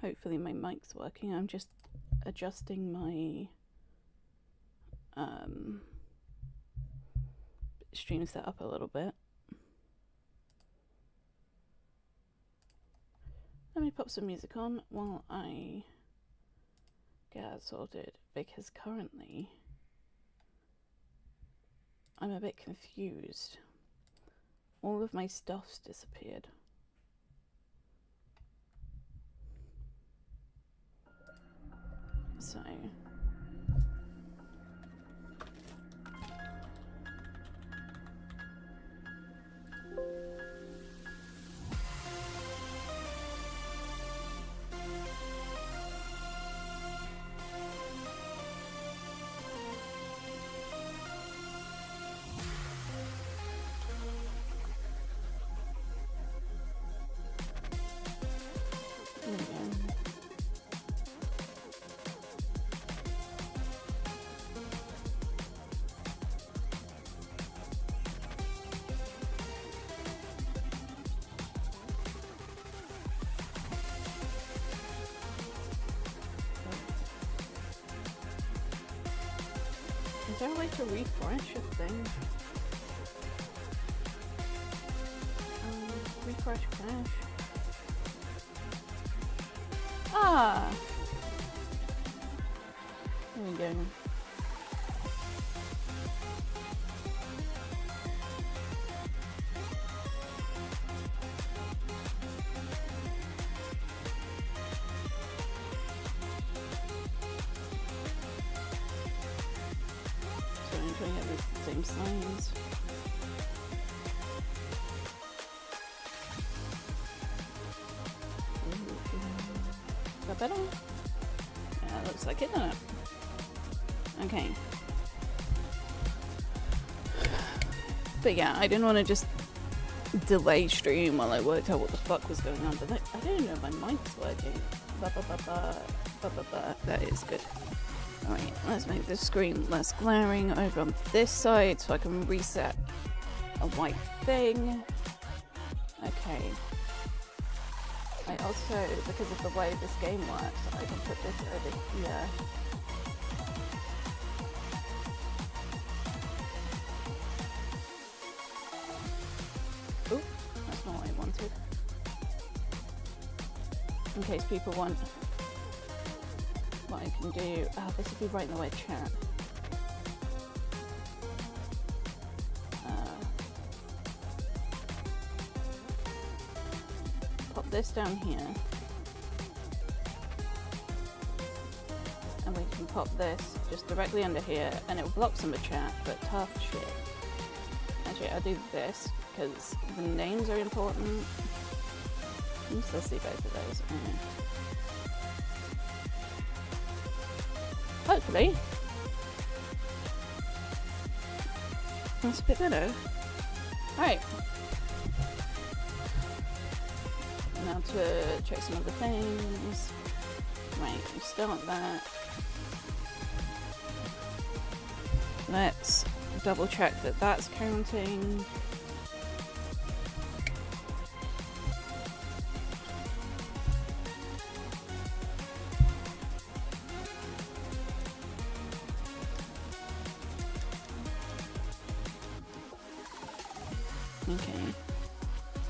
Hopefully my mic's working. I'm just adjusting my stream setup a little bit. Let me pop some music on while I get sorted, because currently I'm a bit confused. All of my stuff's disappeared. So there we go. Is there a way to refresh a thing? Refresh cache. Ah! There we go. So I'm trying to get the same signs. Is that better? Yeah, looks like it, doesn't it? Okay. But yeah, I didn't want to just delay stream while I worked out what the fuck was going on, but I didn't know my mic's working. That is good. Alright, let's make the screen less glaring over on this side so I can reset a white thing. Okay. I also, because of the way this game works, I can put this over here. Oop, that's not what I wanted. In case people want what I can do. This would be right in the way of chat. Pop this down here. And we can pop this just directly under here, and it will block some of chat, but tough shit. Actually, I'll do this, because the names are important. Let's see both of those. Hopefully. That's a bit better. Alright. Now to check some other things. Right, we start that. Let's double check that that's counting. Okay,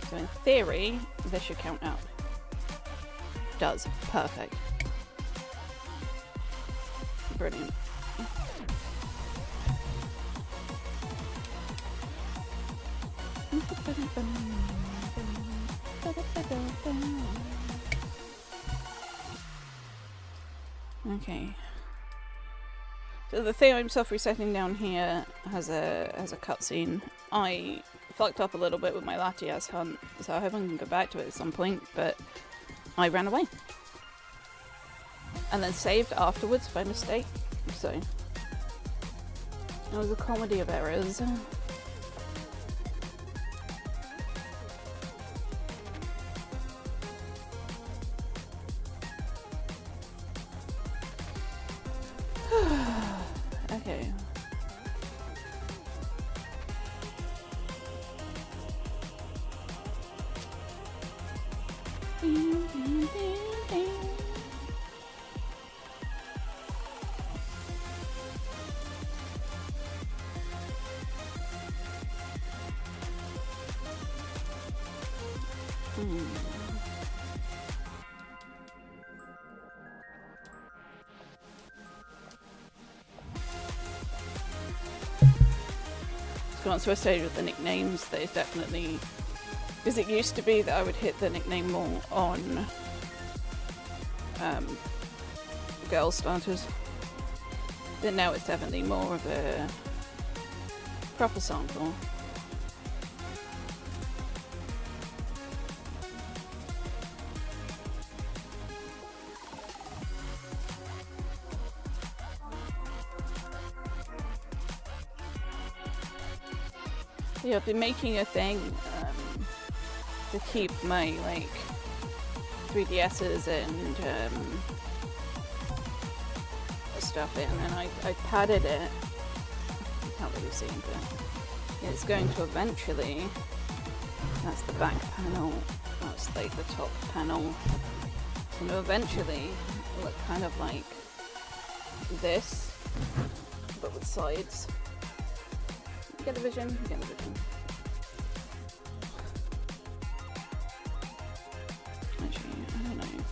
so in theory, this should count up. Does. Perfect. Brilliant. Okay. So the thing I'm self-resetting down here has a cutscene. I fucked up a little bit with my Latias hunt, so I hope I can go back to it at some point, but I ran away. And then saved afterwards by mistake, so it was a comedy of errors. Okay. Once we're stage with the nicknames, there's definitely, because it used to be that I would hit the nickname more on girl starters, but now it's definitely more of a proper sample. Yeah, I've been making a thing to keep my 3DSs and stuff in, and I padded it. You can't really see, but it's going to eventually. That's the back panel. That's the top panel. It's going to eventually look kind of like this, but with sides. You get the vision? You get the vision. Actually, I don't know.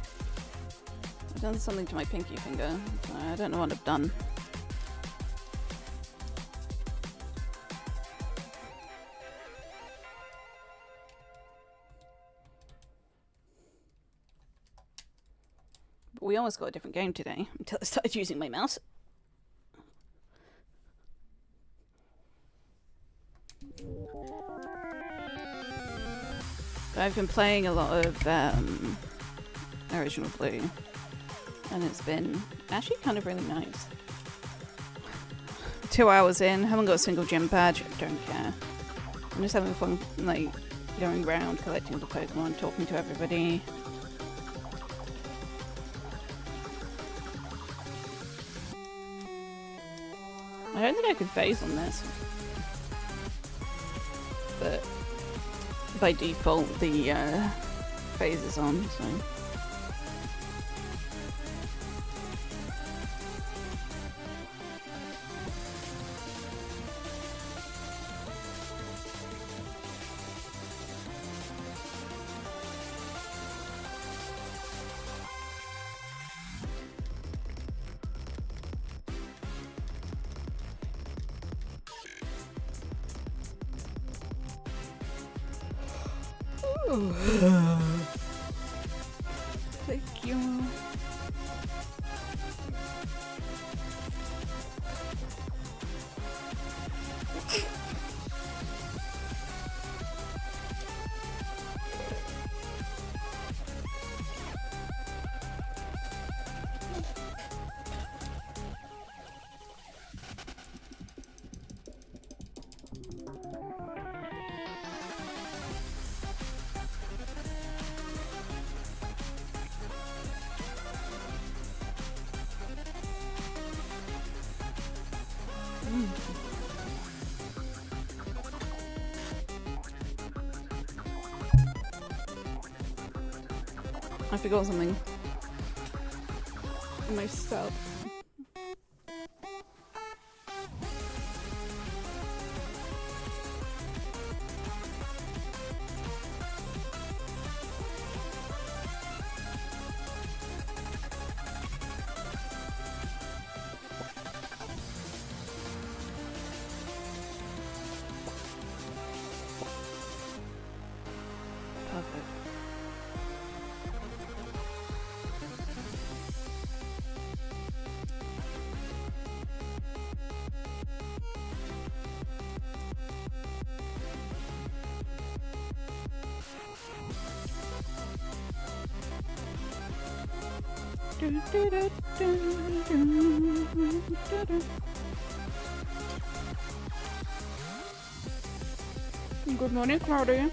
I've done something to my pinky finger. I don't know what I've done. But we almost got a different game today until I started using my mouse. I've been playing a lot of Original Blue, and it's been actually kind of really nice. 2 hours in, haven't got a single gym badge, don't care. I'm just having fun, going around, collecting the Pokemon, talking to everybody. I don't think I could phase on this, but by default the phase is on, so. Thank you. I forgot something. My sub. Good morning, Claudia.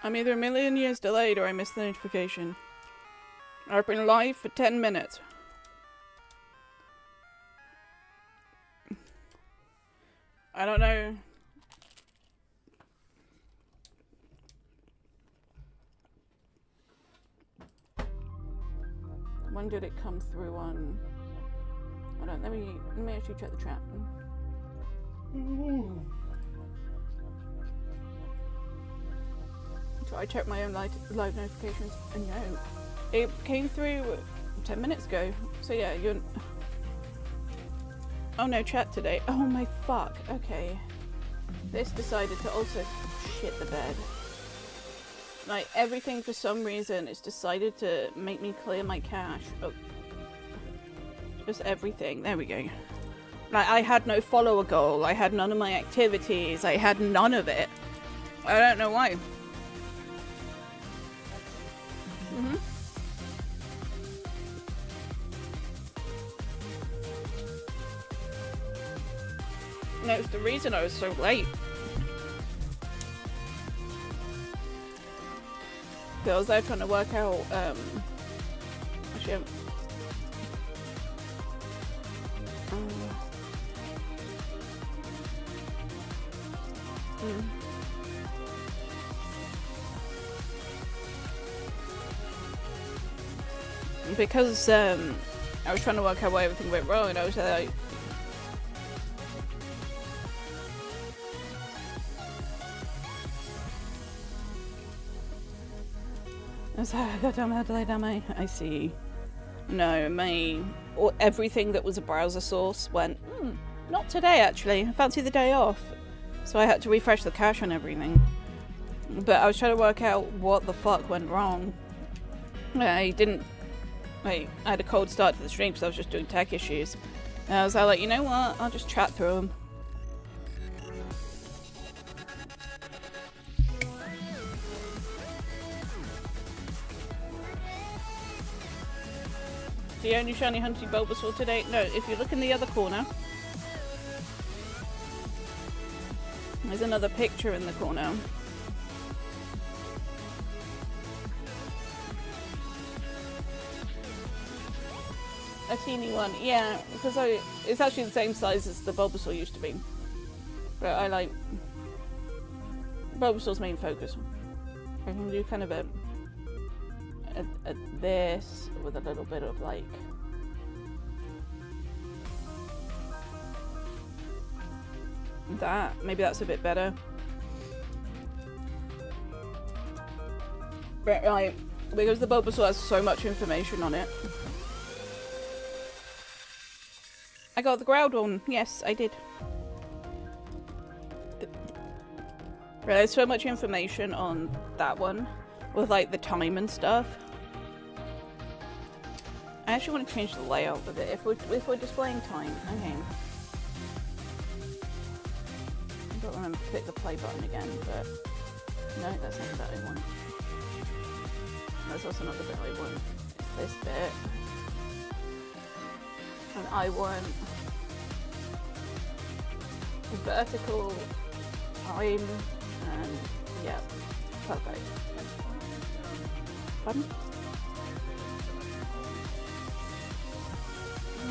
I'm either a million years delayed or I missed the notification. I've been live for 10 minutes. I don't know. When did it come through on? Hold on, let me actually check the chat. So I checked my own live notifications, and no, it came through 10 minutes ago. So yeah, you're. Oh no, chat today. Oh my fuck. Okay, this decided to also shit the bed. Like everything for some reason, it's decided to make me clear my cache. Oh, just everything. There we go. Like I had no follower goal. I had none of my activities. I had none of it. I don't know why. No, it's the reason I was so late. I was there trying to work out, actually, because, I was trying to work out why everything went wrong, and I was like, I see. No, everything that was a browser source went, not today actually, I fancy the day off. So I had to refresh the cache on everything. But I was trying to work out what the fuck went wrong. I had a cold start to the stream because I was just doing tech issues. And I was like, you know what, I'll just chat through them. The only shiny hunting Bulbasaur today? No, if you look in the other corner, there's another picture in the corner. A teeny one, yeah, because it's actually the same size as the Bulbasaur used to be. But I like Bulbasaur's main focus. I can do kind of a this with a little bit of like that. Maybe that's a bit better. But like, because the Bulbasaur has so much information on it. I got the Groudon. Yes, I did. There's so much information on that one with like the time and stuff. I actually want to change the layout of it if we're displaying time. Okay. I don't remember to click the play button again, but no, that's not the bit I want. That's also not the bit I want. It's this bit. And I want vertical time and yeah, perfect. Pardon?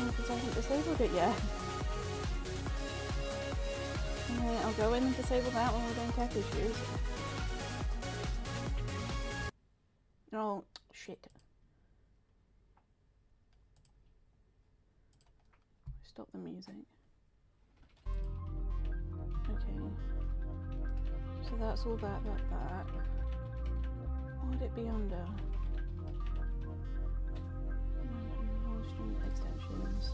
Because I haven't disabled it yet. Okay, I'll go in and disable that when we're doing tech issues. Oh, shit. Stop the music. Okay. So that's all that. What would it be under? Extensions.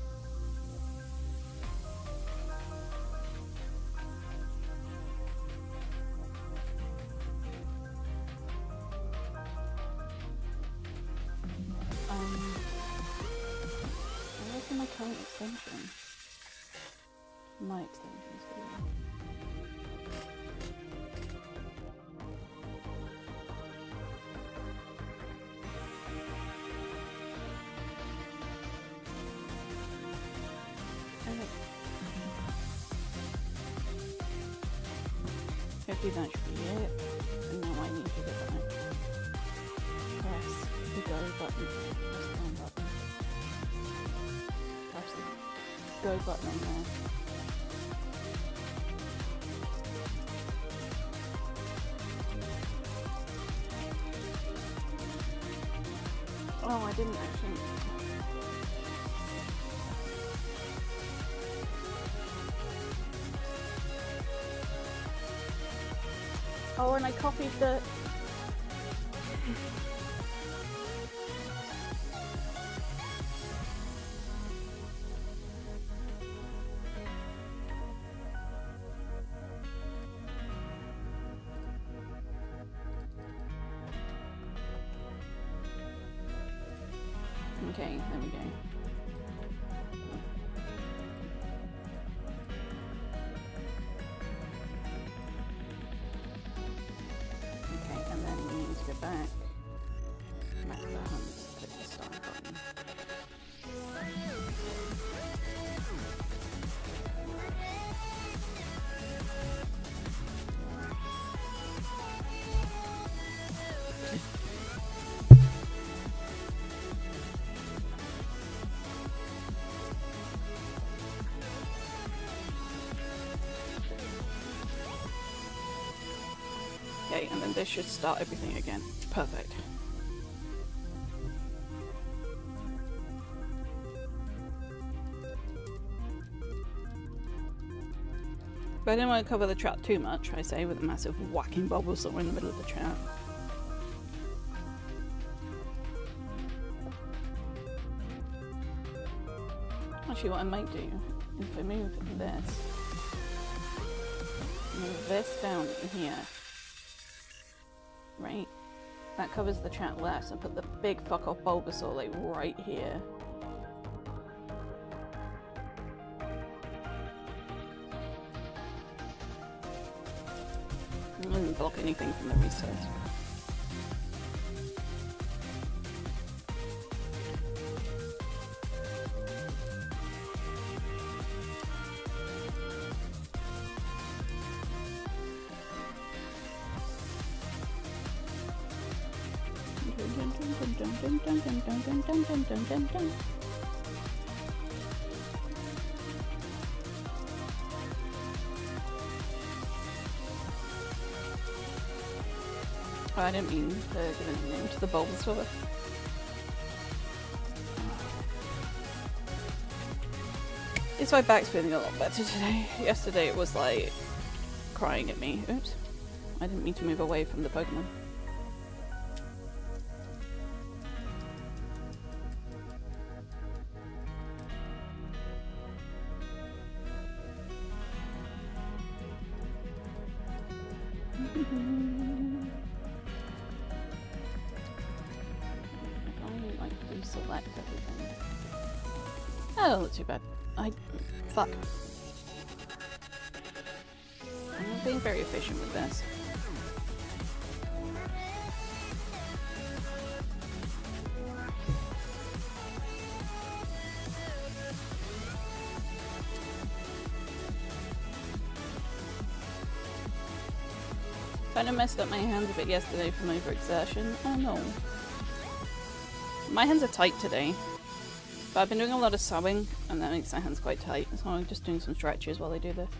Where's my current extension? My extensions here. Hopefully that should be it. And now I need to get that. Press the go button. Press the down button. Press the go button on there. actually. Oh, and I copied the... Okay, there we go. Okay, and then we need to go back to the hunt, click the start button. Okay, and then this should start everything again. Perfect. But I didn't want to cover the trap too much, I say, with a massive whacking Bulbasaur in the middle of the trap. Actually, what I might do, if I move this down here, right? That covers the chat less, and put the big fuck off Bulbasaur like right here. It doesn't block anything from the reset. Oh, I didn't mean to give a name to the Bulbasaur. At least my back's feeling a lot better today. Yesterday it was like crying at me. Oops. I didn't mean to move away from the Pokemon. Select everything. Oh, not too bad. Fuck. I'm being very efficient with this. Kind of messed up my hands a bit yesterday from overexertion. Oh no. My hands are tight today, but I've been doing a lot of sewing and that makes my hands quite tight, so I'm just doing some stretches while I do this.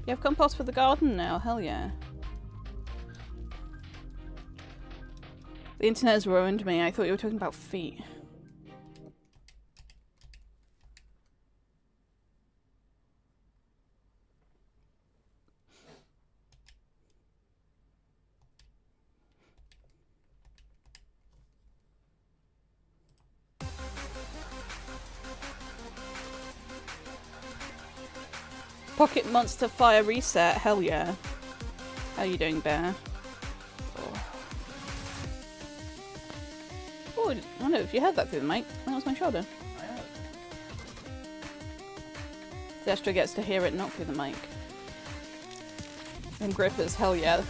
You have compost for the garden now? Hell yeah. The internet has ruined me. I thought you were talking about feet. Pocket Monster Fire Reset, hell yeah. How you doing, Bear? Oh, I don't know if you heard that through the mic. That was my shoulder. I heard. Zestra gets to hear it not through the mic. And Grippers, hell yeah.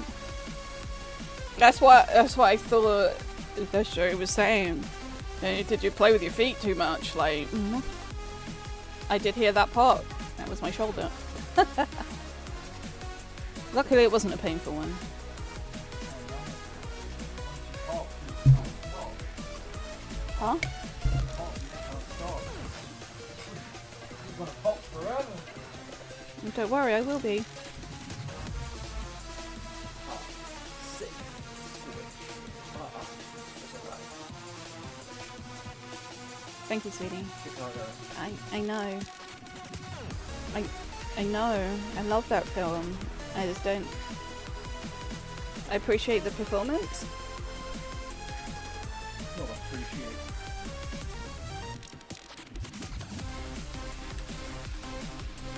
That's what I thought Zestra was saying. Did you play with your feet too much? Like, I did hear that part. That was my shoulder. Luckily it wasn't a painful one. Huh? Don't worry, I will be. Thank you, sweetie. Chicago. I know. I know. I love that film. I just don't. I appreciate the performance. Not appreciate.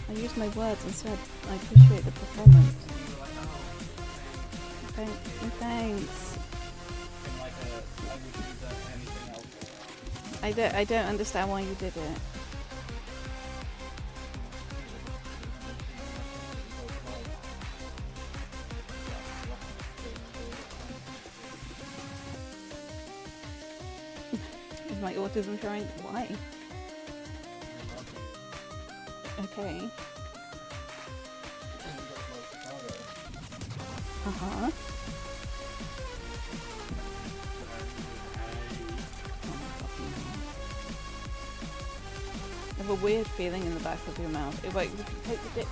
I use my words instead. I appreciate the performance. You were like, oh, Thanks. in like I would do that anything else. I don't understand why you did it. Is my autism trying? Why? Okay. Uh-huh. I have a weird feeling in the back of your mouth. If you take the dick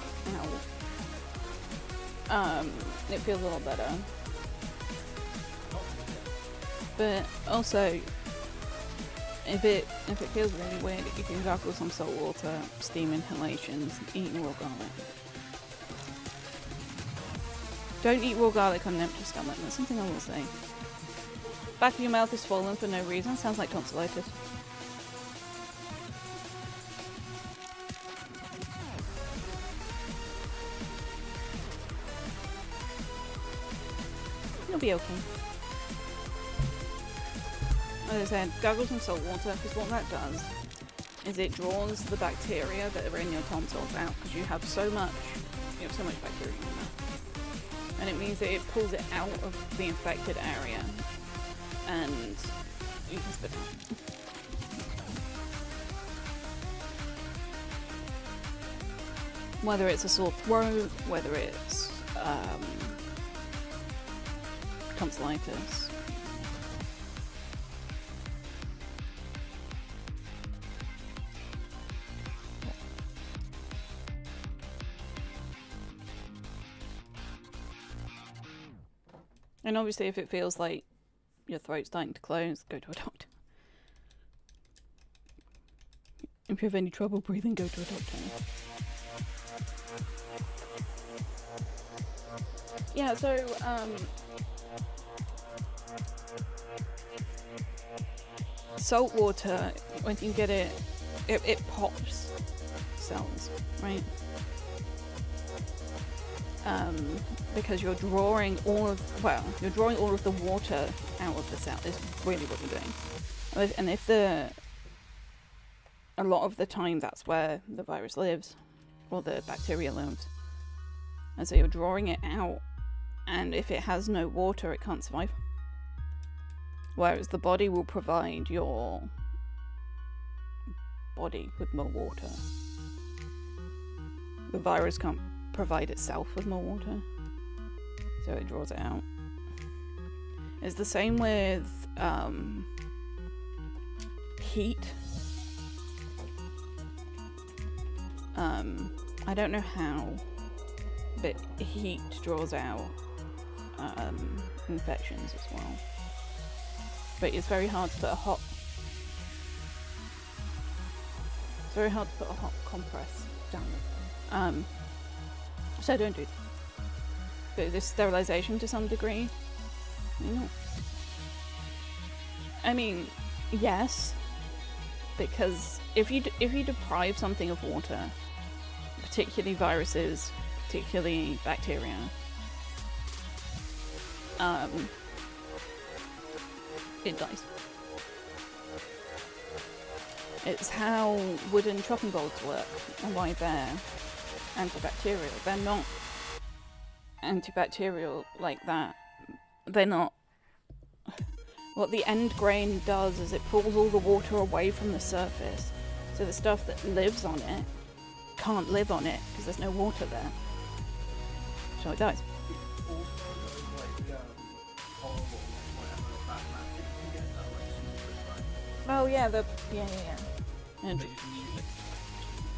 out, it feels a lot better. But also, if it feels really weird, you can gargle some salt water, steam inhalations, eat raw garlic. Don't eat raw garlic on an empty stomach. That's something I will say. Back of your mouth is swollen for no reason. Sounds like tonsillitis. You'll be okay. As I said, gargle some salt water, because what that does is it draws the bacteria that are in your tonsils out, because you have so much bacteria in your mouth. And it means that it pulls it out of the infected area, and you can spit out. Whether it's a sore throat, whether it's tonsillitis. And obviously if it feels like your throat's starting to close, go to a doctor. If you have any trouble breathing, go to a doctor. Yeah, so, salt water, when you get it pops cells, right? Because you're drawing all of the water out of the cell is really what you're doing. And if a lot of the time that's where the virus lives, or the bacteria lives. And so you're drawing it out, and if it has no water, it can't survive. Whereas the body will provide your body with more water. The virus can't provide itself with more water, so it draws it out. It's the same with heat. I don't know how, but heat draws out infections as well. But it's very hard to put a hot compress down. So don't do that. But this sterilization to some degree, I mean, yes, because if you deprive something of water, particularly viruses, particularly bacteria, it dies. It's how wooden chopping boards work and why they're antibacterial. They're not antibacterial like that. They're not. What the end grain does is it pulls all the water away from the surface, so the stuff that lives on it can't live on it because there's no water there. So it dies. Oh yeah, yeah. And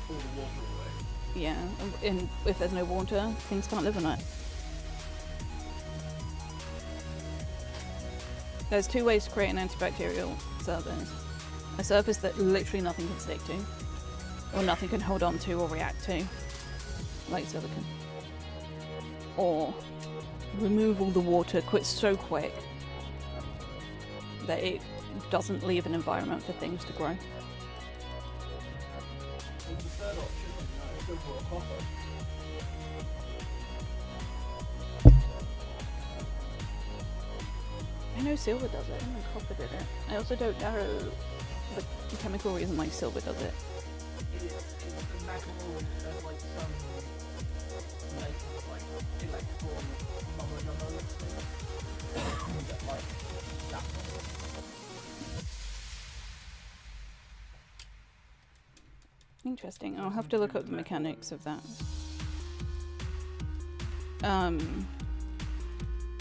pull the water away. Yeah, and if there's no water, things can't live on it. There's two ways to create an antibacterial service. A surface that literally nothing can stick to, or nothing can hold on to or react to, like silicon. Or remove all the water so quick that it doesn't leave an environment for things to grow. What's the third option? Silver or copper? I know silver does it, I know copper did it. I also don't know the chemical reason why silver does it. It's the metal of like some like electron number like that. Interesting. I'll have to look up the mechanics of that.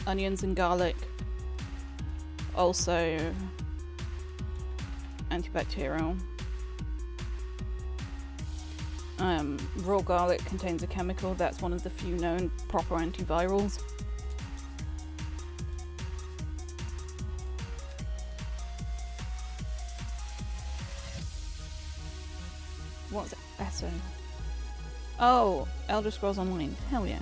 Onions and garlic. Also antibacterial. Raw garlic contains a chemical that's one of the few known proper antivirals. What's ESO? Oh, Elder Scrolls Online. Hell yeah.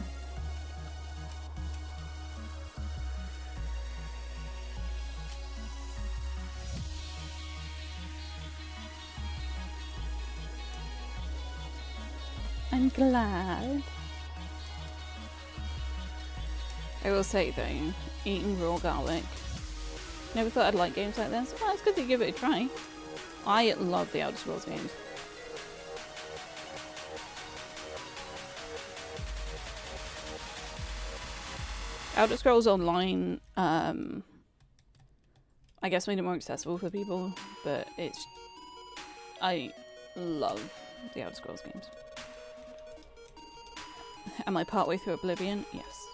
I'm glad. I will say though, eating raw garlic. Never thought I'd like games like this. Well, it's good to give it a try. I love the Elder Scrolls games. Elder Scrolls Online, I guess made it more accessible for people, but I love the Elder Scrolls games. Am I partway through Oblivion? Yes.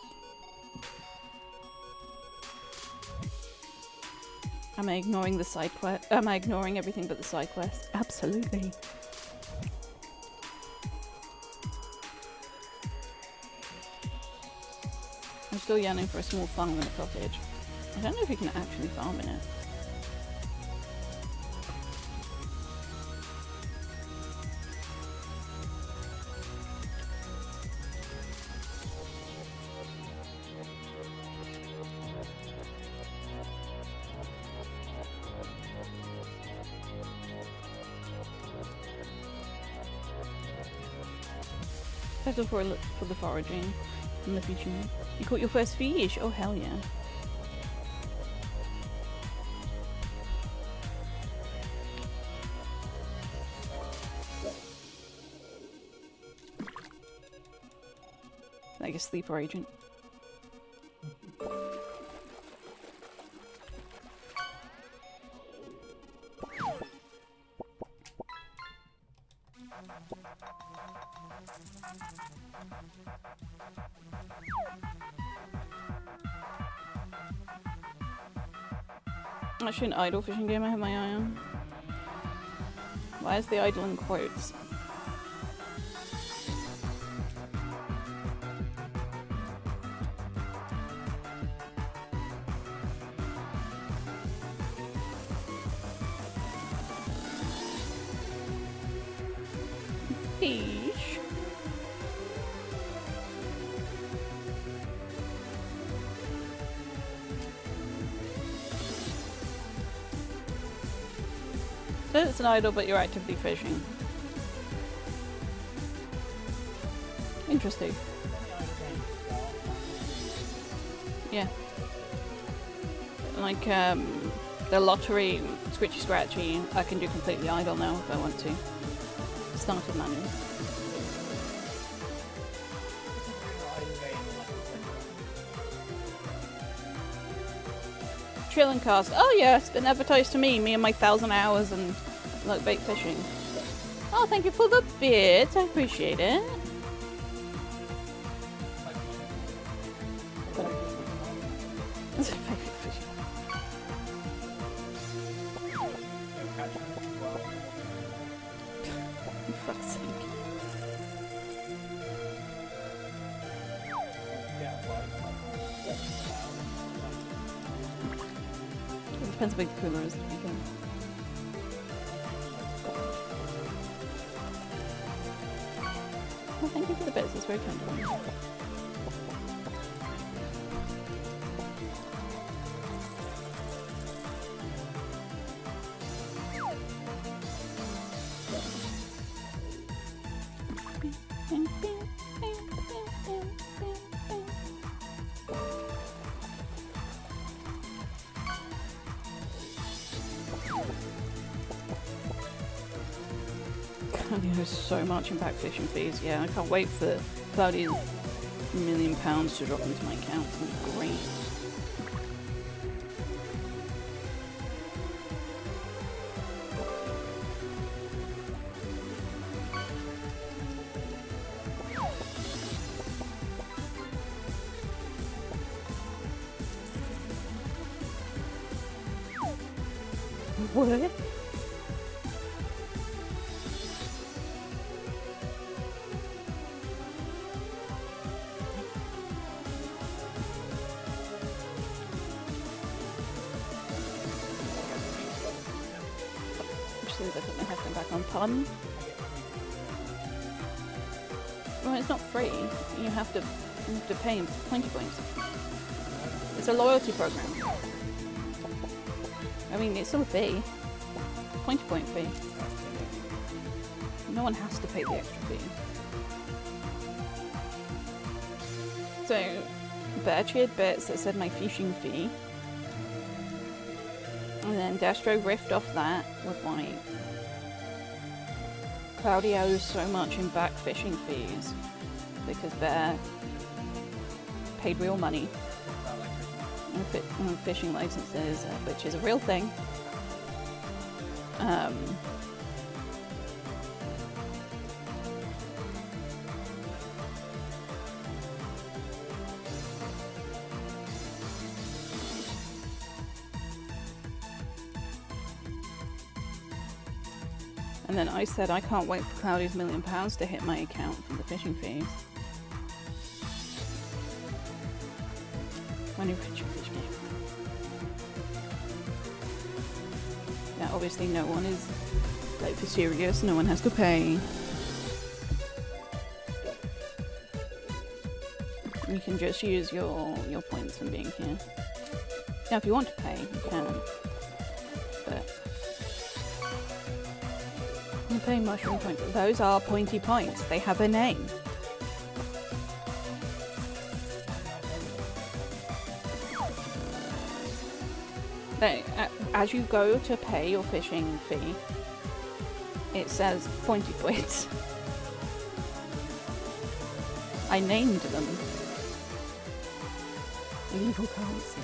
Am I ignoring the side quest? Am I ignoring everything but the side quest? Absolutely. I'm still yearning for a small farm in a cottage. I don't know if you can actually farm in it. Better for the foraging in the future. You caught your first fish! Oh hell yeah. Like a sleeper agent. Actually an idle fishing game I have my eye on. Why is the idle in quotes? Fish. So it's an idle, but you're actively fishing. Interesting. Yeah. Like, the lottery, Scritchy Scratchy, I can do completely idle now if I want to. Started manual. Chilling cast. Oh yeah, it's been advertised to me and my 1,000 hours and like bait fishing. Oh, thank you for the bits. I appreciate it. For fuck's sake. It depends how big the cooler is. Well, thank you for the bits, it's very kind of you. There's so much in back fishing fees. Yeah, I can't wait for Cloudy's £1 million to drop into my account. It's great. What? As soon as I put my headphone back on. Pardon? Well, it's not free. You have to pay 20 points. It's a loyalty program. I mean, it's still a fee. 20 point fee. No one has to pay the extra fee. So, Bertie had bits that said my fishing fee. And then Destro riffed off that with like Cloudy owes so much in back fishing fees because Bear paid real money on fishing licenses, which is a real thing. And then I said I can't wait for Cloudy's £1 million to hit my account from the fishing fees. When you rich fish game. Now obviously no one is like for serious, no one has to pay. You can just use your points from being here. Now if you want to pay, you can. But you pay mushroom points. Those are pointy points. They have a name. They, as you go to pay your fishing fee, it says pointy points. I named them. Evil currency.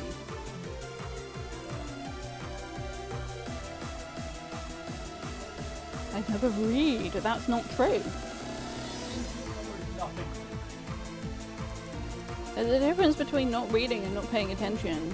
I never read. That's not true. There's a difference between not reading and not paying attention.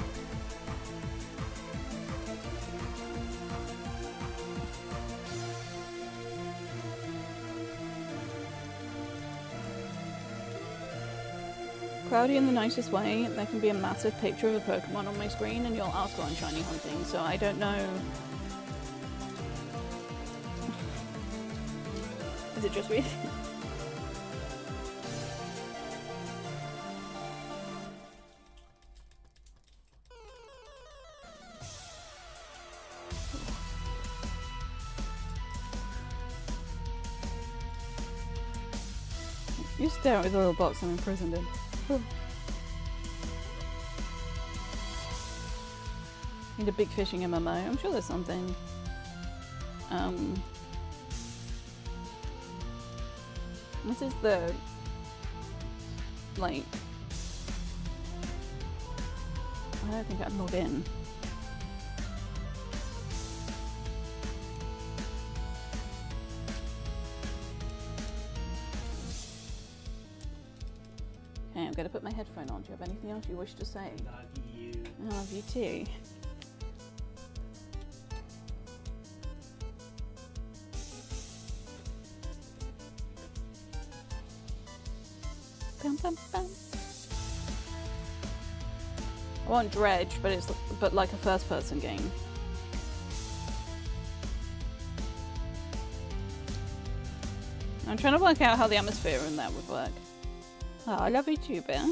Cloudy in the nicest way. There can be a massive picture of a Pokemon on my screen and you'll ask on shiny hunting, so I don't know. Is it just reading? You stare at the little box I'm imprisoned in. Need a big fishing MMO. I'm sure there's something. This is the like I don't think I'd log in. Okay, I'm gonna put my headphone on. Do you have anything else you wish to say? Love you. I love you too. Bum, bum, bum. I want Dredge, but like a first-person game. I'm trying to work out how the atmosphere in that would work. Oh, I love you too, Bear.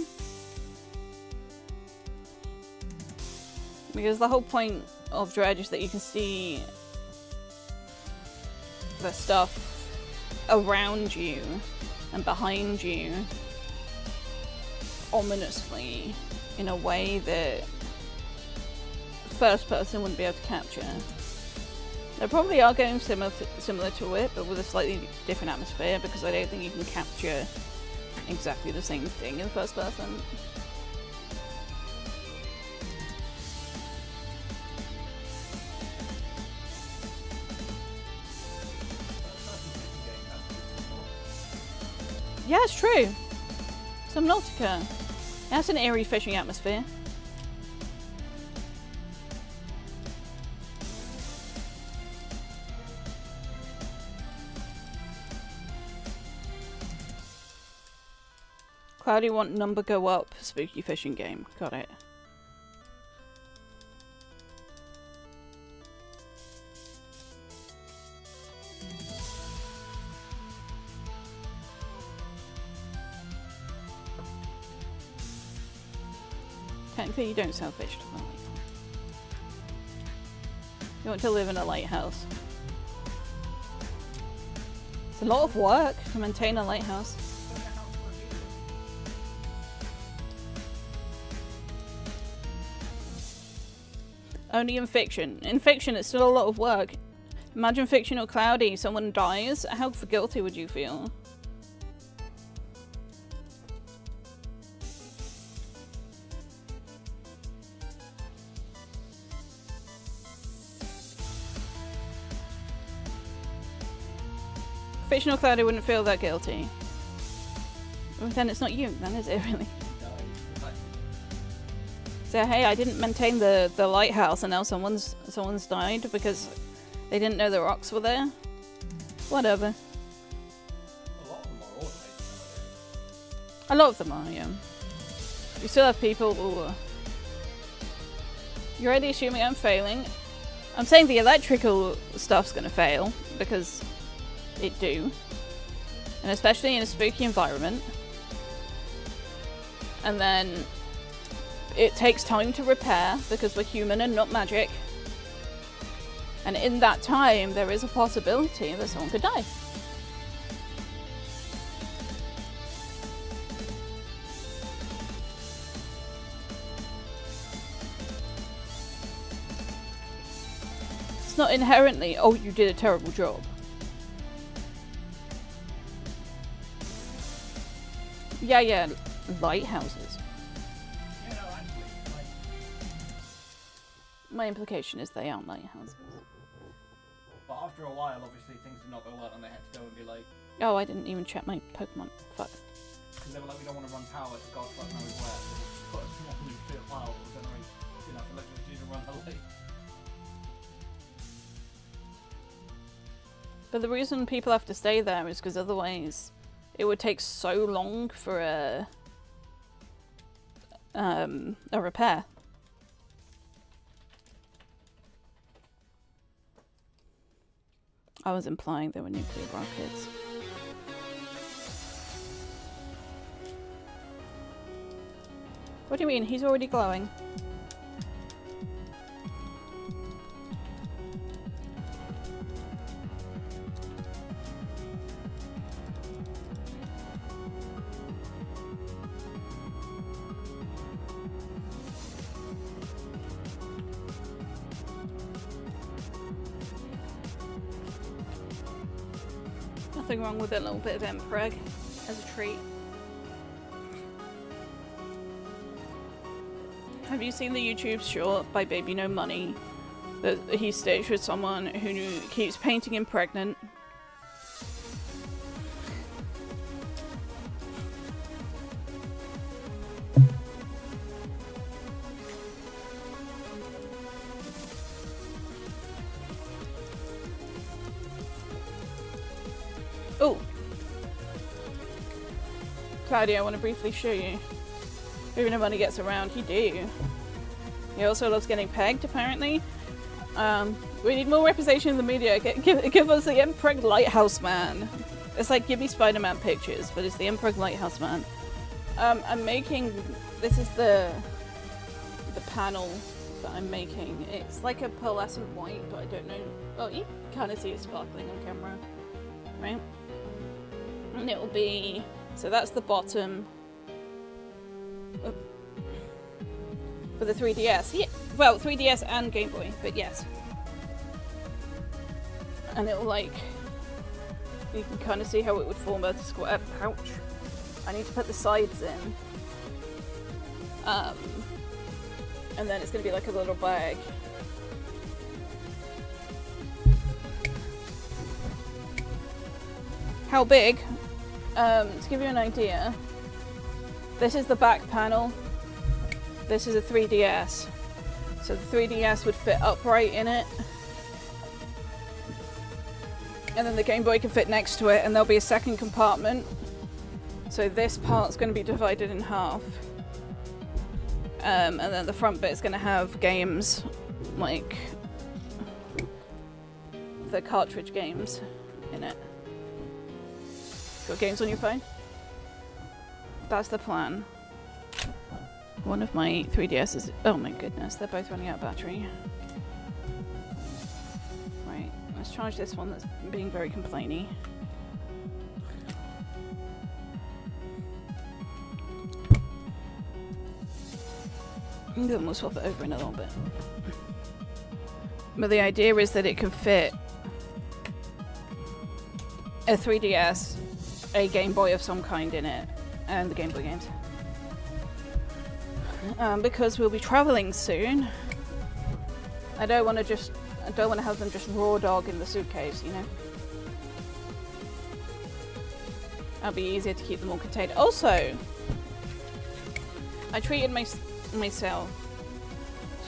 Because the whole point of Dredge is that you can see the stuff around you and behind you ominously in a way that first person wouldn't be able to capture. There probably are games similar to it, but with a slightly different atmosphere, because I don't think you can capture exactly the same thing in first person. Yeah, it's true. Subnautica. It has an eerie fishing atmosphere. Cloudy want number go up, spooky fishing game. Got it. Technically you don't sell fish to the light. You want to live in a lighthouse. It's a lot of work to maintain a lighthouse. Only in fiction. In fiction, it's still a lot of work. Imagine fictional Cloudy, someone dies. How guilty would you feel? Fictional Cloudy wouldn't feel that guilty. Well, then it's not you, then is it really? So hey, I didn't maintain the lighthouse and now someone's died because they didn't know the rocks were there. Whatever. A lot of them are, yeah. You still have people who are... You're already assuming I'm failing. I'm saying the electrical stuff's gonna fail because it do. And especially in a spooky environment. And then it takes time to repair because we're human and not magic. And in that time, there is a possibility that someone could die. It's not inherently, oh, you did a terrible job. Yeah, lighthouses. My implication is they aren't lighthouses. But after a while, obviously, things did not go well and they had to go and be like... Oh, I didn't even check my Pokemon. Fuck. Because they were like, we don't want to run power to God fuck knows where, so we just put a small nuclear power to generate enough electricity to run the light. But the reason people have to stay there is because otherwise it would take so long for a repair. I was implying there were nuclear rockets. What do you mean? He's already glowing. Nothing wrong with a little bit of Empreg as a treat. Have you seen the YouTube short by Baby No Money that he staged with someone who keeps painting him pregnant? Oh! Claudia, I want to briefly show you. Baby No Money gets around, he do. He also loves getting pegged, apparently. We need more representation in the media. Give us the Empreg Lighthouse Man. It's like Give Me Spider-Man Pictures, but it's the Emperor Lighthouse Man. I'm making... This is the panel that I'm making. It's like a pearlescent white, but I don't know... Oh, you can kind of see it sparkling on camera. Right? And it will be... So that's the bottom. Oh. For the 3DS. Yeah. Well, 3DS and Game Boy, but yes. And it'll like... You can kind of see how it would form a square pouch. I need to put the sides in. And then it's going to be like a little bag. How big? To give you an idea, this is the back panel. This is a 3DS. So the 3DS would fit upright in it. And then the Game Boy can fit next to it, and there'll be a second compartment. So this part's going to be divided in half. And then the front bit's going to have games, like the cartridge games in it. Got games on your phone? That's the plan. One of my 3DSs... Oh my goodness, they're both running out of battery. Right, let's charge this one that's being very complainy. And then we'll swap it over in a little bit. But the idea is that it can fit a 3DS, a Game Boy of some kind in it, and the Game Boy games. Because we'll be traveling soon, I don't want to have them just raw dog in the suitcase, you know. That'll be easier to keep them all contained. Also, I treated myself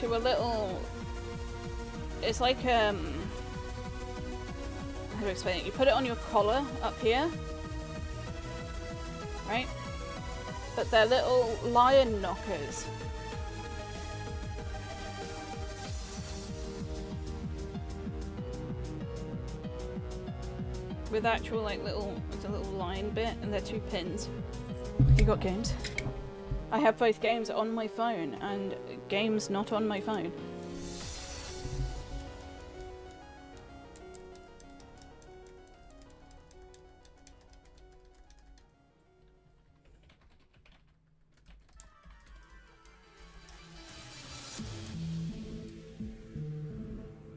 to a little. It's like how to explain it? You put it on your collar up here, right? But they're little lion knockers. With actual like it's a little lion bit, and they're 2 pins. You got games? I have both games on my phone and games not on my phone.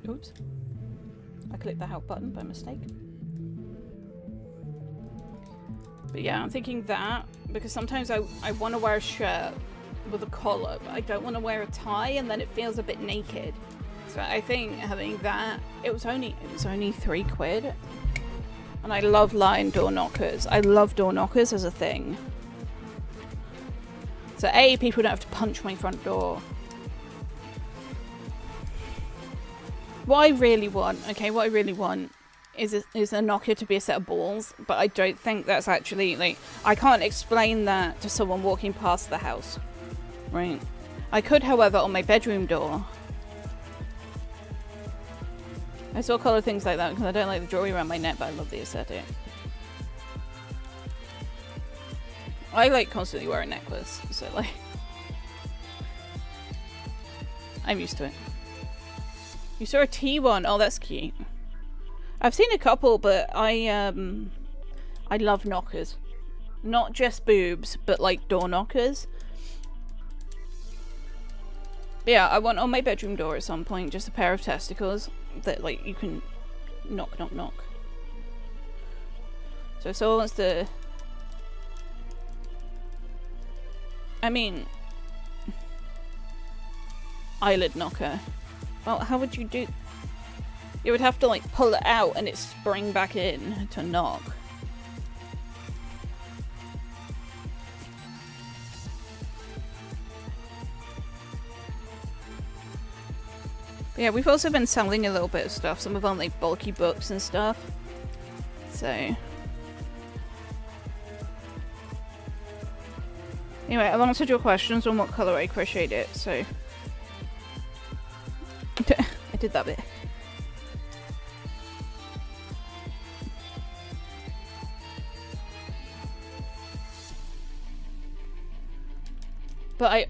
Oops. I clicked the help button by mistake. But yeah, I'm thinking that, because sometimes I want to wear a shirt with a collar, but I don't want to wear a tie and then it feels a bit naked. So I think having that, it was only £3. And I love lion door knockers. I love door knockers as a thing. So A, people don't have to punch my front door. What I really want is a knocker to be a set of balls, but I don't think that's actually, like, I can't explain that to someone walking past the house, right? I could, however, on my bedroom door. I still colour things like that because I don't like the jewelry around my neck, but I love the aesthetic. I like constantly wear a necklace, so like, I'm used to it. You saw a T1. Oh, that's cute. I've seen a couple, but I love knockers. Not just boobs, but like door knockers. Yeah, I want on my bedroom door at some point just a pair of testicles that like you can knock, knock, knock. So if someone wants to... I mean... eyelid knocker. Well, how would you do... You would have to like pull it out and it spring back in to knock. But yeah, we've also been selling a little bit of stuff. Some of them like bulky books and stuff. So... Anyway, I've answered your questions on what colour I crocheted it, so... I did that bit. But I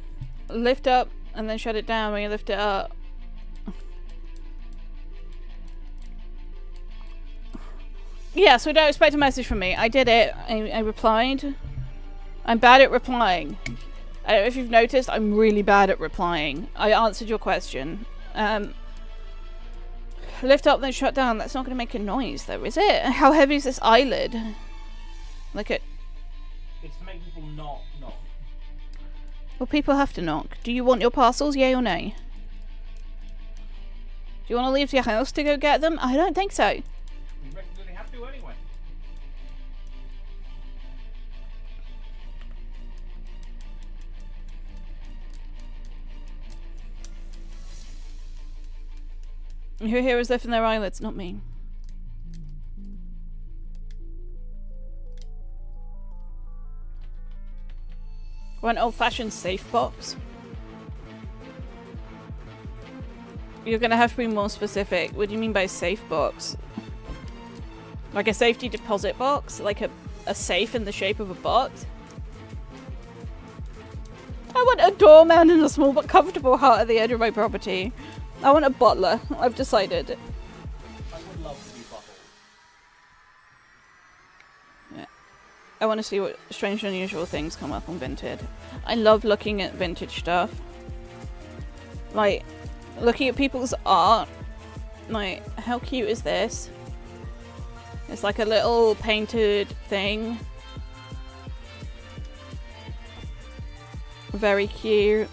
lift up and then shut it down when you lift it up. Yeah, so don't expect a message from me. I did it. I replied. I'm bad at replying. I don't know if you've noticed, I'm really bad at replying. I answered your question. Lift up, then shut down. That's not going to make a noise, though, is it? How heavy is this eyelid? Like it. It's to make people not knock. Well, people have to knock. Do you want your parcels, yay or nay? Do you want to leave your house to go get them? I don't think so. We regularly have to anyway. Who here is lifting their eyelids? Not me. Or an old-fashioned safe box. You're gonna have to be more specific. What do you mean by safe box? Like a safety deposit box? Like a safe in the shape of a box? I want a doorman in a small but comfortable hut at the edge of my property. I want a butler. I've decided. I would love to be bottled. Yeah. I want to see what strange and unusual things come up on Vinted. I love looking at vintage stuff. Like, looking at people's art. Like, how cute is this? It's like a little painted thing. Very cute.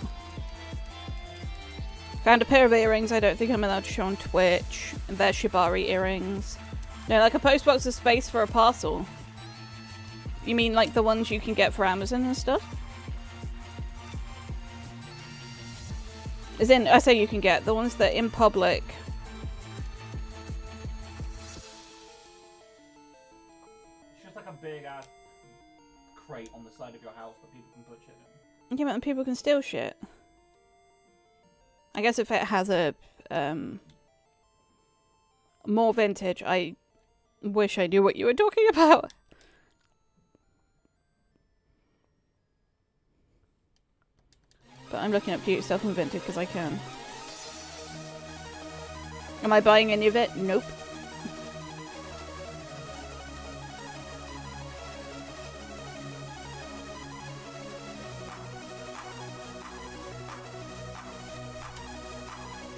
Found a pair of earrings I don't think I'm allowed to show on Twitch. And they're shibari earrings. No, like a postbox of space for a parcel. You mean like the ones you can get for Amazon and stuff? As in, I say you can get the ones that in public. It's just like a big ass crate on the side of your house that people can put shit in. Yeah, but people can steal shit. I guess if it has a more vintage, I wish I knew what you were talking about. But I'm looking up cute stuff on Vinted because I can. Am I buying any of it? Nope.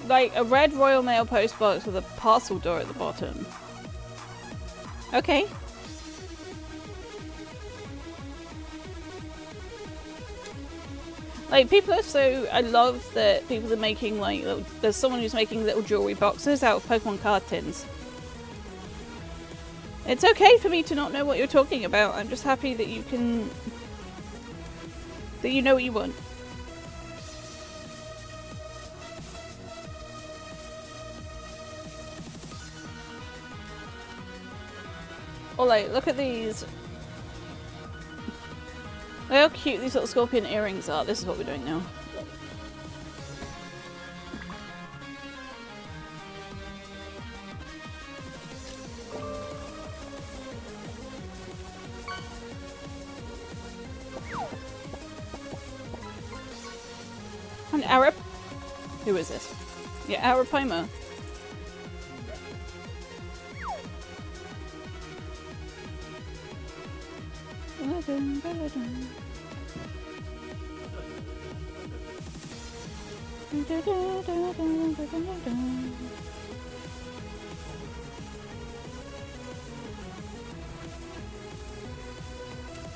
Like a red Royal Mail postbox with a parcel door at the bottom. Okay. Like, people are so... I love that people are making, like... There's someone who's making little jewellery boxes out of Pokemon card tins. It's okay for me to not know what you're talking about. I'm just happy that you can... that you know what you want. Or, like, look at these... Look how cute these little scorpion earrings are. This is what we're doing now. An Arab? Who is this? Yeah, Arapaima.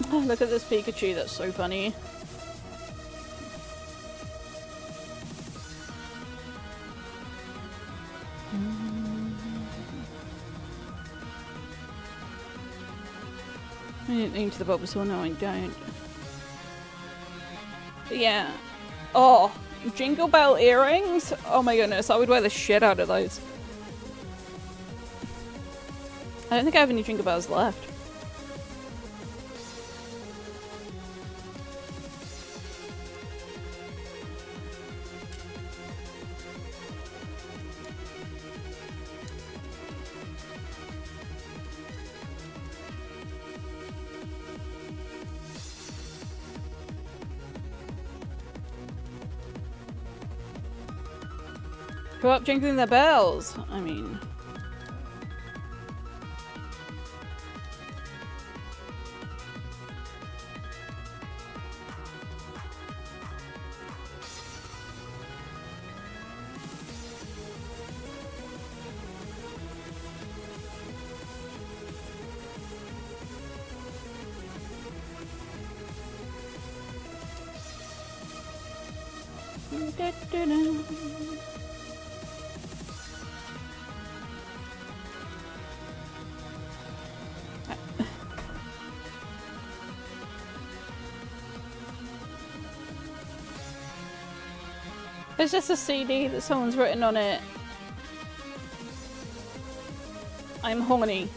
Oh, look at this Pikachu, that's so funny. I didn't into the Bulbasaur, no I don't. But yeah. Oh, Jingle Bell earrings? Oh my goodness, I would wear the shit out of those. I don't think I have any Jingle Bells left. Grow up jingling their bells. I mean... It's just a CD that someone's written on it. I'm horny.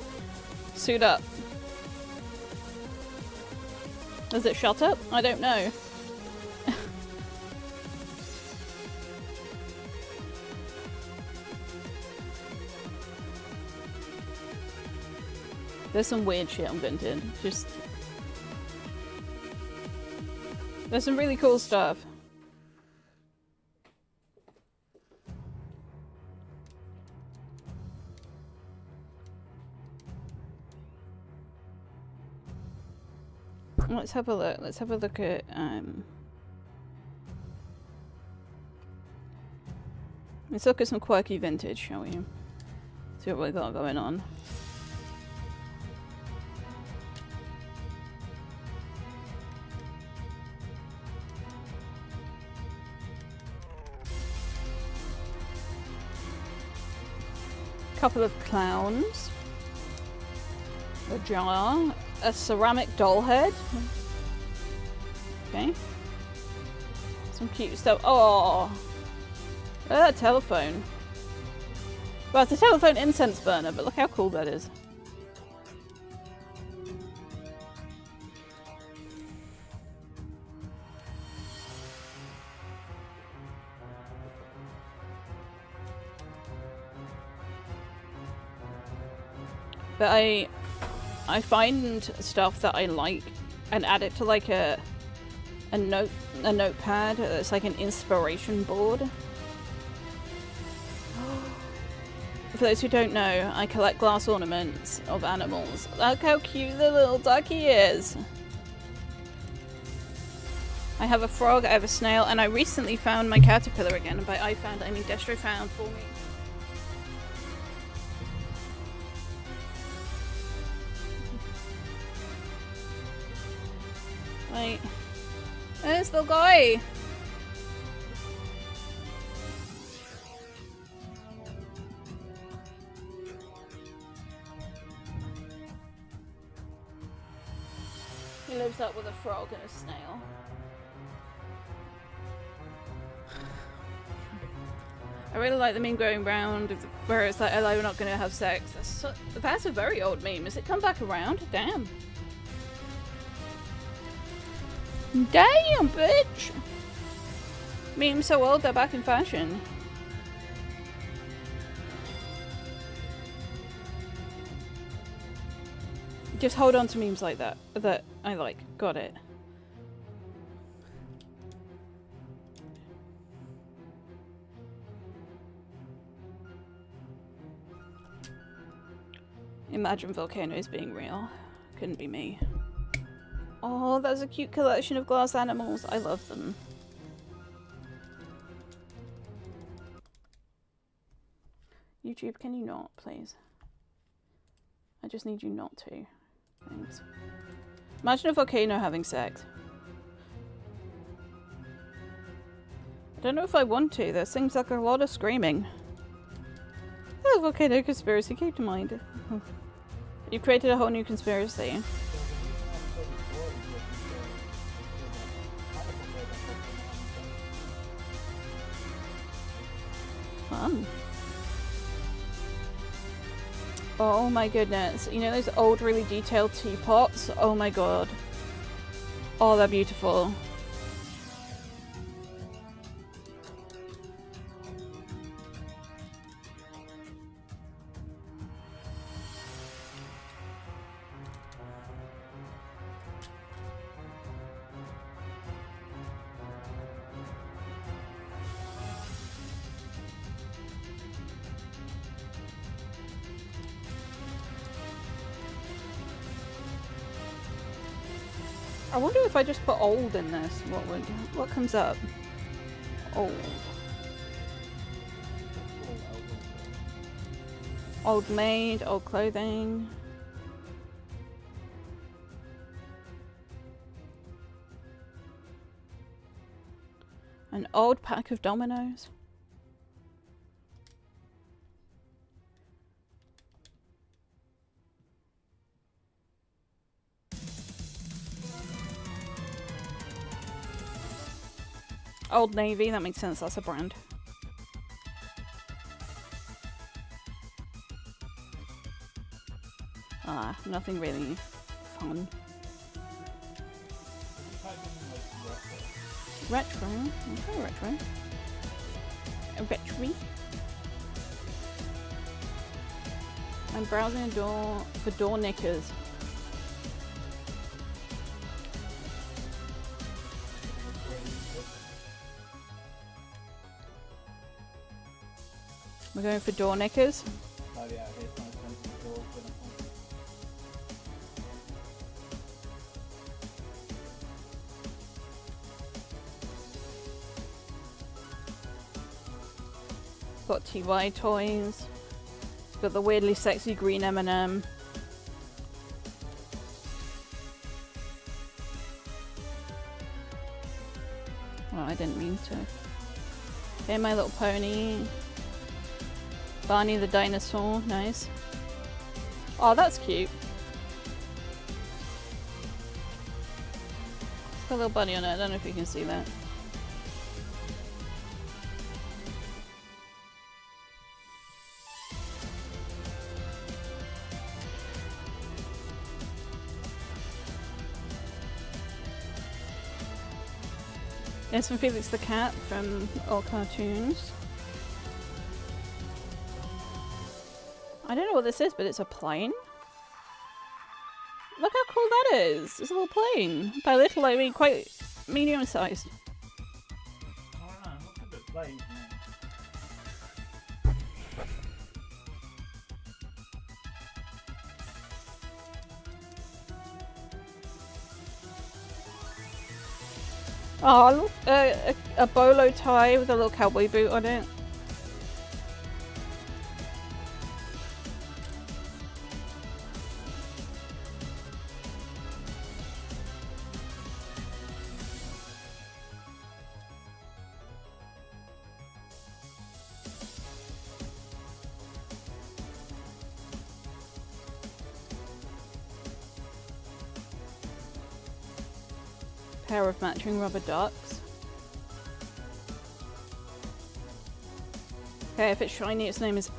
Suit up. Does it shut up? I don't know. There's some weird shit on Vinted. Just... There's some really cool stuff. Let's have a look. Let's have a look at let's look at some quirky vintage, shall we? See what we got going on. Couple of clowns. A jar. A ceramic doll head. Okay. Some cute stuff. Oh! A telephone. Well, it's a telephone incense burner, but look how cool that is. But I find stuff that I like and add it to like a notepad. It's like an inspiration board. For those who don't know, I collect glass ornaments of animals. Look how cute the little ducky is. I have a frog, I have a snail, and I recently found my caterpillar again. And by I found, I mean Destro found for me. Wait. There's the guy! He lives up with a frog and a snail. I really like the meme going round where it's like, "Hello, we're not gonna have sex." That's a very old meme. Has it come back around? Damn. Damn, bitch! Memes so old, they're back in fashion. Just hold on to memes like that. That I like. Got it. Imagine volcanoes being real. Couldn't be me. Oh, that's a cute collection of glass animals. I love them. YouTube, can you not, please? I just need you not to. Thanks. Imagine a volcano having sex. I don't know if I want to. There seems like a lot of screaming. Oh, volcano conspiracy, keep in mind. You created a whole new conspiracy. Fun. Oh my goodness. You know those old, really detailed teapots? Oh my god. Oh, they're beautiful. I wonder if I just put old in this, what comes up? Old. Old maid, old clothing. An old pack of dominoes. Old Navy, that makes sense, that's a brand. Ah, nothing really fun. Retro? Okay, retro. A retro. I'm browsing a door for door knickers. We're going for door knickers. Oh yeah, here's my expensive doors, but Got TY toys. Got the weirdly sexy green M&M. Oh, I didn't mean to. Okay, My Little Pony. Barney the dinosaur, nice. Oh, that's cute. It's got a little bunny on it, I don't know if you can see that. It's from Felix the Cat from all cartoons. I don't know what this is, but it's a plane. Look how cool that is! It's a little plane. By little, I mean quite medium-sized. I don't know, it looks a bit plain to me. Oh, look, a bolo tie with a little cowboy boot on it. Pair of matching rubber ducks. Okay, if it's shiny, its name is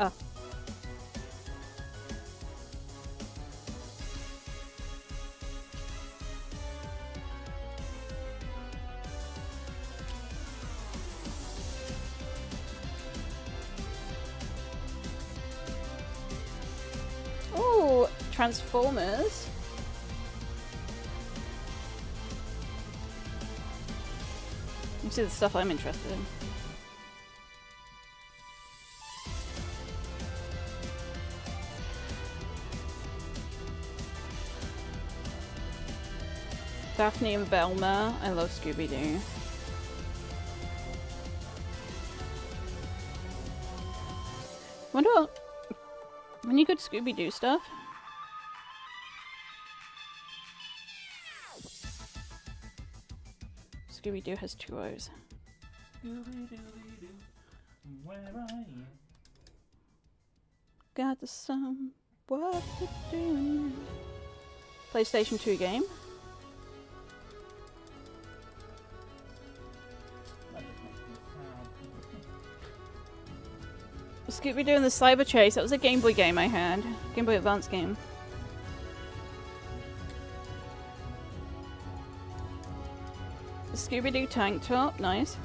Ooh, Transformers. You see the stuff I'm interested in. Daphne and Velma. I love Scooby-Doo. Wonder what... Any good Scooby-Doo stuff? Scooby-Doo has 2 O's. Where are you? Got some work to do. PlayStation 2 game. That just makes me sad. Scooby-Doo and the Cyber Chase. That was a Game Boy game I had. Game Boy Advance game. Scooby-Doo tank top. Nice.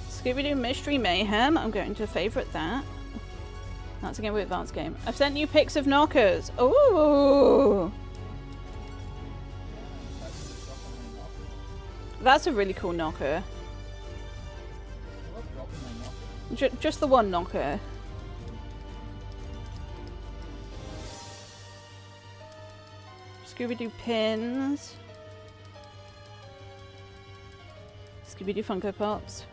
Scooby-Doo Mystery Mayhem. I'm going to favourite that. That's a Game Boy Advance game. I've sent you pics of knockers. Ooh! That's a really cool knocker. Just the one knocker. Scooby-Doo pins. Scooby-Doo Funko Pops.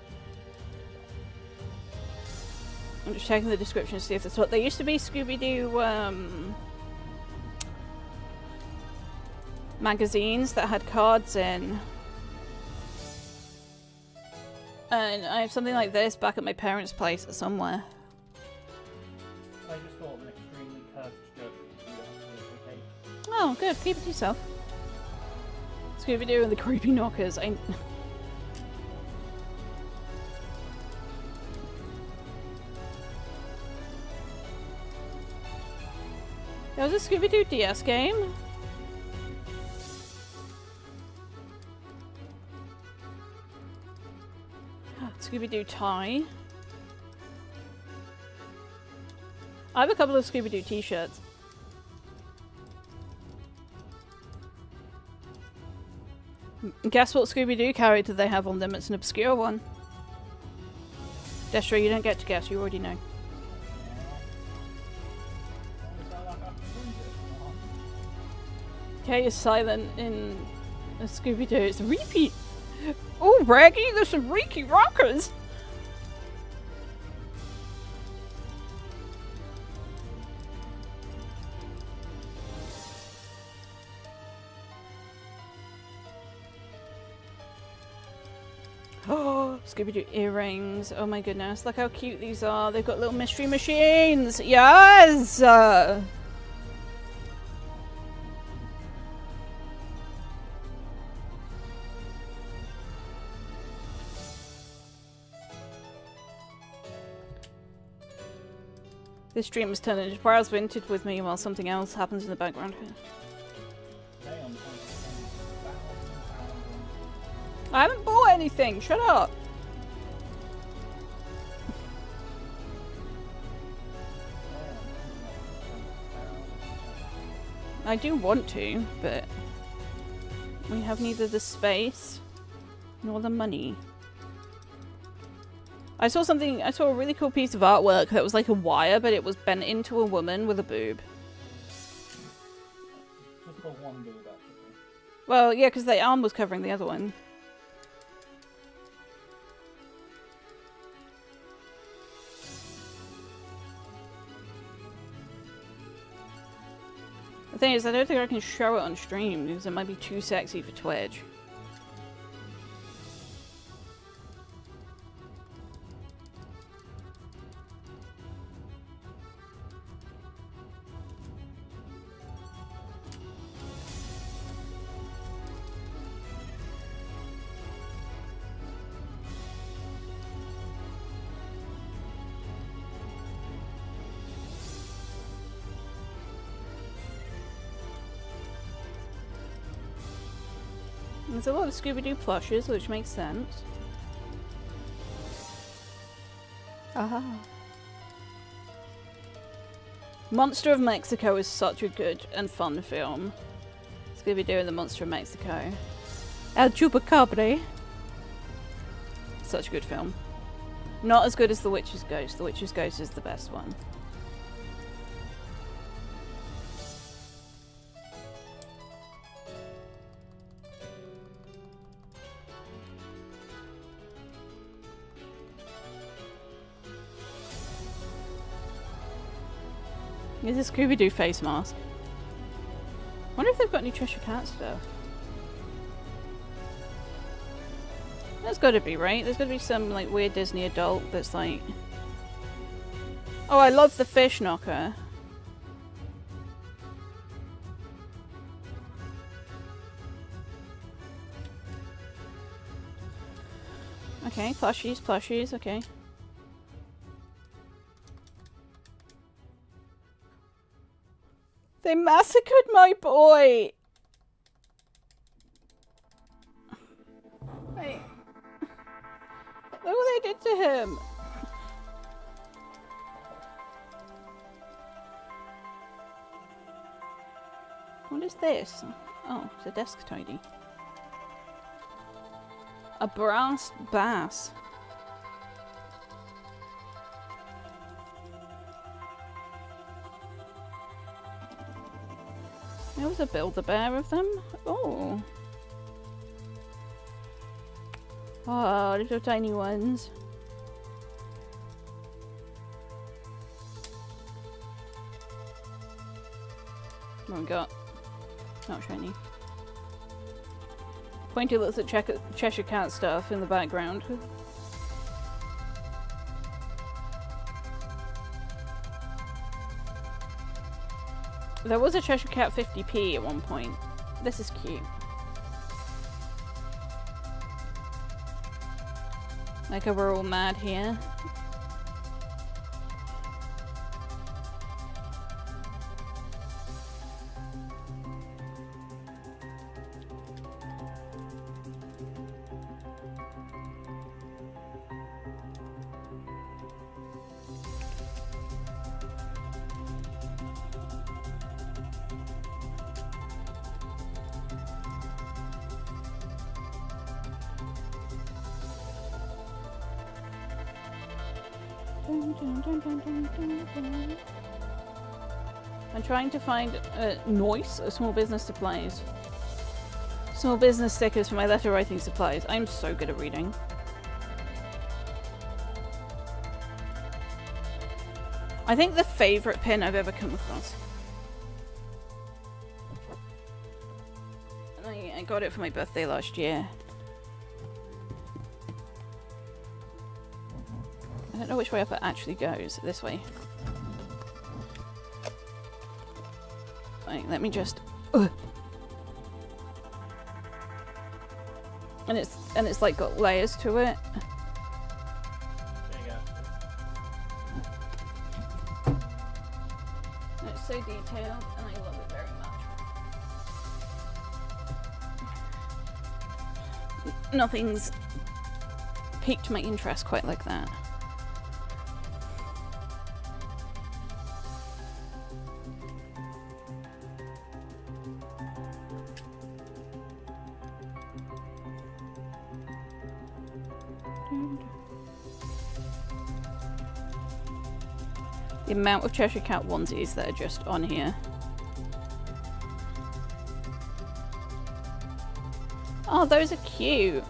I'm just checking the description to see if that's what. There used to be Scooby-Doo magazines that had cards in. And I have something like this back at my parents' place somewhere. I just thought of an extremely cursed joke that you absolutely hate. Oh, good. Keep it to yourself. Scooby-Doo and the Creepy Knockers. There was a Scooby-Doo DS game. Scooby-Doo tie. I have a couple of Scooby-Doo t-shirts. Guess what Scooby-Doo character they have on them? It's an obscure one. Destro, you don't get to guess, you already know. Kay is silent in a Scooby-Doo. It's a repeat. Oh, Raggy, there's some Reeky Rockers. Oh, Scooby-Doo earrings. Oh my goodness, look how cute these are. They've got little mystery machines. Yes! This stream is turned into Browse Vintage with me while something else happens in the background here. I haven't bought anything! Shut up! I do want to, but we have neither the space nor the money. I saw a really cool piece of artwork that was like a wire, but it was bent into a woman with a boob. Just for one boob, actually. Well, yeah, because the arm was covering the other one. The thing is, I don't think I can show it on stream because it might be too sexy for Twitch. There's a lot of Scooby-Doo plushes, which makes sense. Aha. Monster of Mexico is such a good and fun film. Scooby-Doo and the Monster of Mexico. El Chupacabra. Such a good film. Not as good as The Witch's Ghost. The Witch's Ghost is the best one. It's a Scooby-Doo face mask. Wonder if they've got any Cheshire Cat stuff. There's gotta be, right? There's gotta be some like weird Disney adult that's like... Oh, I love the fish knocker. Okay, plushies, plushies, okay. They massacred my boy! Wait. Look what they did to him! What is this? Oh, it's a desk tidy. A brass bass. There was a Build-A-Bear of them. Oh. Oh, little tiny ones. What we got? Not shiny. Pointy looks at Cheshire Cat stuff in the background. There was a Cheshire Cat 50p at one point. This is cute. Like we're all mad here. I'm trying to find noise, small business supplies. Small business stickers for my letter writing supplies. I'm so good at reading. I think the favourite pin I've ever come across. I got it for my birthday last year. I don't know which way up it actually goes. This way. Right, let me just... And it's like got layers to it. There you go. And it's so detailed and I love it very much. Nothing's piqued my interest quite like that. The amount of Cheshire Cat onesies that are just on here. Oh, those are cute.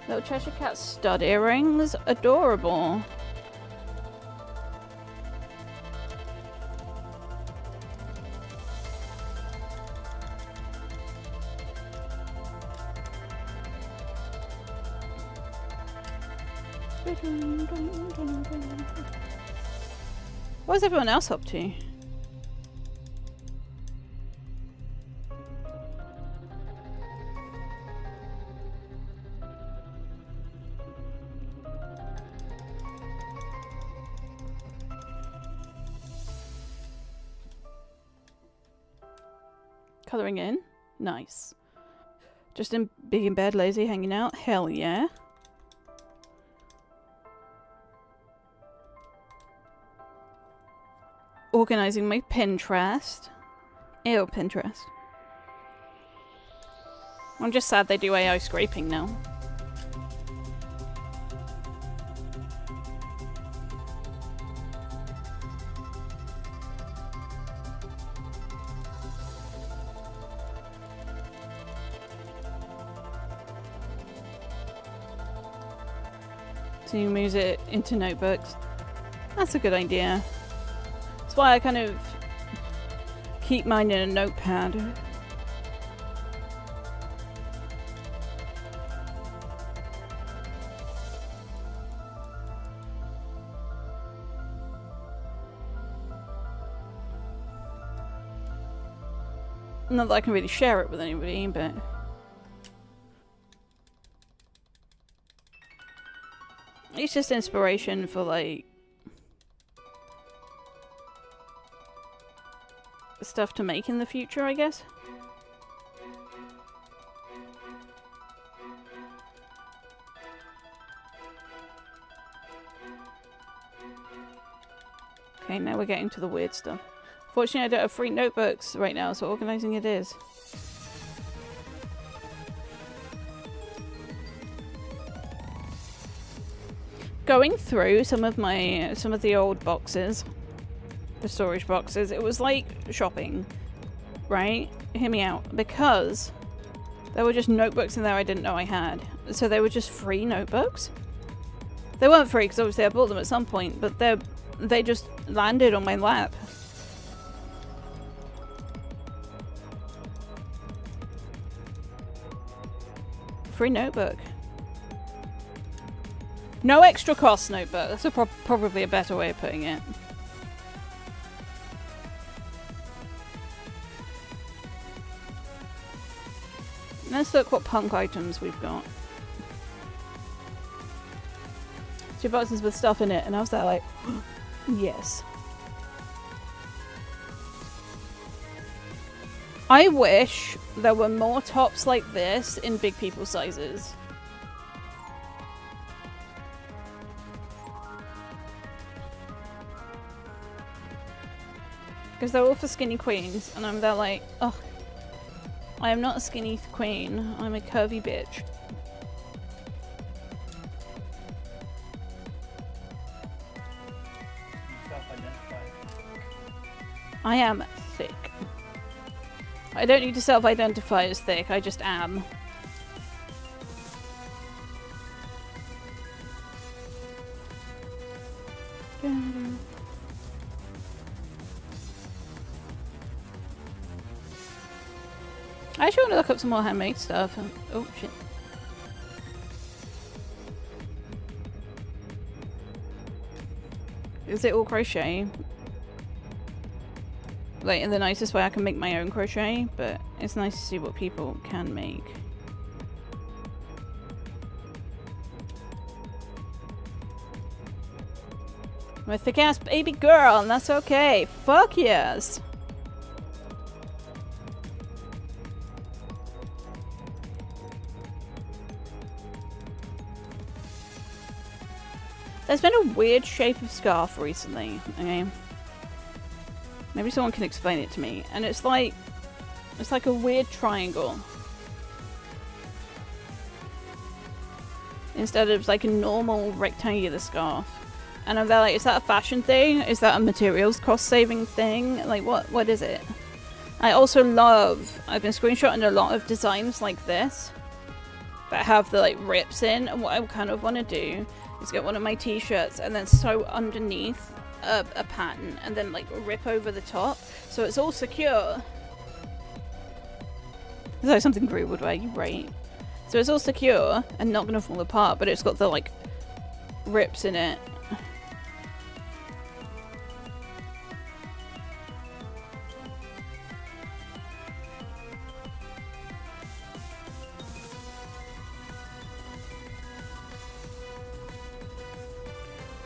Little Cheshire Cat stud earrings. Adorable. What is everyone else up to? Colouring in? Nice. Just being in bed, lazy, hanging out? Hell yeah. Organising my Pinterest. Ew, Pinterest. I'm just sad they do AI scraping now. So you move it into notebooks. That's a good idea. That's why I kind of keep mine in a notepad. Not that I can really share it with anybody, but... it's just inspiration for, like... stuff to make in the future, I guess. Okay, now we're getting to the weird stuff. Fortunately, I don't have free notebooks right now, so organising it is. Going through some of the old boxes, the storage boxes, it was like shopping, right? Hear me out, because There were just notebooks in there I didn't know I had. So they were just free notebooks? They weren't free because obviously I bought them at some point, but they just landed on my lap. Free notebook. No extra cost notebook. That's probably a better way of putting it. Let's look what punk items we've got. 2 boxes with stuff in it, and I was there like, yes. I wish there were more tops like this in big people sizes. Because they're all for skinny queens, and I'm there like, oh, I am not a skinny queen, I'm a curvy bitch. I am thick. I don't need to self-identify as thick, I just am. I actually want to look up some more handmade stuff. Oh shit. Is it all crochet? Like in the nicest way I can make my own crochet, but it's nice to see what people can make. I'm a thick ass baby girl, and that's okay. Fuck yes. There's been a weird shape of scarf recently, okay? Maybe someone can explain it to me. And it's like a weird triangle. Instead of like a normal rectangular scarf. And I'm there like, is that a fashion thing? Is that a materials cost saving thing? Like what is it? I also I've been screenshotting a lot of designs like this. That have the like rips in. And what I kind of want to do is get one of my t-shirts and then sew underneath a pattern and then like rip over the top so it's all secure. It's like something Gru would wear, you're right. So it's all secure and not gonna fall apart, but it's got the like rips in it.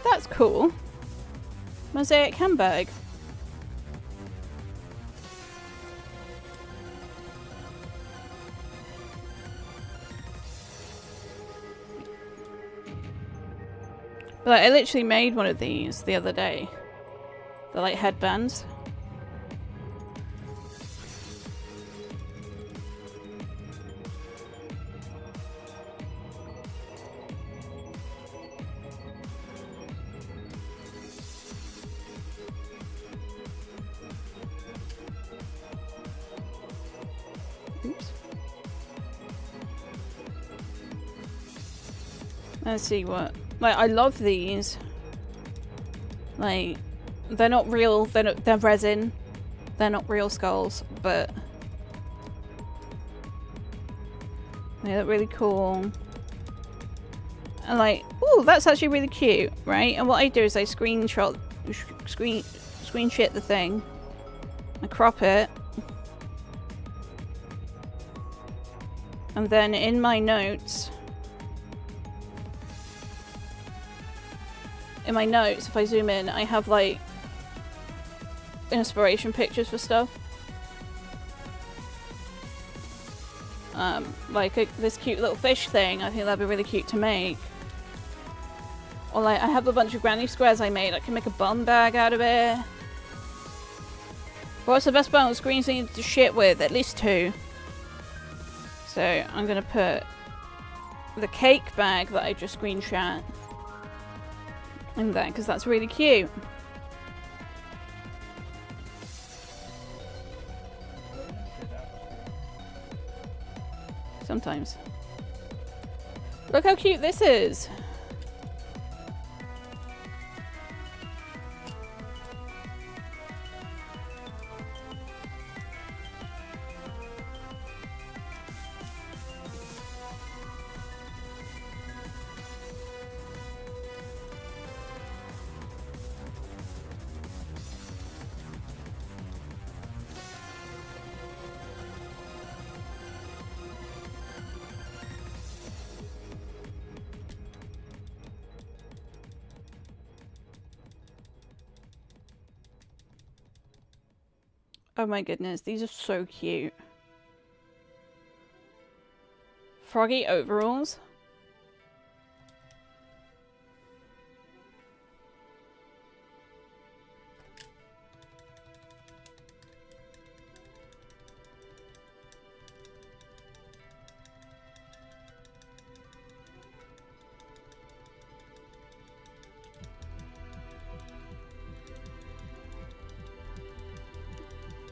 That's cool. Mosaic handbag. But like, I literally made one of these the other day. They're like headbands. Let's see what... Like, I love these. Like, they're not real, they're resin. They're not real skulls, but... they look really cool. And like, ooh, that's actually really cute, right? And what I do is I screenshot the thing. I crop it. And then in my notes... if I zoom in, I have like inspiration pictures for stuff. Like this cute little fish thing, I think that'd be really cute to make. Or like, I have a bunch of granny squares I made, I can make a bum bag out of it. What's the best bone screens I need to shit with? At least 2. So I'm gonna put the cake bag that I just screenshot in there, because that's really cute. Sometimes. Look how cute this is! Oh my goodness, these are so cute. Froggy overalls.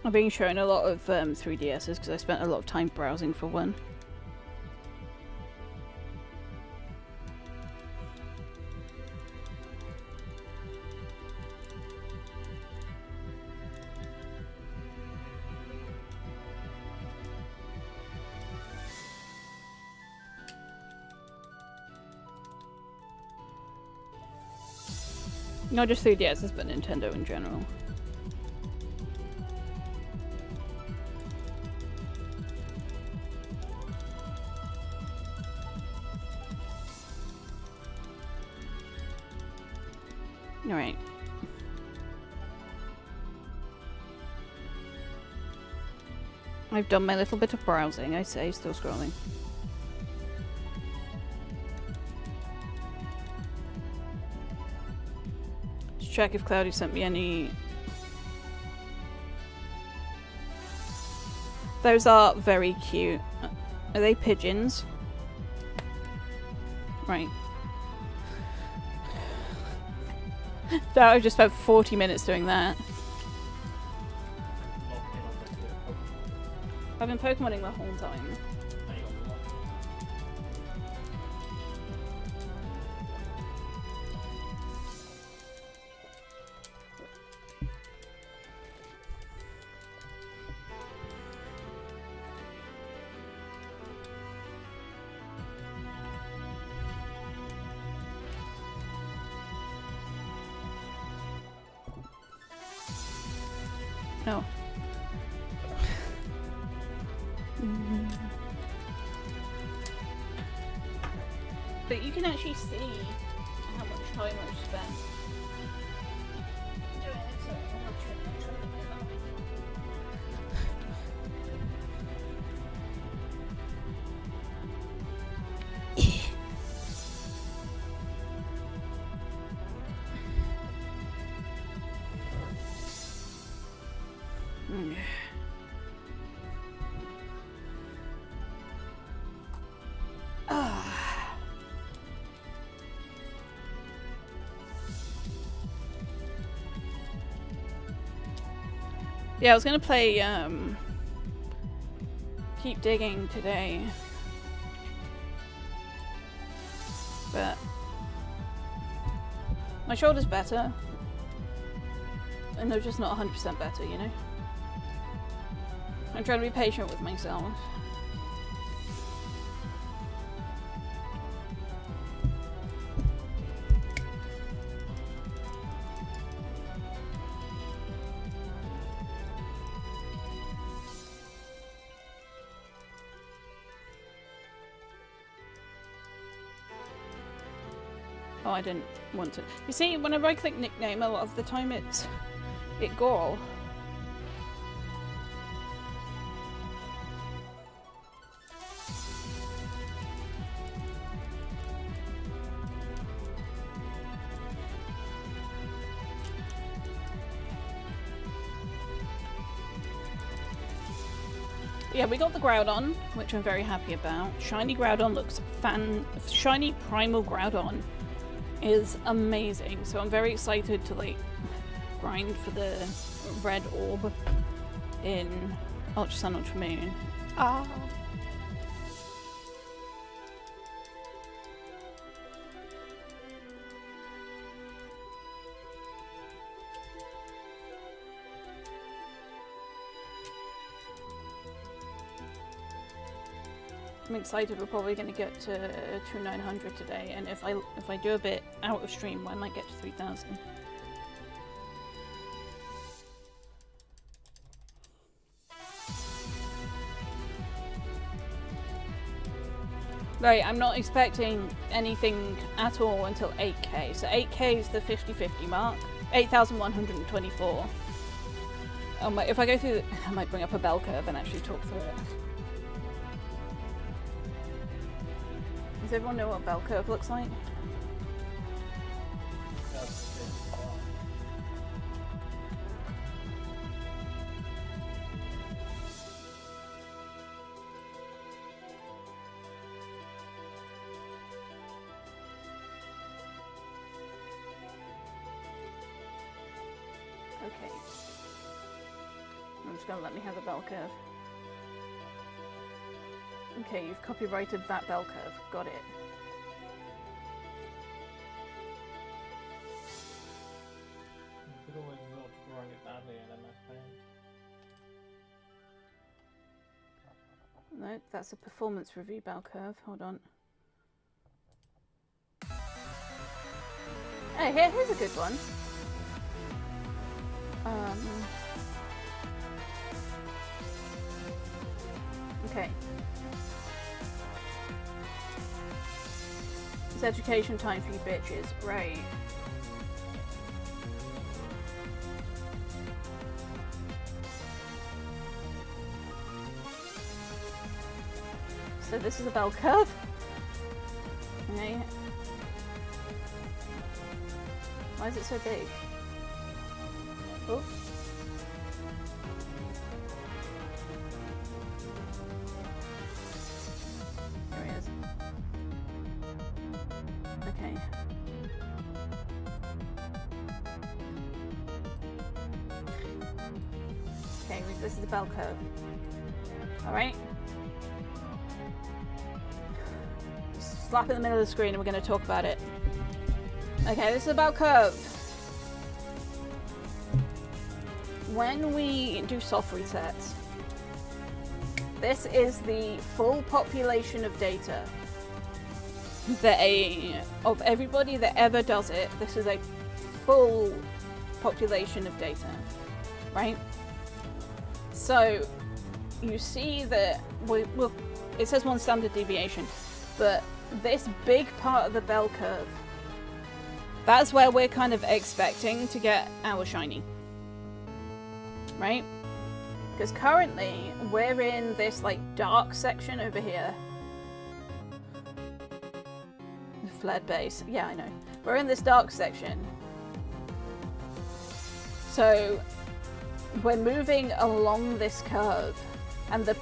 I've been showing a lot of 3DSs because I spent a lot of time browsing for one. Not just 3DSs, but Nintendo in general. Alright. I've done my little bit of browsing, I say, still scrolling. Let's check if Cloudy sent me any... Those are very cute. Are they pigeons? Right. That I've just spent 40 minutes doing that. I've been Pokemoning the whole time. No. But you can actually see how much time I've spent doing it, so I'm not trying to Yeah, I was gonna play Keep Digging today, but my shoulder's better, and they're just not 100% better, you know? I'm trying to be patient with myself. Oh, I didn't want to. You see, whenever I click nickname, a lot of the time it Goro. Yeah, we got the Groudon, which I'm very happy about. Shiny Groudon looks shiny primal Groudon is amazing, so I'm very excited to like grind for the red orb in Ultra Sun, Ultra Moon. Ah. I'm excited. We're probably going to get to 2900 today, and if I do a bit out of stream, I might get to 3000. Right, I'm not expecting anything at all until 8k. So 8k is the 50-50 mark. 8,124. If I go through, I might bring up a bell curve and actually talk through it. Does everyone know what a bell curve looks like? Okay. I'm just going to let me have a bell curve. Okay, you've copyrighted that bell curve. Got it. You could always resort to drawing it badly and then that's pain. No, that's a performance review bell curve. Hold on. Hey, here's a good one. Okay. It's education time for you bitches. Right. So this is a bell curve. Okay. Why is it so big? Oh. There he is. Okay. Okay, this is the bell curve. Alright. Slap in the middle of the screen and we're going to talk about it. Okay, this is a bell curve. When we do soft resets, this is the full population of data of everybody that ever does it. This is a full population of data, right? So you see that it says one standard deviation, but this big part of the bell curve, that's where we're kind of expecting to get our shiny. Right? Because currently we're in this like dark section over here. Fled base. Yeah, I know. We're in this dark section. So we're moving along this curve, and the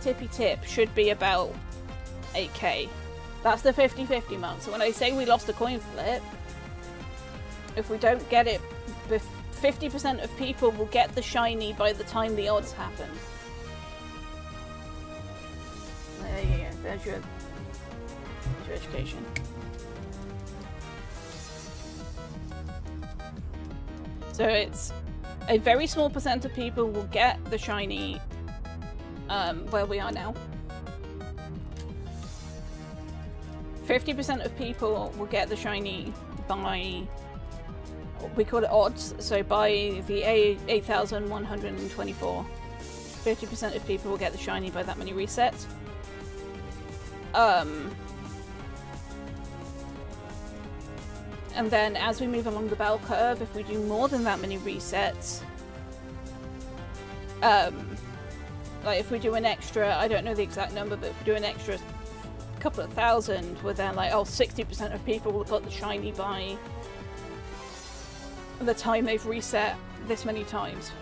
tippy tip should be about 8k. That's the 50-50 mark. So when I say we lost a coin flip, if we don't get it 50% of people will get the shiny by the time the odds happen. There you go. There's your education. So it's a very small percent of people will get the shiny where we are now. 50% of people will get the shiny by, we call it odds, so by the 8,124. 50% of people will get the shiny by that many resets. And then as we move along the bell curve, if we do more than that many resets, like if we do an extra, I don't know the exact number, but if we do an extra couple of thousand, we're then like, oh, 60% of people will have got the shiny by the time they've reset this many times.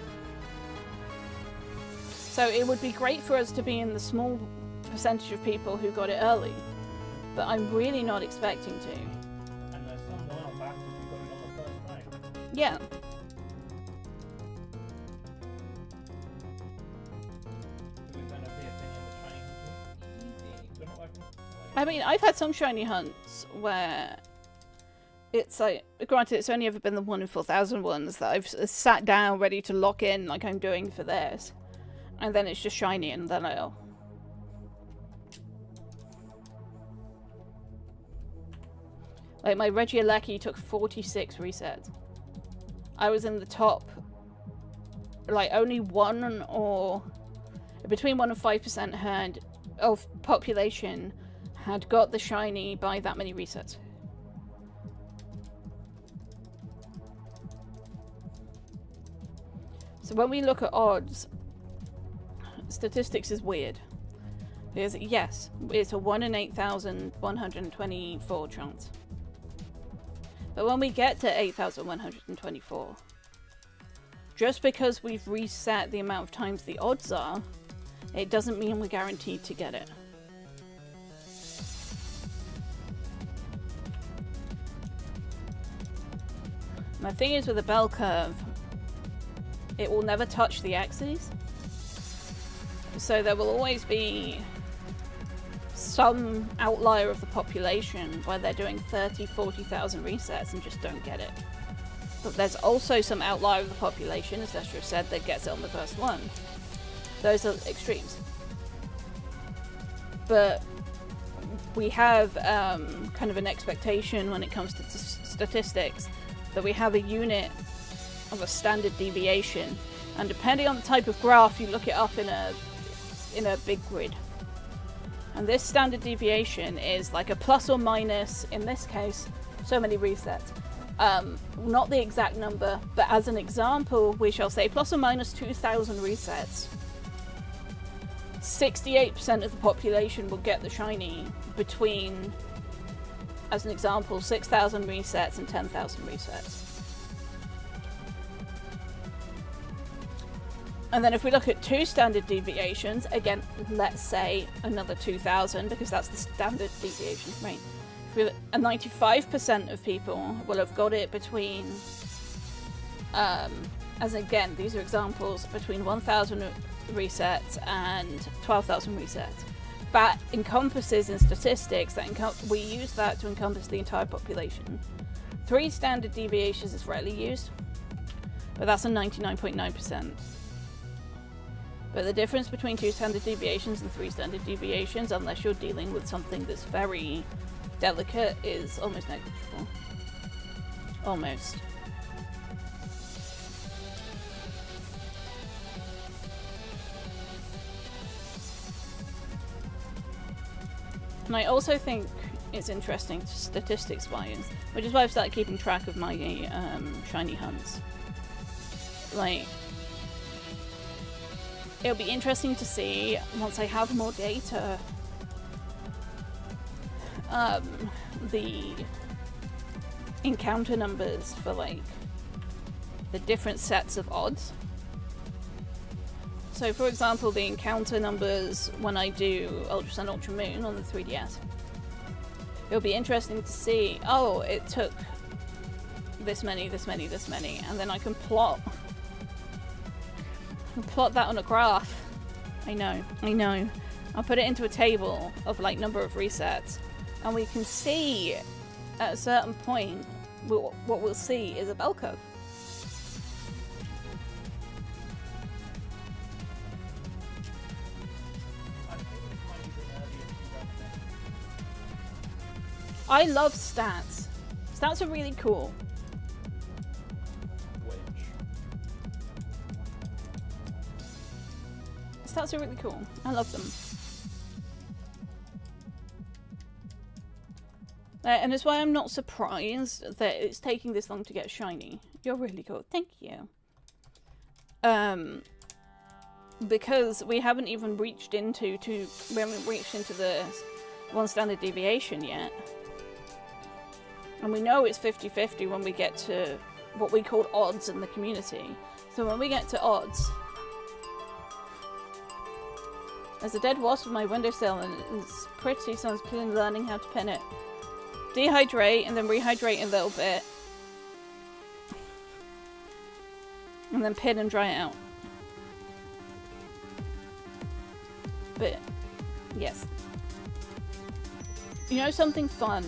So it would be great for us to be in the small percentage of people who got it early, but I'm really not expecting to. And there's some well back if you got it on the first night. Yeah. There's gonna be a thing in the train. Easy. I mean, I've had some shiny hunts where it's like, granted, it's only ever been the 1 in 4,000 ones that I've sat down ready to lock in like I'm doing for this. And then it's just shiny and then oh. Like my Regieleki took 46 resets. I was in the top, like only 1 or between 1 and 5% had of population had got the shiny by that many resets. So when we look at odds, statistics is weird. Because yes, it's a 1 in 8,124 chance. But when we get to 8,124, just because we've reset the amount of times the odds are, it doesn't mean we're guaranteed to get it. My thing is with a bell curve, it will never touch the axes. So there will always be some outlier of the population where they're doing 30, 40,000 resets and just don't get it. But there's also some outlier of the population, as Lestra said, that gets it on the first one. Those are extremes. But we have kind of an expectation when it comes to statistics that we have a unit of a standard deviation, and depending on the type of graph, you look it up in a big grid. And this standard deviation is like a plus or minus, in this case, so many resets. Not the exact number, but as an example, we shall say plus or minus 2,000 resets. 68% of the population will get the shiny between, as an example, 6,000 resets and 10,000 resets. And then if we look at 2 standard deviations, again, let's say another 2,000, because that's the standard deviation, right? If 95% of people will have got it between, as again, these are examples, between 1,000 resets and 12,000 resets. That encompasses in statistics, that we use that to encompass the entire population. 3 standard deviations is rarely used, but that's a 99.9%. But the difference between 2 standard deviations and 3 standard deviations, unless you're dealing with something that's very delicate, is almost negligible. Almost. And I also think it's interesting statistics-wise, which is why I've started keeping track of my shiny hunts. Like, it'll be interesting to see, once I have more data, the encounter numbers for, like, the different sets of odds. So, for example, the encounter numbers when I do Ultra Sun, Ultra Moon on the 3DS. It'll be interesting to see, oh, it took this many, this many, this many, and then I can plot that on a graph. I know. I'll put it into a table of, like, number of resets, and we can see at a certain point what we'll see is a bell curve. I love stats. Stats are really cool. Stats are really cool. I love them. And it's why I'm not surprised that it's taking this long to get shiny. You're really cool. Thank you. Because we haven't even reached into the 1 standard deviation yet. And we know it's 50-50 when we get to what we call odds in the community. So when we get to odds, there's a dead wasp on my windowsill and it's pretty, so I'm learning how to pin it. Dehydrate and then rehydrate a little bit. And then pin and dry it out. But, yes. You know something fun?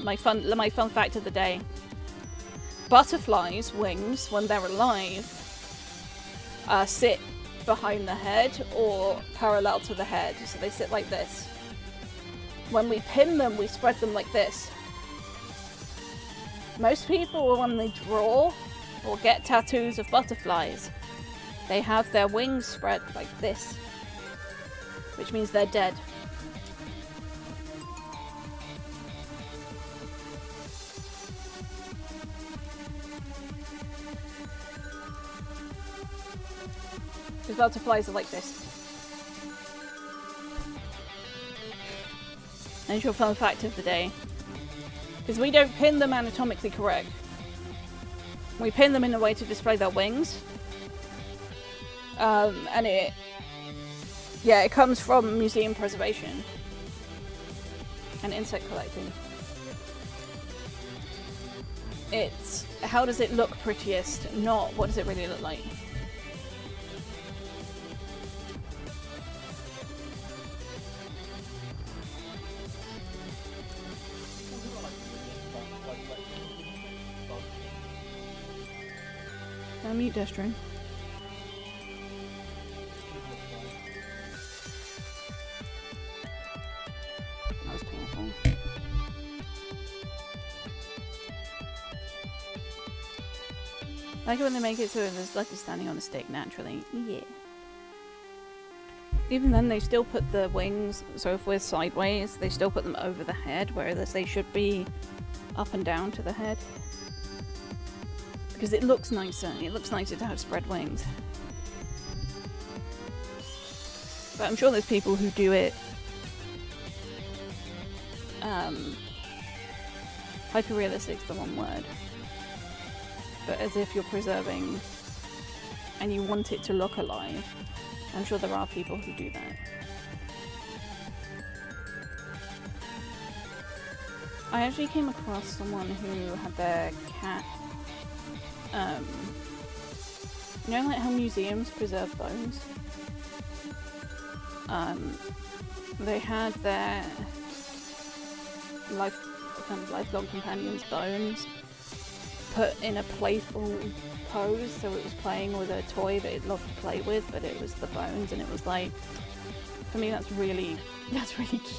My fun fact of the day. Butterflies' wings, when they're alive, sit behind the head or parallel to the head. So they sit like this. When we pin them, we spread them like this. Most people, when they draw or get tattoos of butterflies, they have their wings spread like this, which means they're dead. Because butterflies are like this. There's your fun fact of the day. Because we don't pin them anatomically correct. We pin them in a way to display their wings. And it comes from museum preservation and insect collecting. It's how does it look prettiest, not what does it really look like. I'll mute Destrin. That was painful. I like it when they make it so there's like a standing on a stick naturally. Yeah. Even then, they still put the wings, so if we're sideways, they still put them over the head, whereas they should be up and down to the head. Because it looks nicer. It looks nicer to have spread wings. But I'm sure there's people who do it hyper-realistic is the one word. But as if you're preserving and you want it to look alive. I'm sure there are people who do that. I actually came across someone who had their cat you know, like how museums preserve bones? They had their lifelong companion's bones put in a playful pose, so it was playing with a toy that it loved to play with, but it was the bones, and it was like, for me that's really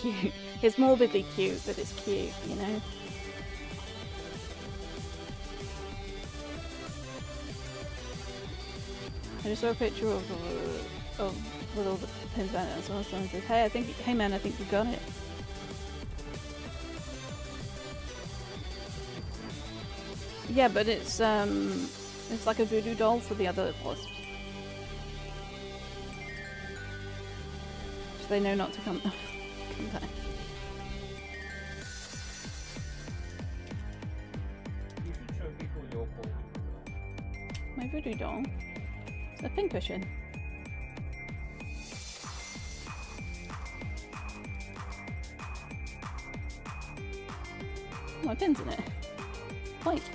cute. It's morbidly cute, but it's cute, you know? I just saw a picture of with all the pins on it, and someone says, "Hey man, I think you got it." Yeah, but it's like a voodoo doll for the other wasps, so they know not to come back. You should show people your ball. My voodoo doll. It's a pincushion. Oh, my pin's in it. White.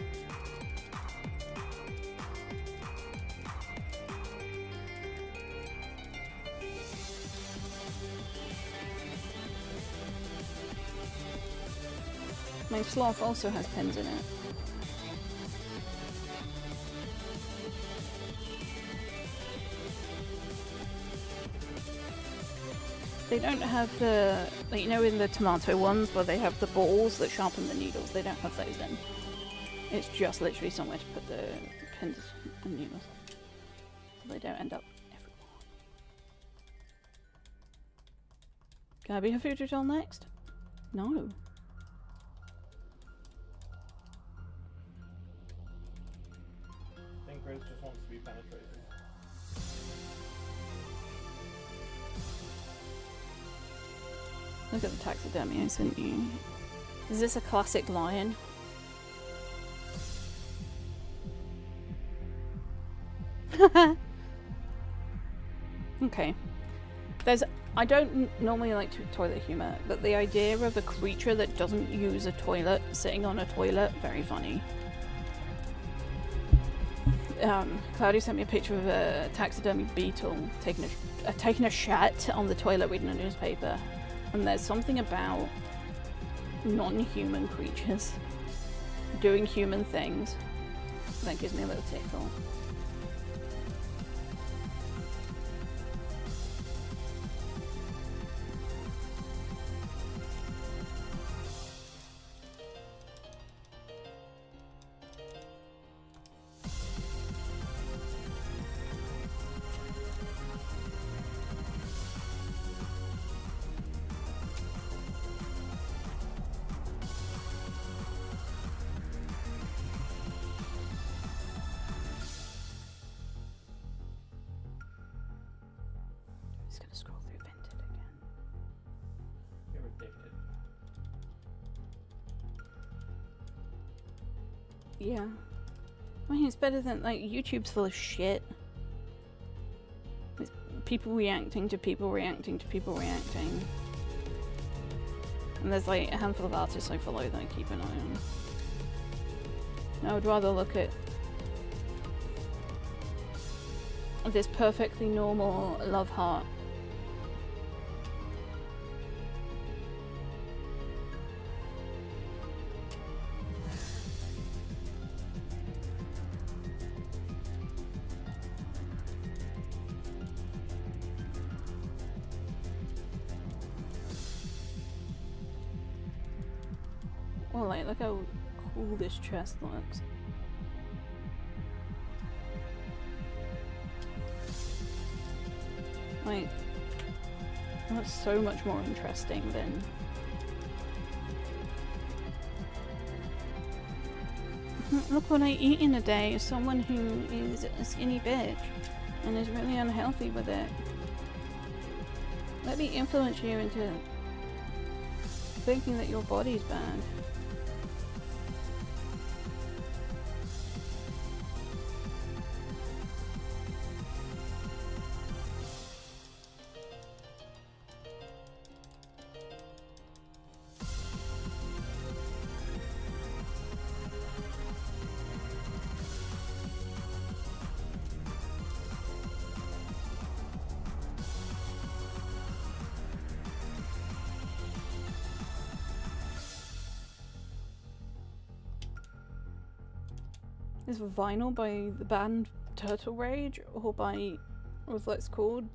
My sloth also has pins in it. They don't have the, like, you know, in the tomato ones where they have the balls that sharpen the needles, they don't have those in. It's just literally somewhere to put the pins and needles, so they don't end up everywhere. Can I be her voodoo doll next? No. I think Grace just wants to be penetrated. Look at the taxidermy I sent you. Is this a classic lion? Okay. I don't normally like toilet humor, but the idea of a creature that doesn't use a toilet sitting on a toilet, very funny. Claudia sent me a picture of a taxidermy beetle taking a shat on the toilet reading a newspaper. And there's something about non-human creatures doing human things that gives me a little tickle. He's gonna scroll through Vinted again. You're addicted. Yeah. I mean, it's better than, like, YouTube's full of shit. It's people reacting to people reacting to people reacting. And there's, like, a handful of artists I follow that I keep an eye on. I would rather look at this perfectly normal love heart. Oh, like, look how cool this chest looks. Like, that's so much more interesting than... Look what I eat in a day. Someone who is a skinny bitch and is really unhealthy with it. Let me influence you into thinking that your body's bad. Is vinyl by the band Turtle Rage or by what's that called?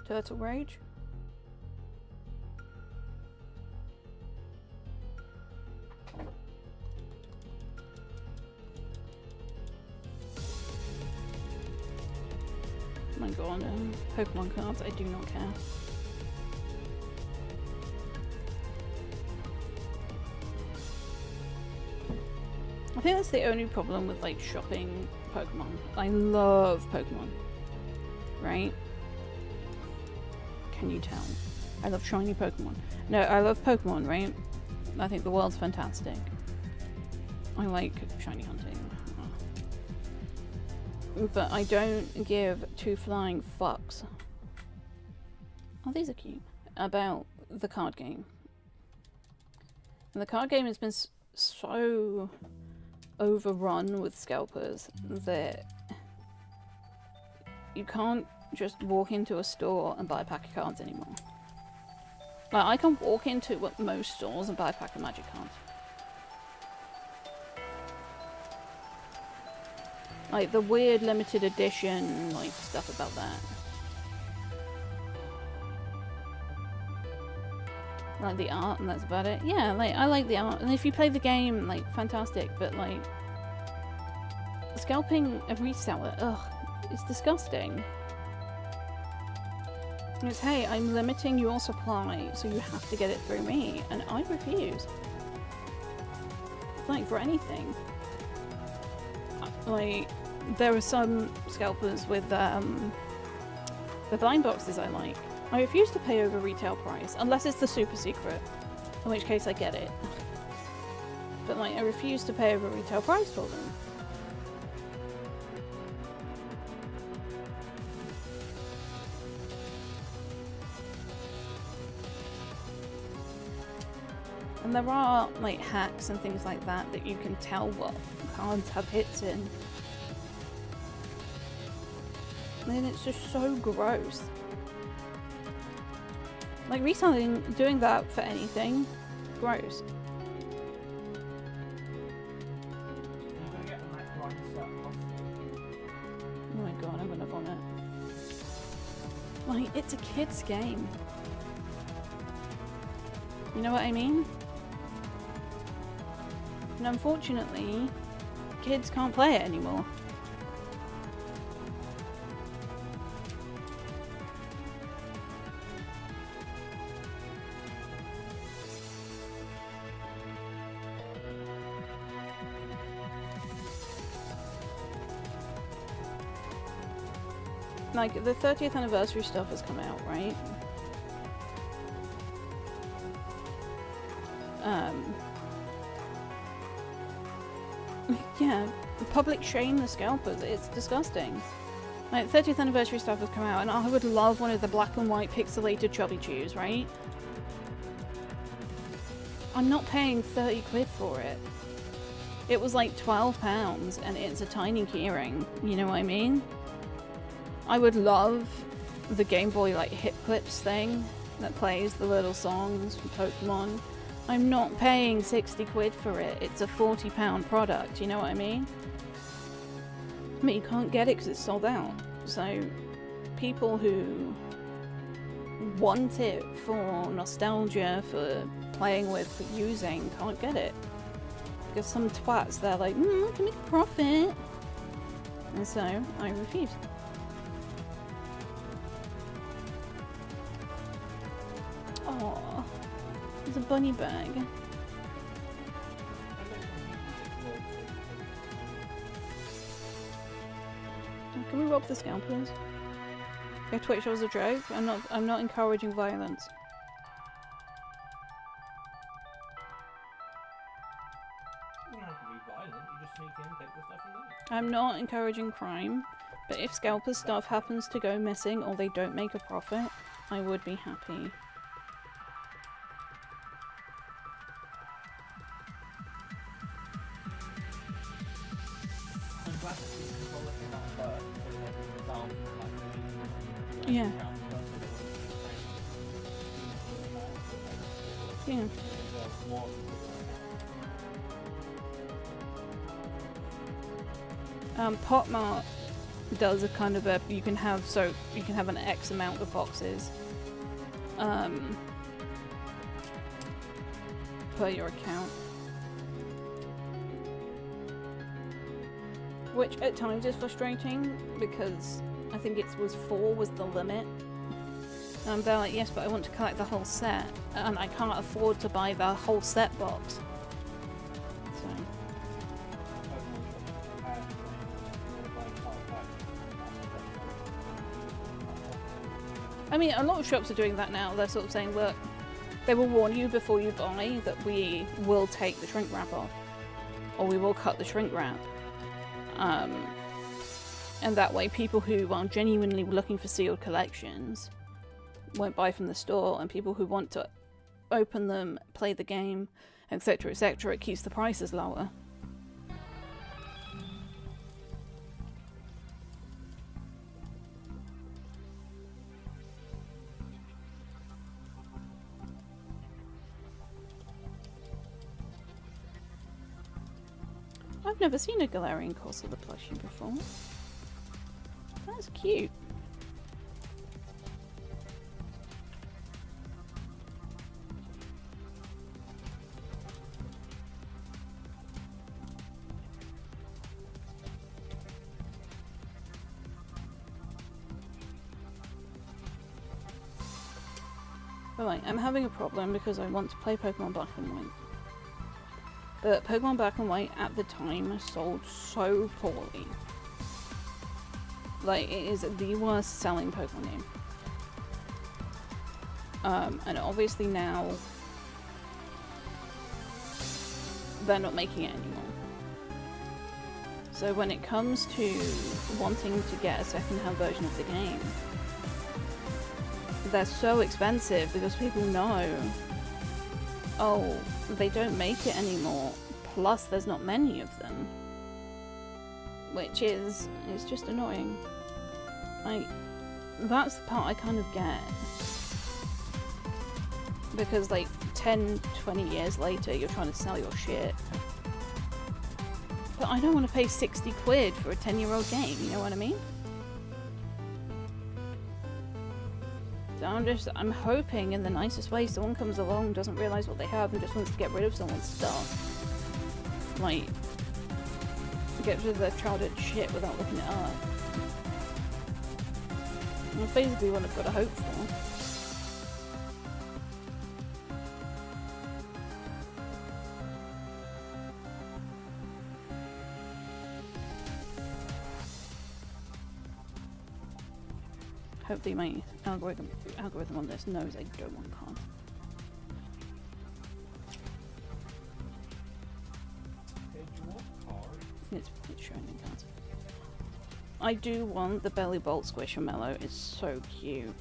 Turtle Rage? Oh my god, Pokemon cards, I do not care. I think that's the only problem with, like, shopping Pokemon. I love Pokemon, right? Can you tell? I love shiny Pokemon. No, I love Pokemon, right? I think the world's fantastic. I like shiny hunting. But I don't give two flying fucks. Oh, these are cute. About the card game. And the card game has been so overrun with scalpers that you can't just walk into a store and buy a pack of cards anymore. Like, I can walk into most stores and buy a pack of Magic cards. Like, the weird limited edition, like, stuff about that. Like the art, and that's about it. Yeah, like, I like the art, and if you play the game, like, fantastic, but, like, scalping a reseller, ugh, it's disgusting. It's, hey, I'm limiting your supply, so you have to get it through me, and I refuse. Like, for anything. Like, there are some scalpers with, the blind boxes I like. I refuse to pay over retail price, unless it's the super secret, in which case I get it. But, like, I refuse to pay over retail price for them. And there are, like, hacks and things like that that you can tell what cards have hits in. And it's just so gross. Like, reselling, doing that for anything, gross. Oh my god, I'm gonna vomit. Like, it's a kid's game. You know what I mean? And unfortunately, kids can't play it anymore. Like, the 30th anniversary stuff has come out, right? Yeah, public shame the scalpers. It's disgusting. Like, 30th anniversary stuff has come out, and I would love one of the black and white pixelated Chubby Chews, right? I'm not paying 30 quid for it. It was like £12, and it's a tiny keyring. You know what I mean? I would love the Game Boy, like, hit clips thing that plays the little songs from Pokemon. I'm not paying 60 quid for it. It's a £40 product, you know what I mean? But you can't get it because it's sold out. So people who want it for nostalgia, for playing with, for using, can't get it. Because some twats, they're like, I can make a profit. And so I refuse. Oh, there's a bunny bag. Can we rob the scalpers? If Twitch was a joke, I'm not encouraging violence. You don't have to be violent, you just sneak in, take the stuff and leave. I'm not encouraging crime, but if scalpers stuff happens to go missing or they don't make a profit, I would be happy. I'm glad that these controllers came out first, because they're doing down for like Yeah. Yeah. Potmart does a kind of a you can have an X amount of boxes per your account, which at times is frustrating because I think it was 4 was the limit. And they're like, yes, but I want to collect the whole set, and I can't afford to buy the whole set box. So. I mean, a lot of shops are doing that now. They're sort of saying, look, they will warn you before you buy that we will take the shrink wrap off, or we will cut the shrink wrap. And that way people who are genuinely looking for sealed collections won't buy from the store, and people who want to open them, play the game, etc., etc., it keeps the prices lower. I've never seen a Galarian Corsa the plushie before. That's cute. Alright, I'm having a problem because I want to play Pokemon Black and White. But Pokemon Black and White at the time sold so poorly. Like, it is the worst selling Pokemon game. And obviously now they're not making it anymore. So when it comes to wanting to get a second-hand version of the game, they're so expensive because people know, oh, they don't make it anymore, plus there's not many of them. Which is just annoying. Like, that's the part I kind of get. Because like 10, 20 years later you're trying to sell your shit. But I don't want to pay 60 quid for a 10-year-old game, you know what I mean? So I'm hoping in the nicest way someone comes along, doesn't realise what they have and just wants to get rid of someone's stuff. Like, get rid of their childhood shit without looking it up. That's basically what I've got to hope for. hopefully my algorithm on this knows I don't want cards. It's showing me cards. I do want the Belly Bolt Squishamallow. It's so cute.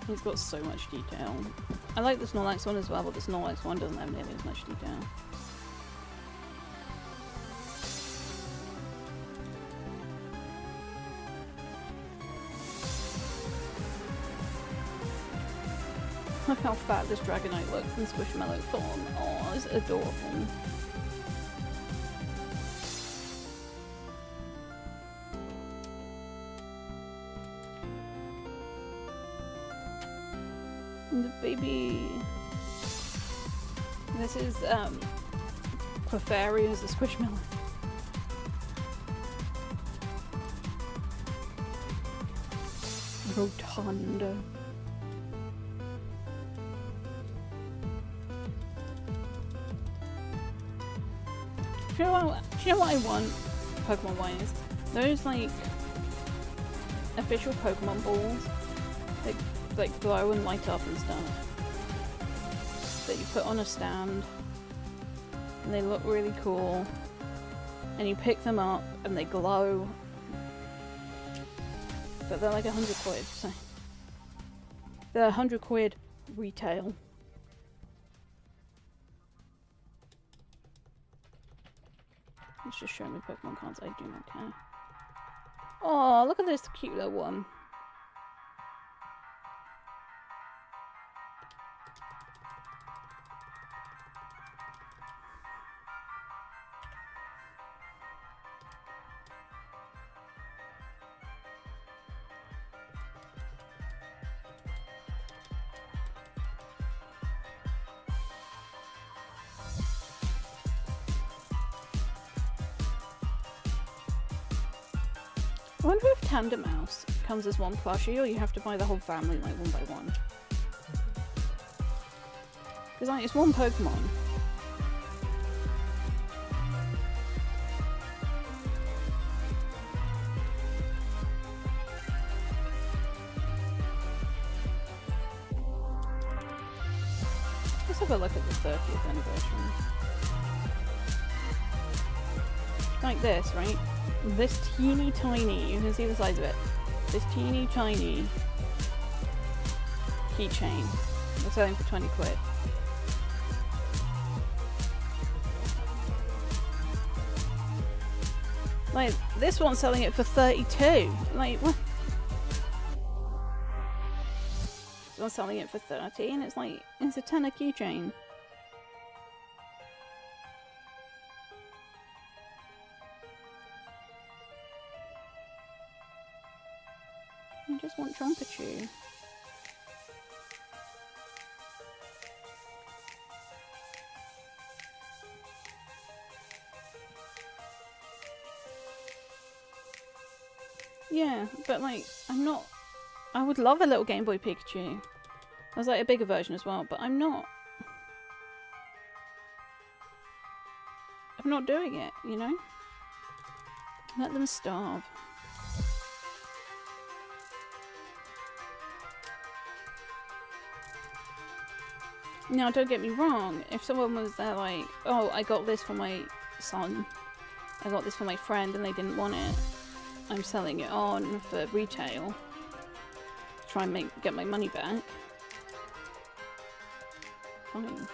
He's got so much detail. I like the Snorlax one as well, but the Snorlax one doesn't have nearly as much detail. Look how fat this Dragonite looks in Squishmallow Thorn. Oh, it's adorable. The baby. This is Clefairy is the Squishmallow. Rotunda. Do you know what I want Pokemon wise? Those like official Pokemon balls that like glow and light up and stuff that you put on a stand and they look really cool and you pick them up and they glow, but they're like 100 quid, so they're 100 quid retail. Let's just show me Pokemon cards. I do not care. Oh, look at this cute little one. I wonder if Tandem Mouse comes as one plushie or you have to buy the whole family like one by one. Because like it's one Pokemon. Let's have a look at the 30th anniversary. Like this, right? This teeny tiny, you can see the size of it, this teeny tiny keychain. We're selling for 20 quid. Like, this one's selling it for 32. Like, what? This one's selling it for 30 and it's like, it's a tenner keychain. I just want Trumpetchew. Yeah, but like, I'm not... I would love a little Game Boy Pikachu. There's like a bigger version as well, but I'm not doing it, you know? Let them starve. Now, don't get me wrong, if someone was there like, oh, I got this for my son, I got this for my friend and they didn't want it, I'm selling it on for retail to try and get my money back, fine.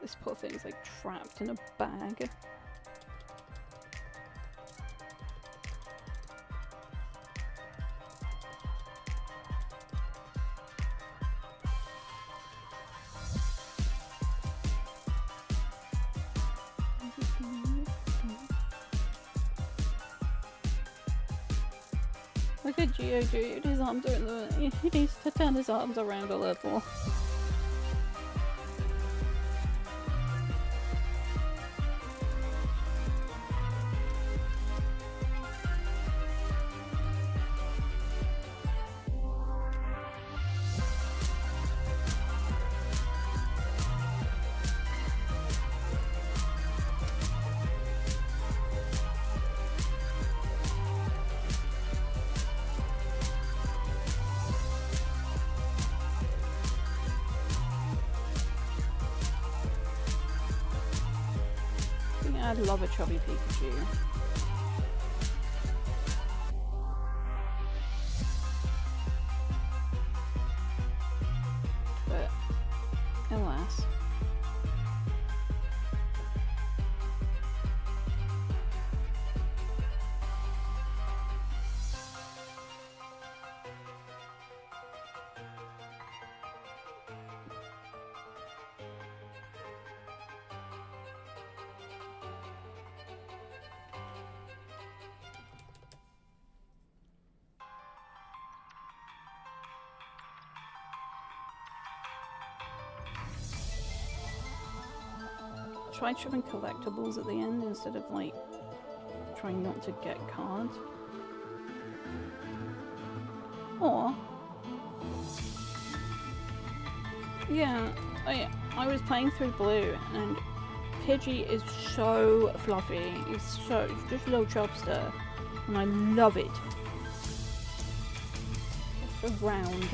This poor thing's like trapped in a bag. Look at Geodude, his arms are in the... He needs to turn his arms around a little. I'd love a chubby Pikachu. But, alas. Try shoving collectibles at the end instead of like trying not to get cards. Or yeah, I was playing through Blue and Pidgey is so fluffy. It's just a little chubster and I love it. It's so round.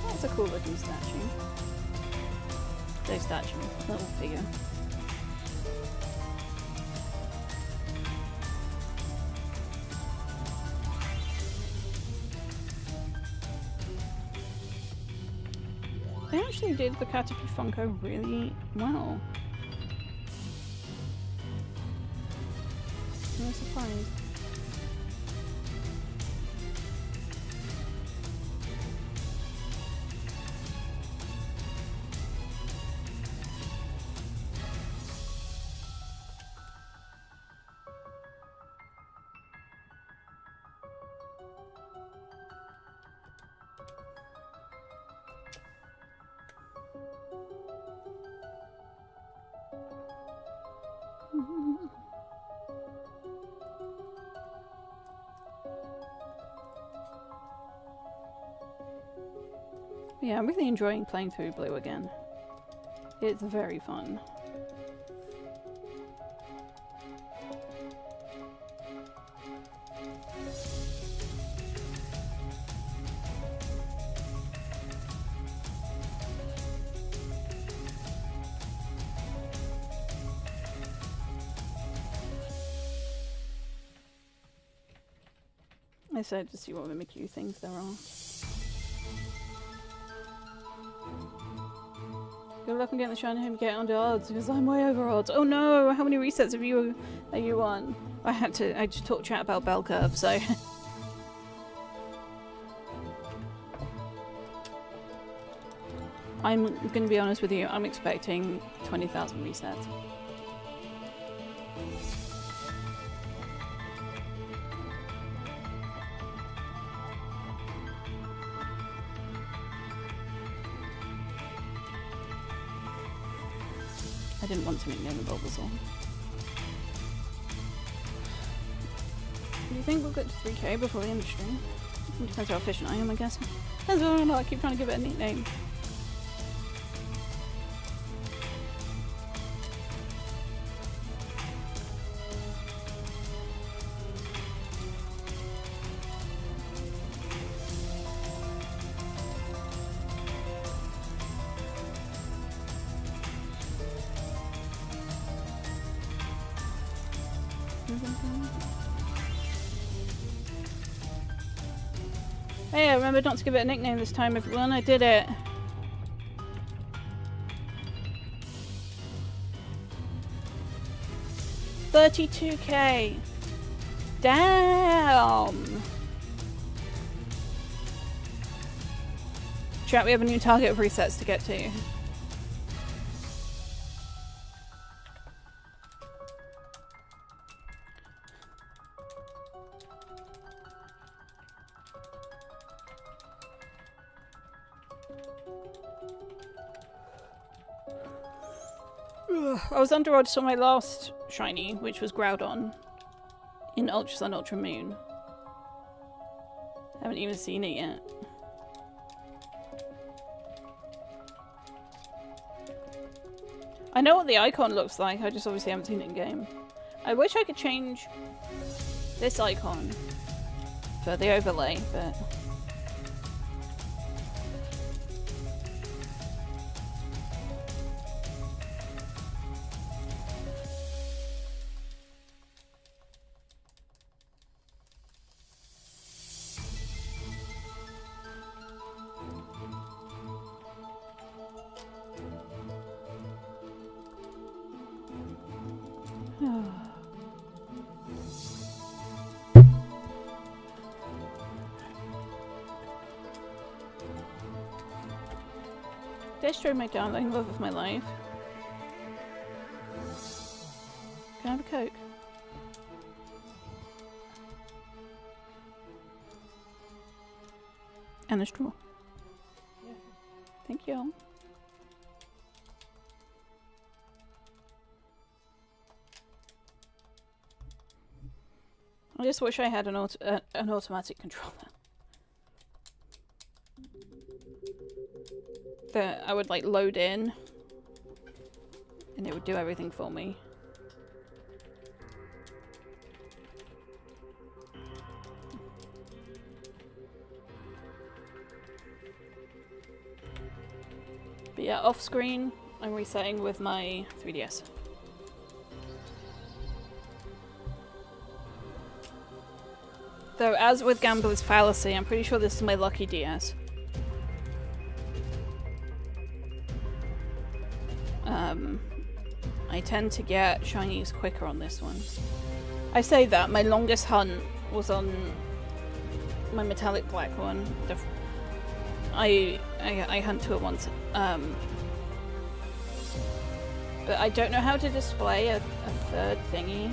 That's a cool looking statue. Little figure. They actually did the Caterpie Funko really well. I'm surprised. Yeah, I'm really enjoying playing through Blue again. It's very fun. I decided to see what Mimikyu things there are. Good luck on getting the shiny home get on the odds because I'm way over odds. Oh no! How many resets are you on? I just talked chat about bell curve, so I'm gonna be honest with you. I'm expecting 20,000 resets. I didn't want to nickname the Bulbasaur. Do you think we'll get to 3k before the end of the stream? It depends how efficient I am, I guess. That's whether or not I keep trying to give it a nickname. Hey, I remembered not to give it a nickname this time, everyone. I did it. 32k. Damn. Chat, we have a new target of resets to get to. I was under odds on my last shiny, which was Groudon in Ultra Sun, Ultra Moon. Haven't even seen it yet. I know what the icon looks like, I just obviously haven't seen it in game. I wish I could change this icon for the overlay, but... Destroyed my darling love of my life. Can I have a Coke? And a straw. Yeah. Thank you. I just wish I had an automatic controller. That I would like load in and it would do everything for me. But yeah, off screen I'm resetting with my 3DS. Though as with Gambler's Fallacy, I'm pretty sure this is my lucky DS. I tend to get shinies quicker on this one. I say that, my longest hunt was on my metallic black one. I hunt to it once. But I don't know how to display a third thingy.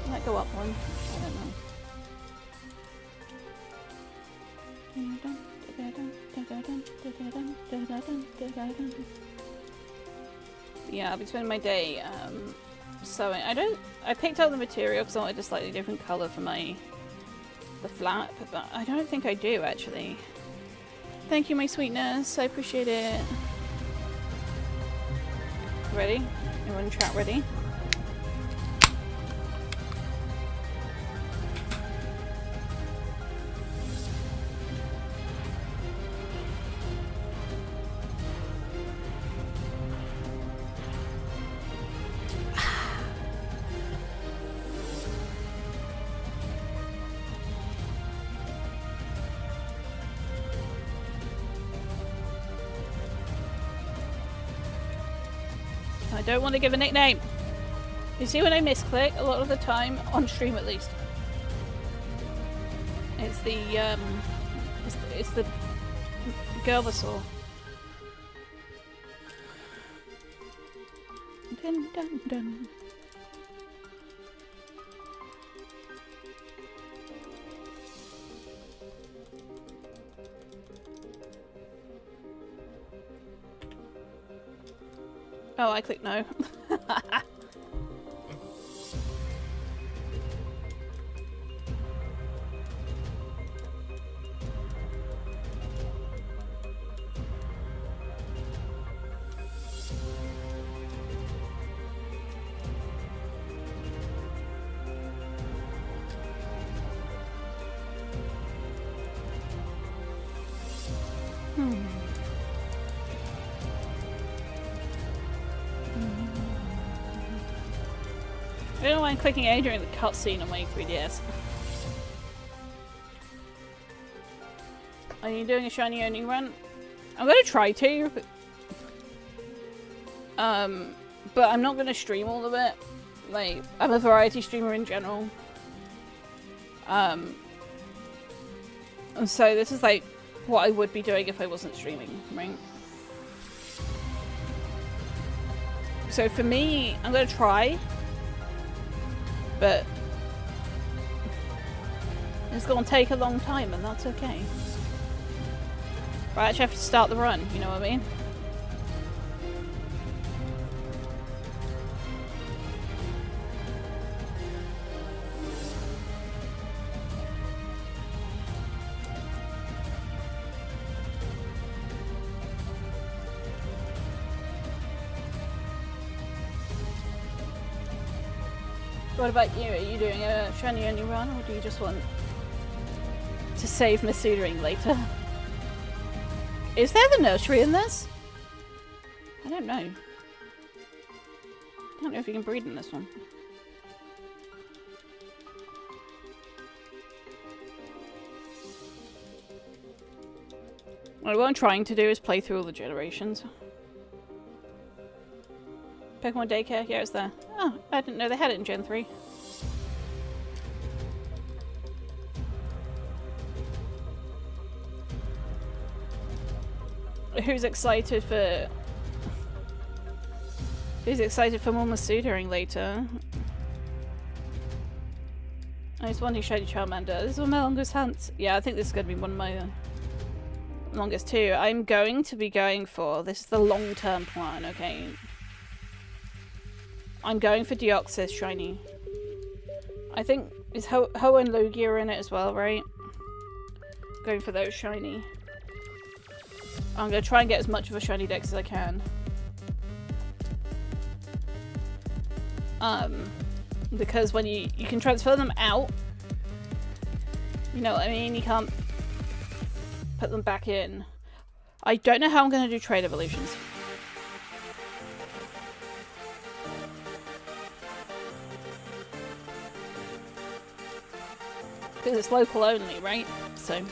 Might go up one. I don't know. Yeah, I'll be spending my day sewing. I picked out the material because I wanted a slightly different colour for the flap, but I don't think I do actually. Thank you, my sweetness. I appreciate it. Ready? Everyone in chat ready? I don't want to give a nickname. You see when I misclick a lot of the time, on stream at least. It's the it's the Gervasaur. Dun dun dun. Oh, I clicked no. I don't know why I'm clicking A during the cutscene on my 3DS. Are you doing a shiny only run? I'm gonna try to, but But I'm not going to stream all of it. Like, I'm a variety streamer in general. And so this is like what I would be doing if I wasn't streaming, right? So for me, I'm going to try. But it's going to take a long time, and that's okay. But I actually have to start the run, you know what I mean? What about you? Are you doing a shiny only run, or do you just want to save Masudaring later? Is there the nursery in this? I don't know. I don't know if you can breed in this one. What I'm trying to do is play through all the generations. Pokemon Daycare? Yeah, it's there. Oh, I didn't know they had it in Gen 3. Who's excited for... Who's excited for more Masudaring later? I was wondering Shady Charmander. This is one of my longest hunts. Yeah, I think this is going to be one of my longest too. I'm going to be going for... This is the long-term plan, okay? I'm going for Deoxys shiny. I think is Ho and Lugia in it as well, right? Going for those shiny. I'm gonna try and get as much of a shiny dex as I can. Because when you can transfer them out, you know what I mean? You can't put them back in. I don't know how I'm gonna do trade evolutions. Because it's local only, right? So...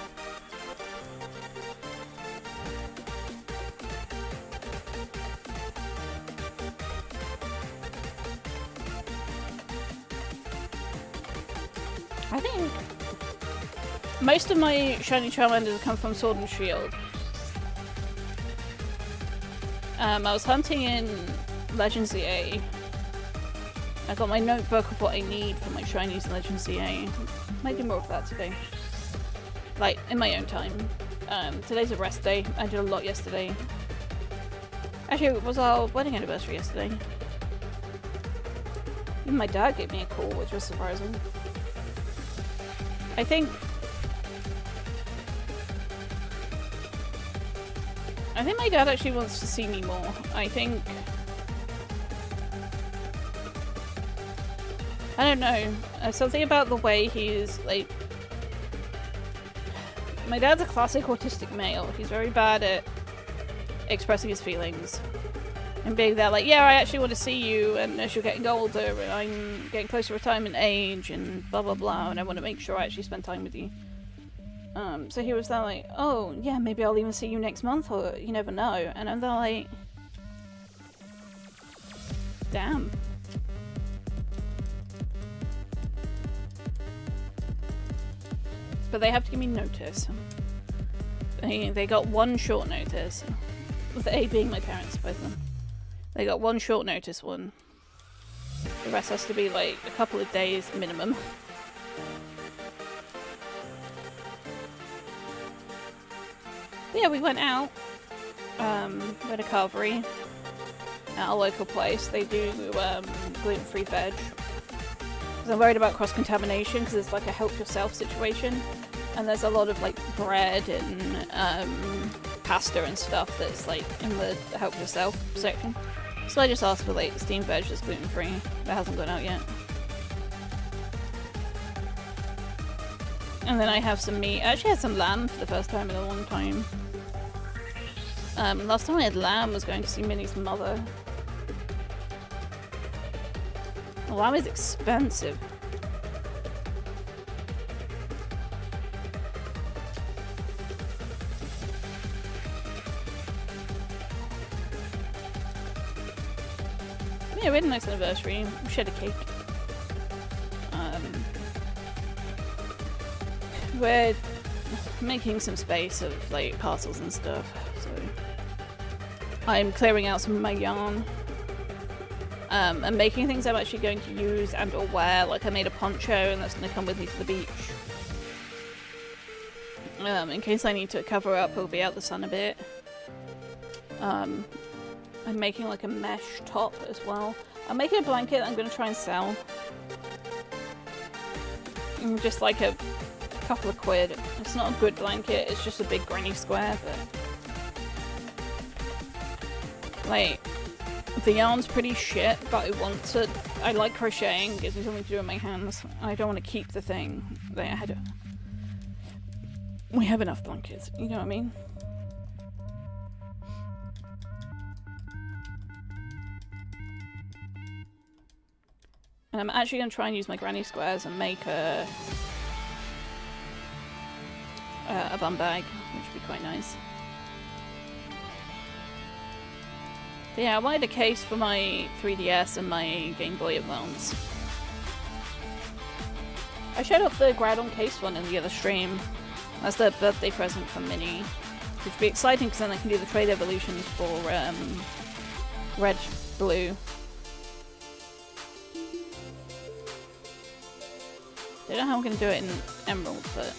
I think most of my shiny Charmanders come from Sword and Shield. I was hunting in Legends EA. I got my notebook of what I need for my shinies in Legends EA. Might do more of that today. Like, in my own time. Today's a rest day. I did a lot yesterday. Actually, it was our wedding anniversary yesterday. Even my dad gave me a call, which was surprising. I think my dad actually wants to see me more. I think... I don't know. Something about the way he's, like... My dad's a classic autistic male. He's very bad at expressing his feelings. And being there like, yeah, I actually want to see you, and as you're getting older, and I'm getting close to retirement age, and blah blah blah, and I want to make sure I actually spend time with you. So he was there like, oh, yeah, maybe I'll even see you next month, or you never know. And I'm there like... Damn. But they have to give me notice. They got one short notice. They being my parents, both of them. They got one short notice one. The rest has to be like a couple of days minimum. But yeah, we went out. We had a carvery at a local place. They do gluten-free veg. Because I'm worried about cross-contamination because it's like a help-yourself situation. And there's a lot of like bread and pasta and stuff that's like in the help-yourself section. So I just asked for like steamed veg that's gluten-free. That hasn't gone out yet. And then I have some meat. I actually had some lamb for the first time in a long time. Last time I had lamb was going to see Minnie's mother. Lamb is expensive. yeah, we had a nice anniversary. We shared a cake. We're making some space of like parcels and stuff, so I'm clearing out some of my yarn. I'm making things I'm actually going to use and or wear. Like I made a poncho and that's going to come with me to the beach. In case I need to cover up or be out the sun a bit. I'm making like a mesh top as well. I'm making a blanket that I'm going to try and sell. Just like a couple of quid. It's not a good blanket, it's just a big granny square, but like the yarn's pretty shit, but I like crocheting, gives me something to do with my hands. I don't want to keep the thing. We have enough blankets, you know what I mean? And I'm actually going to try and use my granny squares and make a bum bag, which would be quite nice. But yeah, I wanted a case for my 3DS and my Game Boy Advance. I showed off the Groudon case one in the other stream. That's the birthday present from Minnie. Which would be exciting because then I can do the trade evolutions for Red, Blue. I don't know how I'm going to do it in Emerald, but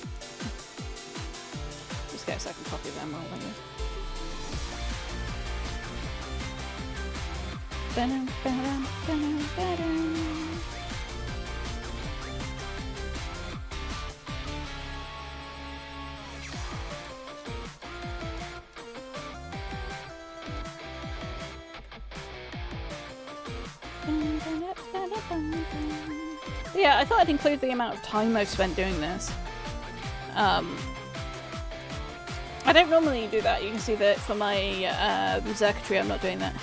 just get a second copy of Emerald, I guess. Yeah, I thought I'd include the amount of time I've spent doing this. I don't normally do that. You can see that for my circuitry I'm not doing that.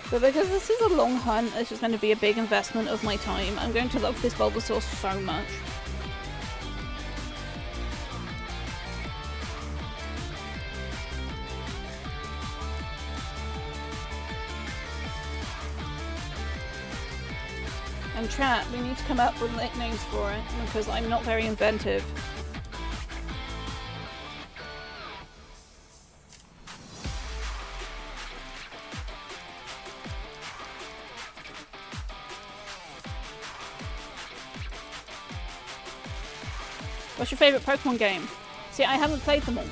But because this is a long hunt, this is going to be a big investment of my time. I'm going to love this Bulbasaur so much. And chat, we need to come up with nicknames for it, because I'm not very inventive. What's your favourite Pokemon game? See, I haven't played them all.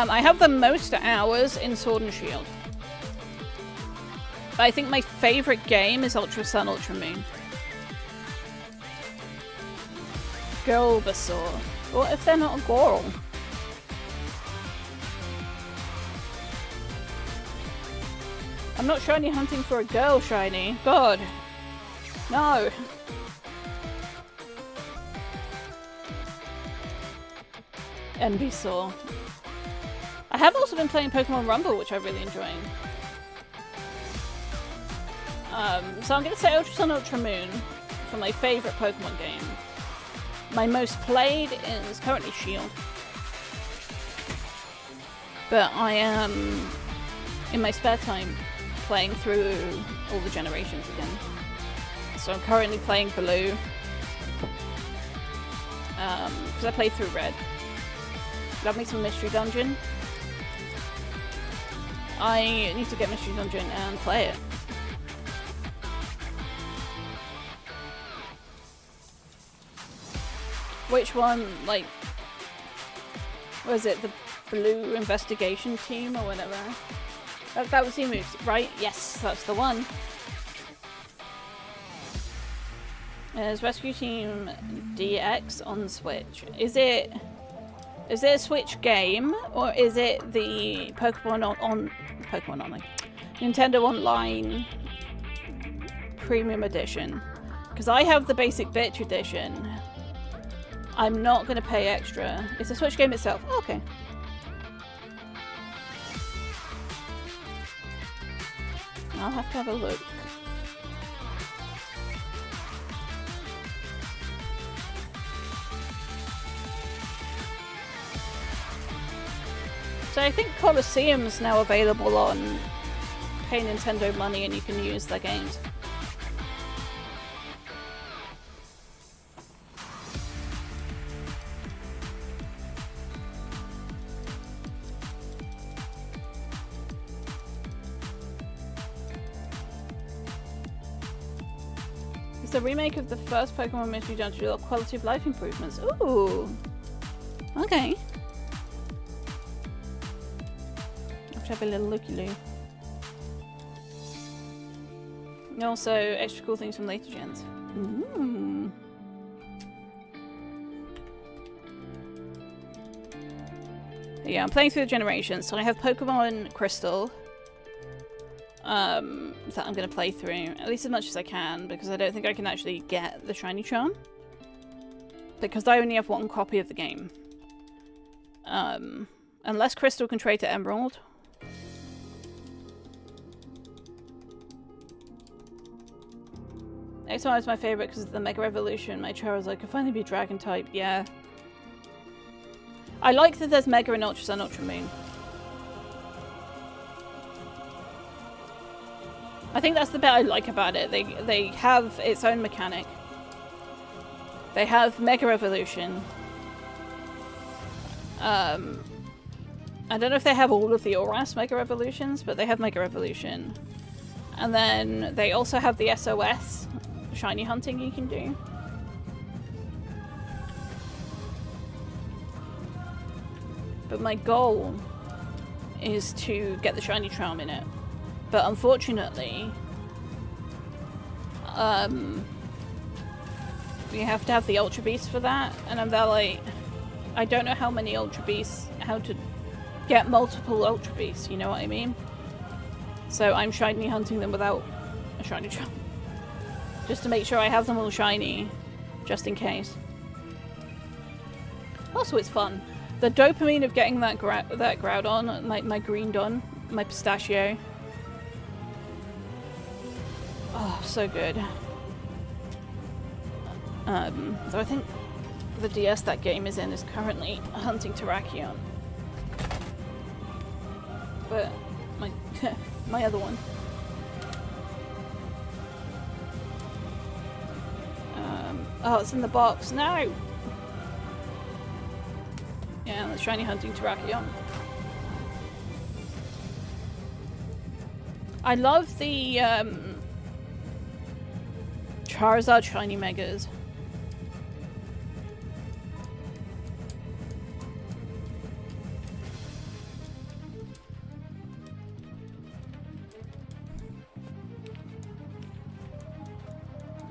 I have the most hours in Sword and Shield. But I think my favourite game is Ultra Sun, Ultra Moon. Bulbasaur. What if they're not a girl? I'm not shiny hunting for a girl, Shiny. God. No. Ivysaur. I have also been playing Pokemon Rumble, which I'm really enjoying. So I'm going to say Ultra Sun, Ultra Moon for my favourite Pokemon game. My most played is currently Shield. But I am, in my spare time, playing through all the generations again. So I'm currently playing Blue. Because I played through Red. Love me some Mystery Dungeon. I need to get Mystery Dungeon and play it. Which one, like, was it the Blue Investigation Team or whatever? That was the move, right? Yes, that's the one. There's Rescue Team DX on Switch. Is it a Switch game, or is it the Pokemon Online? Nintendo Online Premium Edition? Because I have the basic bitch edition. I'm not going to pay extra. It's a Switch game itself. Oh, okay. I'll have to have a look. So I think Colosseum's now available on pay Nintendo money and you can use their games. It's a remake of the first Pokemon Mystery Dungeon with quality of life improvements. Ooh. Okay. I have to have a little looky-loo. And also extra cool things from later gens. Ooh. Yeah, I'm playing through the generations, so I have Pokemon Crystal. That I'm going to play through, at least as much as I can, because I don't think I can actually get the Shiny Charm. Because I only have one copy of the game. Unless Crystal can trade to Emerald. X1 is my favourite because of the Mega Evolution. My Charizard could finally be Dragon type, yeah. I like that there's Mega and Ultra Sun, Ultra Moon. I think that's the bit I like about it. They have its own mechanic. They have Mega Evolution. I don't know if they have all of the Oras Mega Evolutions, but they have Mega Evolution. And then they also have the SOS shiny hunting you can do. But my goal is to get the shiny charm in it. But unfortunately, we have to have the Ultra Beast for that, and I'm there like, I don't know how many Ultra Beasts, how to get multiple Ultra Beasts, you know what I mean? So I'm shiny hunting them without a shiny charm. Just to make sure I have them all shiny, just in case. Also, it's fun. The dopamine of getting that Groudon, my green Don, my pistachio. Oh, so good. So I think the DS that game is in is currently hunting Terrakion. But my my other one. Oh, it's in the box. No! Yeah, the shiny hunting Terrakion. I love the Charizard shiny megas.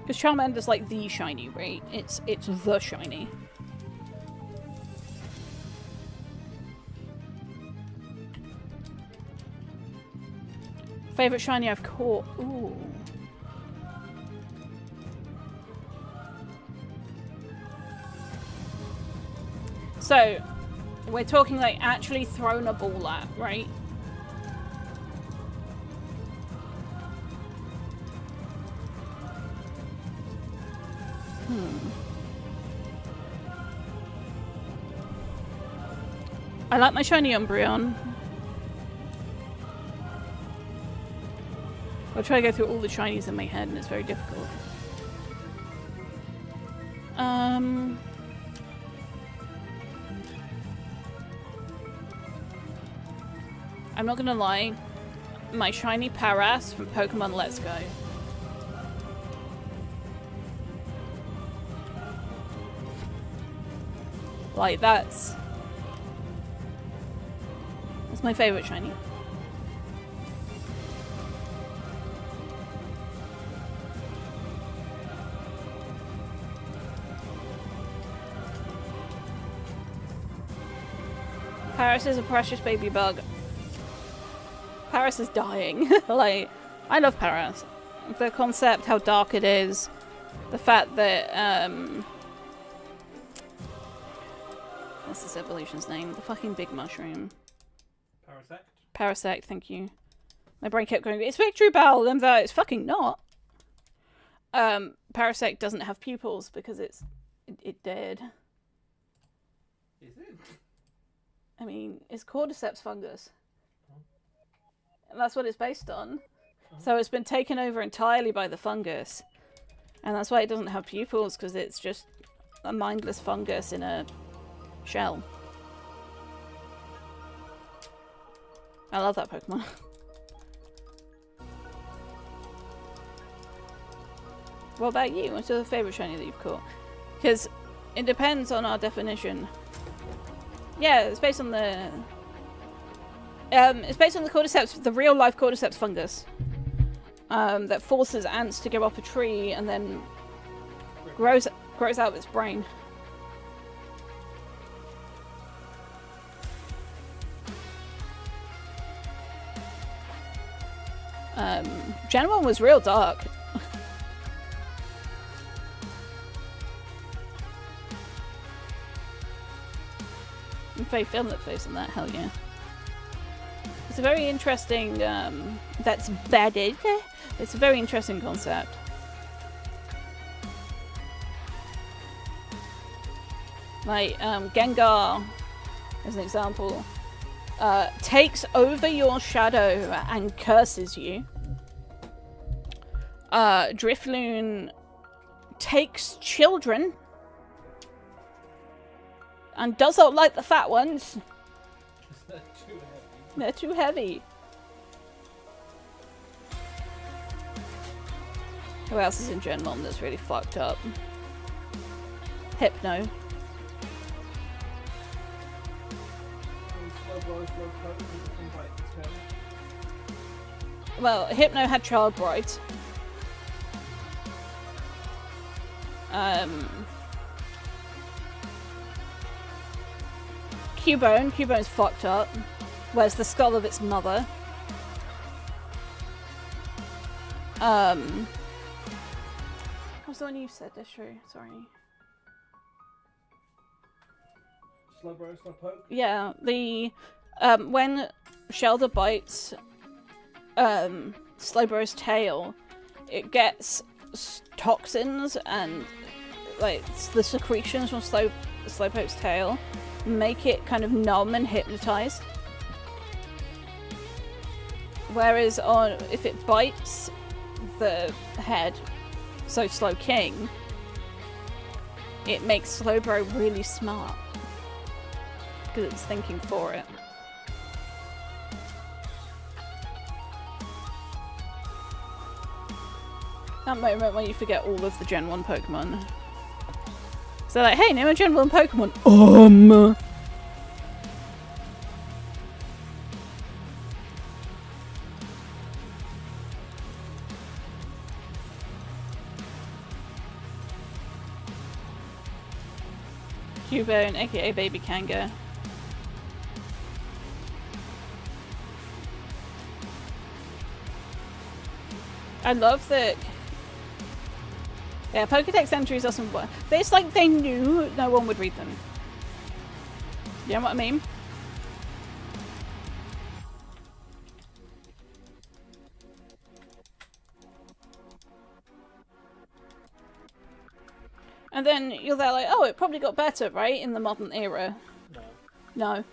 Because Charmander's like the shiny, right? It's the shiny. Favorite shiny I've caught? Ooh. So, we're talking like actually thrown a ball at, right? I like my shiny Umbreon. I'll try to go through all the shinies in my head and it's very difficult. I'm not gonna lie, my shiny Paras from Pokemon Let's Go. Like, that's my favorite shiny. Paras is a precious baby bug. Paras is dying. Like, I love Paras. The concept, how dark it is, the fact that, what's this evolution's name? The fucking big mushroom. Parasect? Parasect, thank you. My brain kept going, it's Victory Bell! And that it's fucking not. Parasect doesn't have pupils because it dead. Is it? I mean, it's cordyceps fungus. And that's what it's based on. So it's been taken over entirely by the fungus. And that's why it doesn't have pupils, because it's just a mindless fungus in a shell. I love that Pokemon. What about you? What's your favourite shiny that you've caught? Because it depends on our definition. Yeah, it's based on the... it's based on the cordyceps, the real-life cordyceps fungus. That forces ants to go up a tree and then grows out of its brain. Gen 1 was real dark. Very film that plays on that, hell yeah. It's a very interesting, that's bedded. It's a very interesting concept. Like, Gengar, as an example, takes over your shadow and curses you. Drifloon takes children and does not like the fat ones. They're too heavy. Who else is in Gen 1 that's really fucked up? Hypno. Well, Hypno had child brides. Cubone's fucked up. Where's the skull of its mother? What's the one you said? That's true. Sorry. Slowbro, Slowpoke? Yeah, the when Shelder bites Slowbro's tail, it gets toxins and like the secretions from Slowpoke's tail make it kind of numb and hypnotized. Whereas if it bites the head, so Slowking, it makes Slowbro really smart because it's thinking for it. That moment when you forget all of the Gen 1 Pokemon. So like, hey, name a Gen 1 Pokemon. Cubone, aka Baby Kanga. I love that. Yeah, Pokedex entries are some. It's like they knew no one would read them. You know what I mean? And then you're there like, oh, it probably got better, right? In the modern era. No.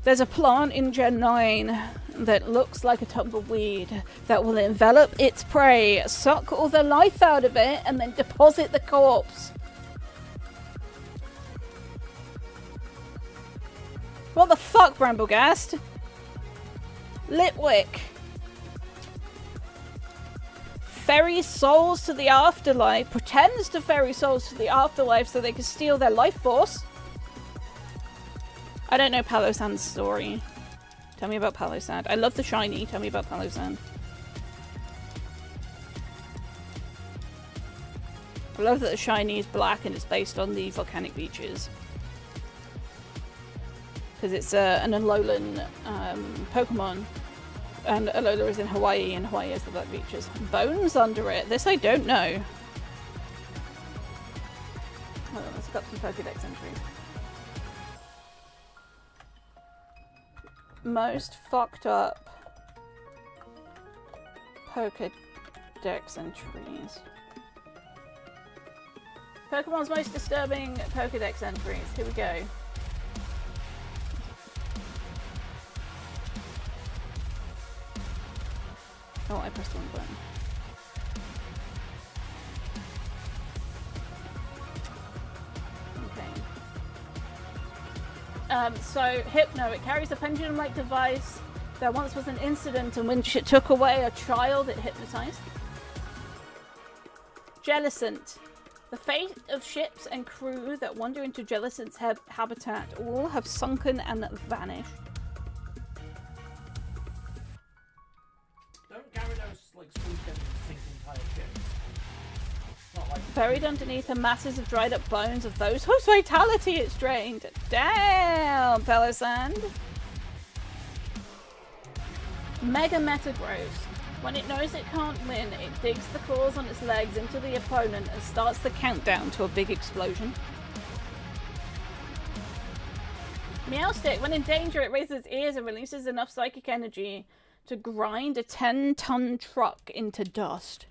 There's a plant in Gen 9 that looks like a tumbleweed that will envelop its prey, suck all the life out of it, and then deposit the corpse. What the fuck, Bramblegast? Litwick. Ferries souls to the afterlife, pretends to ferry souls to the afterlife so they can steal their life force. I don't know Palosand's story. Tell me about Palosand. I love the shiny. Tell me about Palosand. I love that the shiny is black and it's based on the volcanic beaches. Because it's an Alolan Pokemon. And Alola is in Hawaii, and Hawaii has the black beaches. Bones under it. This I don't know. Hold on, let's look up some Pokedex entries. Most fucked up Pokedex entries. Pokemon's most disturbing Pokedex entries. Here we go. Oh, I pressed the wrong button. Okay. So, Hypno, it carries a pendulum-like device. There once was an incident in which it took away a child it hypnotized. Jellicent. The fate of ships and crew that wander into Jellicent's habitat all have sunken and vanished. Don't Gyarados like swoop in and sink entire ships? Not like Buried underneath are masses of dried up bones of those whose vitality it's drained. Damn, Pelosand. Mega Metagross. When it knows it can't win, it digs the claws on its legs into the opponent and starts the countdown to a big explosion. Meowstick. When in danger, it raises its ears and releases enough psychic energy to grind a 10-ton truck into dust.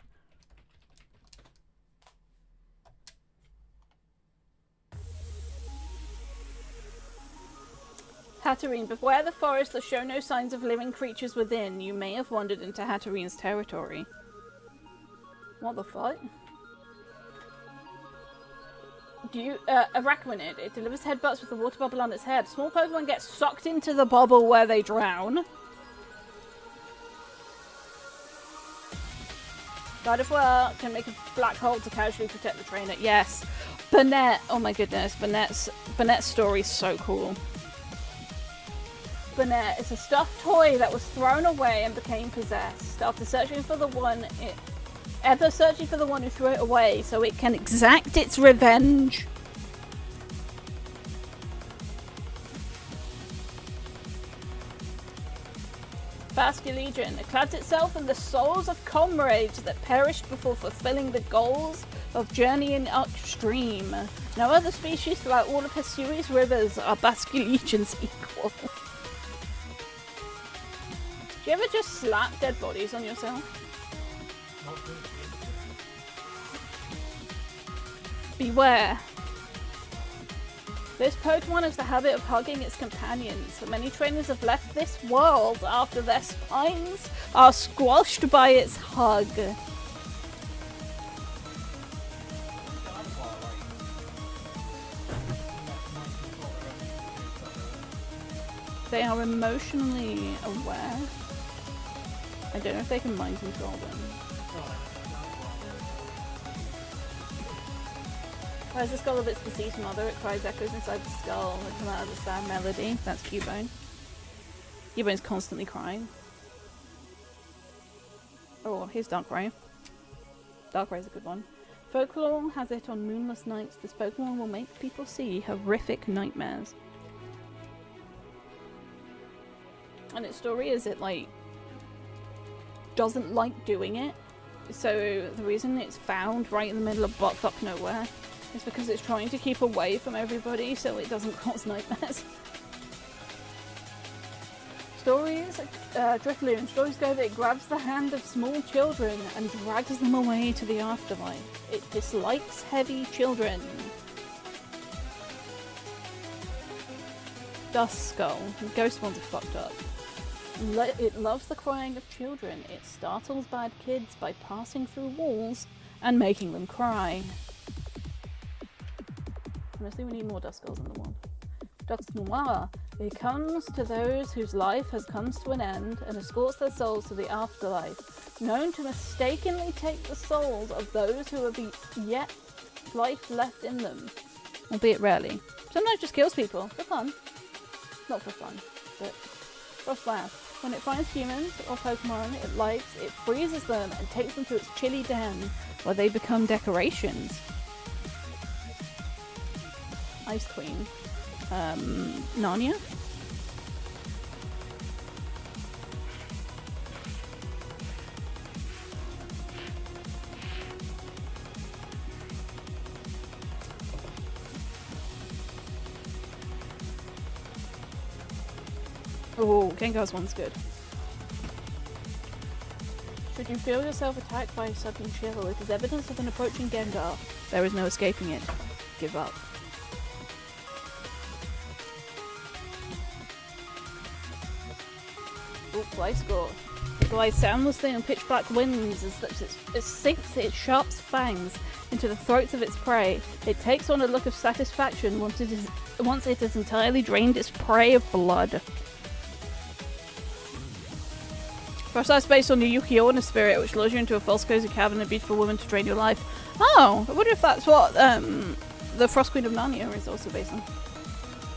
Hatterene. Beware the forest that show no signs of living creatures within. You may have wandered into Hatterene's territory. What the fuck? Araquanid. It delivers headbutts with a water bubble on its head. Small Pokemon get sucked into the bubble where they drown. God of War can make a black hole to casually protect the trainer. Yes. Burnett. Oh my goodness. Burnett's story is so cool. Burnett is a stuffed toy that was thrown away and became possessed. After searching for the one who threw it away so it can exact its revenge. Basculegion. It clads itself in the souls of comrades that perished before fulfilling the goals of journeying upstream. No other species throughout all of Hisui's rivers are Basculegion's equal. Do you ever just slap dead bodies on yourself? Beware. This Pokemon has the habit of hugging its companions. So many trainers have left this world after their spines are squashed by its hug. They are emotionally aware. I don't know if they can mind control them. Cries the skull of its deceased mother. It cries echoes inside the skull that come out of the sad melody. That's Cubone. Cubone's constantly crying. Oh, here's Darkrai. Darkrai's a good one. Folklore has it on moonless nights. This Pokemon will make people see horrific nightmares. And its story is it like doesn't like doing it. So the reason it's found right in the middle of buttfuck nowhere is because it's trying to keep away from everybody so it doesn't cause nightmares. Stories, Drifloon. Stories go that it grabs the hand of small children and drags them away to the afterlife. It dislikes heavy children. Dust Skull. Ghost ones are fucked up. It loves the crying of children. It startles bad kids by passing through walls and making them cry. Honestly, we need more Dust Skulls in the world. Dust Noir. It comes to those whose life has come to an end and escorts their souls to the afterlife. Known to mistakenly take the souls of those who have yet life left in them. Albeit rarely. Sometimes just kills people. For fun. Not for fun, but for fun. When it finds humans or Pokemon it likes, it freezes them and takes them to its chilly den, where they become decorations. Ice Queen. Narnia? Oh, Gengar's one's good. Should you feel yourself attacked by a sudden chill, it is evidence of an approaching Gengar. There is no escaping it. Give up. Oh, Fly Score. It glides soundlessly on pitch black winds as it sinks its sharp fangs into the throats of its prey. It takes on a look of satisfaction once it has entirely drained its prey of blood. Perhaps that's based on the Yuki Onna spirit, which lures you into a false cozy cabin and a beautiful woman to drain your life. Oh, I wonder if that's what the Frost Queen of Narnia is also based on.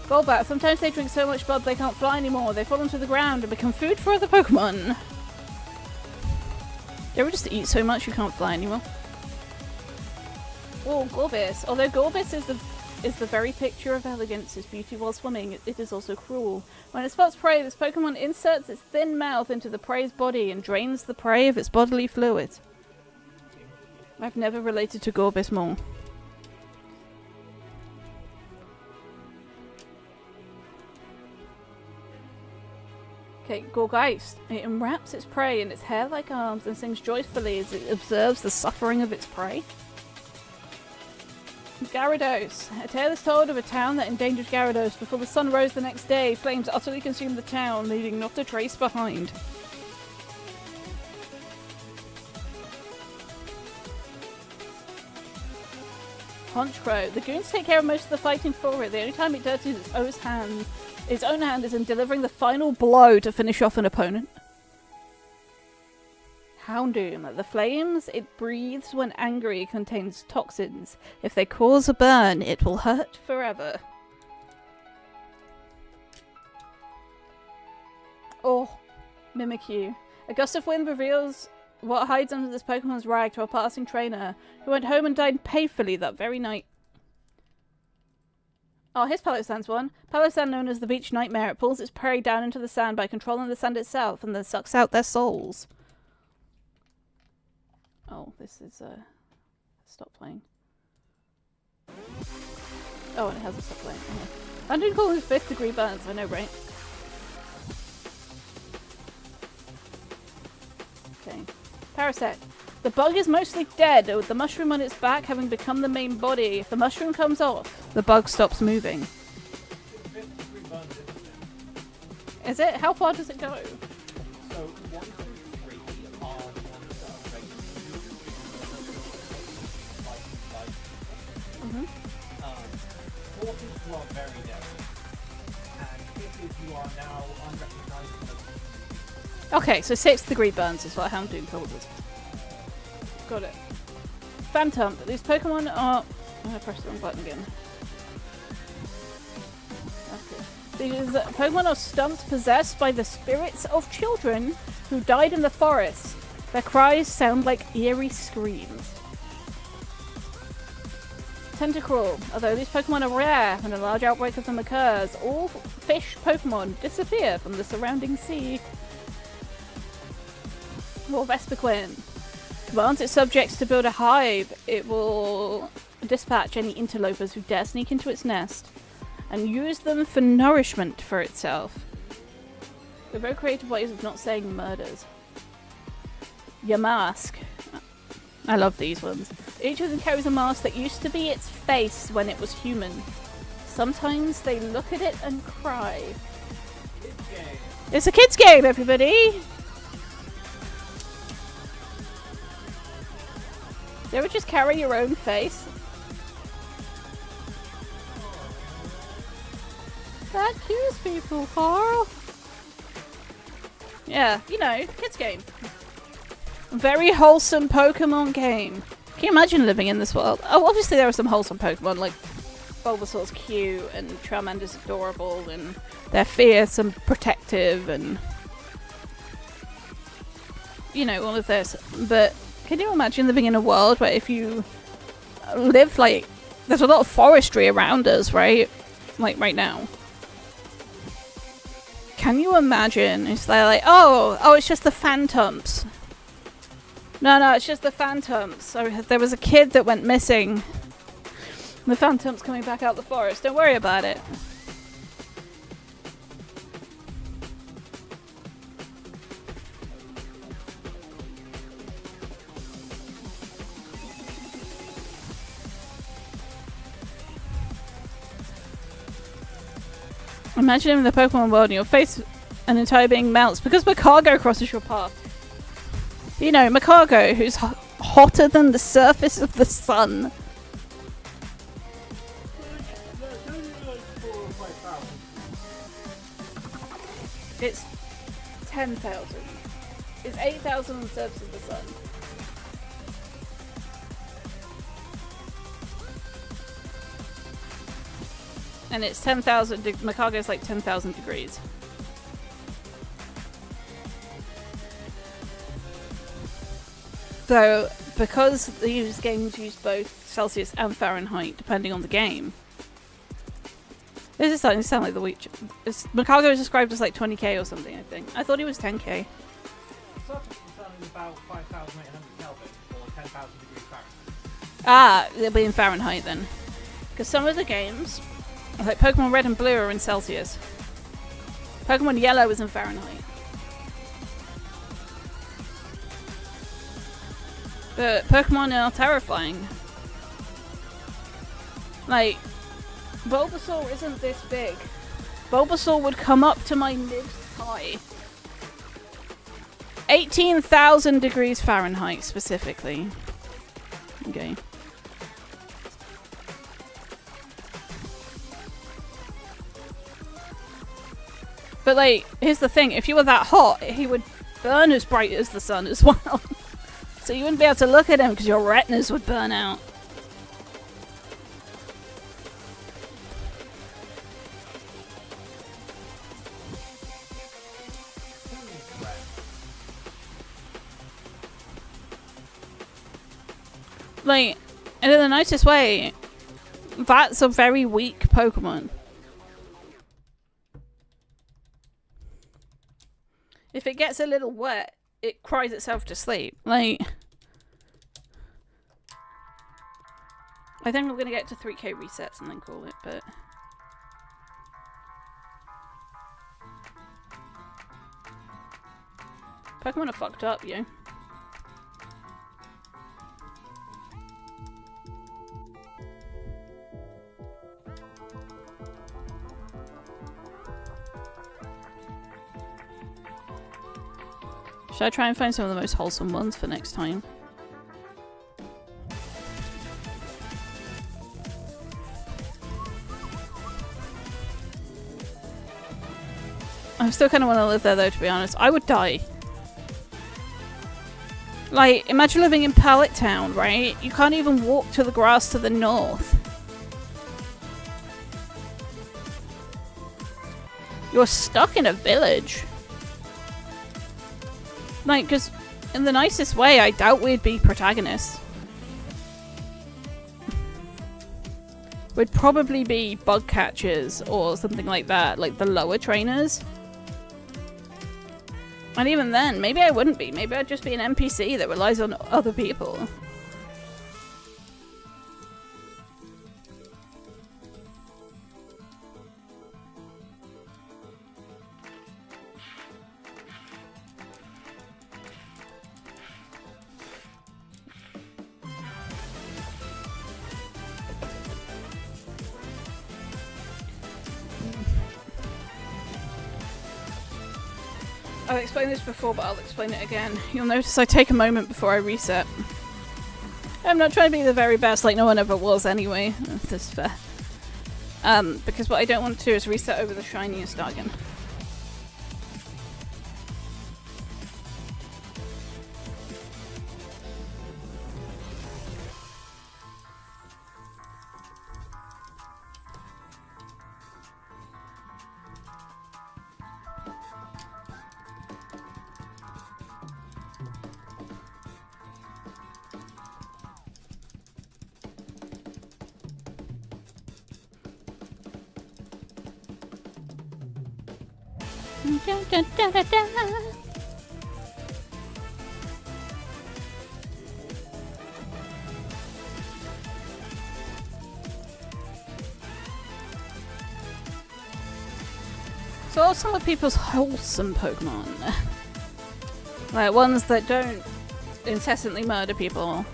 Golbat, sometimes they drink so much blood they can't fly anymore. They fall onto the ground and become food for other Pokemon. You ever just eat so much you can't fly anymore? Oh, Gorbis. Although Gorbis is the very picture of elegance, its beauty while swimming, it is also cruel. When it spots prey, this Pokemon inserts its thin mouth into the prey's body and drains the prey of its bodily fluid. I've never related to Gorbis more. Okay, Gorgeist. It enwraps its prey in its hair-like arms and sings joyfully as it observes the suffering of its prey. Gyarados. A tale is told of a town that endangered Gyarados. Before the sun rose the next day, flames utterly consumed the town, leaving not a trace behind. Honchkrow. The goons take care of most of the fighting for it. The only time it dirties its own hand is in delivering the final blow to finish off an opponent. Houndoom. The flames it breathes when angry contains toxins. If they cause a burn, it will hurt forever. Oh, Mimikyu. A gust of wind reveals what hides under this Pokemon's rag to a passing trainer, who went home and died painfully that very night. Oh, here's Palossand's one. Palossand, known as the beach nightmare, it pulls its prey down into the sand by controlling the sand itself and then sucks out their souls. Oh, this is, stop playing. Oh, and it hasn't stopped playing. Okay. I'm doing cool with 5th degree burns, I know, right? Okay. Parasect. The bug is mostly dead, with the mushroom on its back having become the main body. If the mushroom comes off, the bug stops moving. Is it? How far does it go? So 1 through 3 are the ones that are regular. 4 is you are very dead. And 5 is you are now unrecognizable. Okay, so 6th degree burns is what Houndoom told us. Got it. Phantom. These Pokemon are... I'm going to press the wrong button again. These Pokemon are stumps possessed by the spirits of children who died in the forest. Their cries sound like eerie screams. Tentacruel. Although these Pokemon are rare, when a large outbreak of them occurs, all fish Pokemon disappear from the surrounding sea. Or Vespiquen. Commands its subjects to build a hive. It will dispatch any interlopers who dare sneak into its nest and use them for nourishment for itself. The very creative ways of not saying murders. Yamask. I love these ones. Each of them carries a mask that used to be its face when it was human. Sometimes they look at it and cry. Kids game. It's a kids game, everybody! You ever just carry your own face? That kills people, Carl. Yeah, you know, kids game. Very wholesome Pokemon game. Can you imagine living in this world? Oh, obviously there are some wholesome Pokemon, like Bulbasaur's cute and Charmander's adorable and they're fierce and protective and... you know, all of this. But can you imagine living in a world where if you live, like... there's a lot of forestry around us, right? Like, right now. Can you imagine? It's like, oh, it's just the phantoms. No, it's just the phantoms. So there was a kid that went missing. The phantom's coming back out the forest. Don't worry about it. Imagine in the Pokemon world and your face an entire being melts because Cargo crosses your path. You know, Macago, who's hotter than the surface of the sun. It's 10,000. It's 8,000 on the surface of the sun. And it's 10,000. Macago's like 10,000 degrees. So, because these games use both Celsius and Fahrenheit, depending on the game. This is starting to sound like the Witch. Macago is described as like 20k or something, I think. I thought he was 10k. Surface is sounding about 5,800 Kelvin or 10,000 degrees Fahrenheit. Ah, they'll be in Fahrenheit then. Because some of the games, like Pokemon Red and Blue, are in Celsius. Pokemon Yellow is in Fahrenheit. But Pokemon are terrifying. Like, Bulbasaur isn't this big. Bulbasaur would come up to my mid-thigh. 18,000 degrees Fahrenheit, specifically. Okay. But, like, here's the thing. If you were that hot, he would burn as bright as the sun as well. So you wouldn't be able to look at him because your retinas would burn out. Like, and in the nicest way, that's a very weak Pokemon. If it gets a little wet, it cries itself to sleep. Like, I think I'm gonna get to 3k resets and then call it, but Pokemon are fucked up, yo. Should I try and find some of the most wholesome ones for next time? I still kind of want to live there though, to be honest. I would die. Like, imagine living in Pallet Town, right? You can't even walk to the grass to the north. You're stuck in a village. Like, because in the nicest way, I doubt we'd be protagonists. We'd probably be bug catchers or something like that, like the lower trainers. And even then, maybe I wouldn't be. Maybe I'd just be an NPC that relies on other people. I've explained this before, but I'll explain it again. You'll notice I take a moment before I reset. I'm not trying to be the very best, like no one ever was anyway. That's fair. Because what I don't want to do is reset over the shiny and start again. Da, da, da, da. So what are some of people's wholesome Pokemon? Like ones that don't incessantly murder people.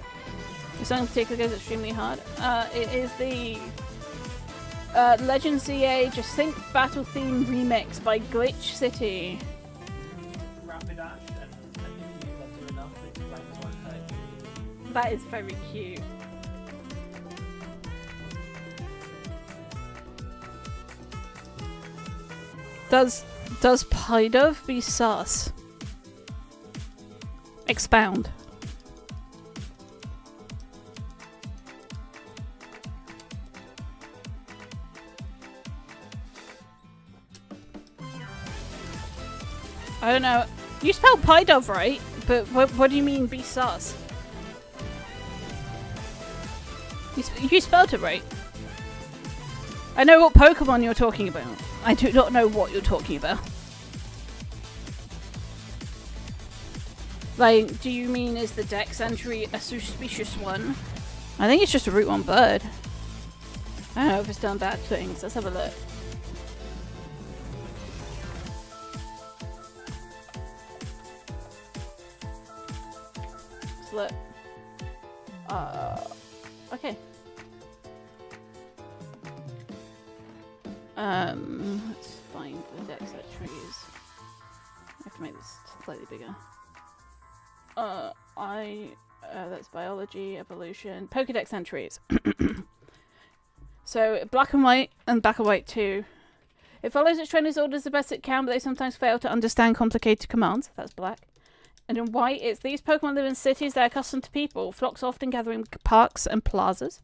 This one in particular goes extremely hard. It is the Legend ZA Just Sync Battle Theme Remix by Glitch City. Rapid Ash and enough. That is very cute. Does Pidove be sus? Expound. I don't know. You spelled Pidove right, but what do you mean be sus? You spelled it right. I know what Pokemon you're talking about. I do not know what you're talking about. Like, do you mean is the Dex entry a suspicious one? I think it's just a Route 1 bird. I don't know if it's done bad things. Let's have a look. Let's look. Okay. Let's find the Dex entries. I have to make this slightly bigger. That's biology, evolution, Pokedex entries. So, black and white and black and white 2. It follows its trainer's orders the best it can, but they sometimes fail to understand complicated commands. That's black. And in white, it's these Pokemon live in cities that are accustomed to people. Flocks often gather in parks and plazas.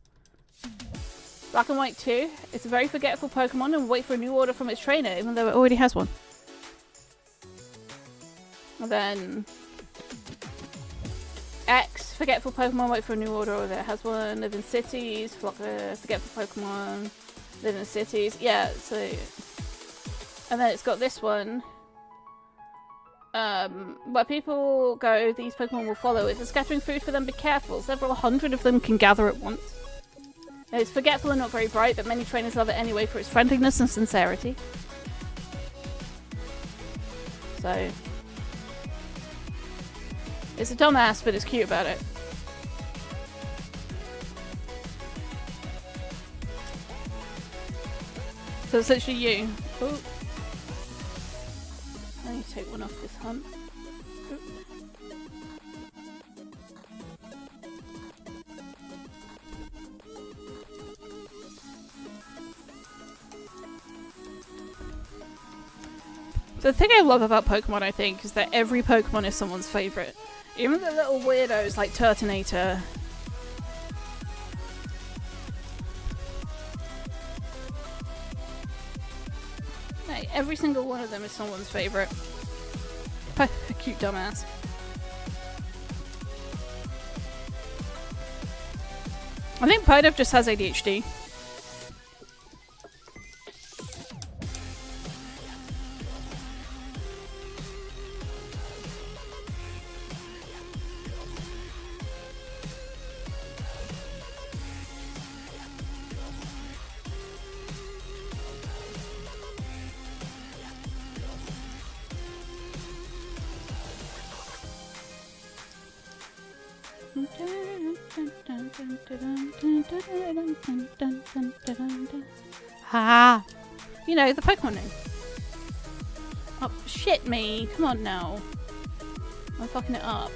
Black and white 2. It's a very forgetful Pokemon and will wait for a new order from its trainer, even though it already has one. And then X, forgetful Pokemon, wait for a new order, or that has one. Live in cities, forgetful Pokemon, live in cities. Yeah, so. And then it's got this one. Where people go, these Pokemon will follow. If it's scattering food for them, be careful. Several hundred of them can gather at once. It's forgetful and not very bright, but many trainers love it anyway for its friendliness and sincerity. So. It's a dumbass, but it's cute about it. So it's literally you. Ooh. I need to take one off this hunt. Ooh. The thing I love about Pokemon, I think, is that every Pokemon is someone's favourite. Even the little weirdos like Turtonator. Like, every single one of them is someone's favourite. A cute dumbass. I think Pidove just has ADHD. Ha! You know, the Pokemon name. Oh, shit me. Come on now. I'm fucking it up.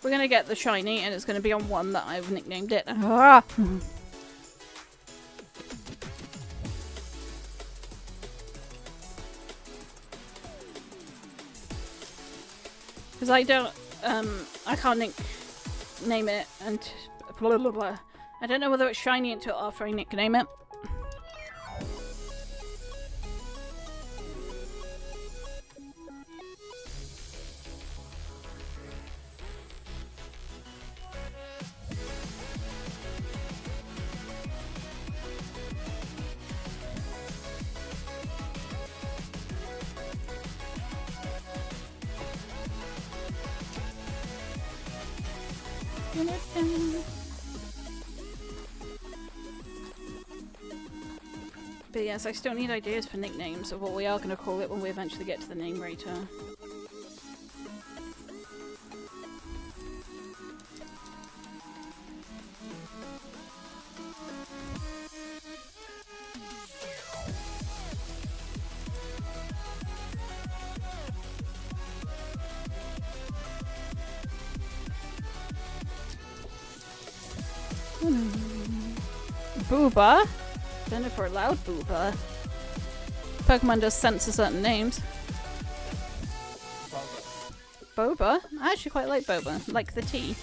We're gonna get the shiny, and it's gonna be on one that I've nicknamed it. Ah! Because I don't, I can't name it, and blah blah blah. I don't know whether it's shiny until after I nickname it. But yes, I still need ideas for nicknames of what we are going to call it when we eventually get to the name rater. Booba? Don't know if we're allowed Booba. Pokemon does censor certain names. Boba? I actually quite like Boba. Like the tea.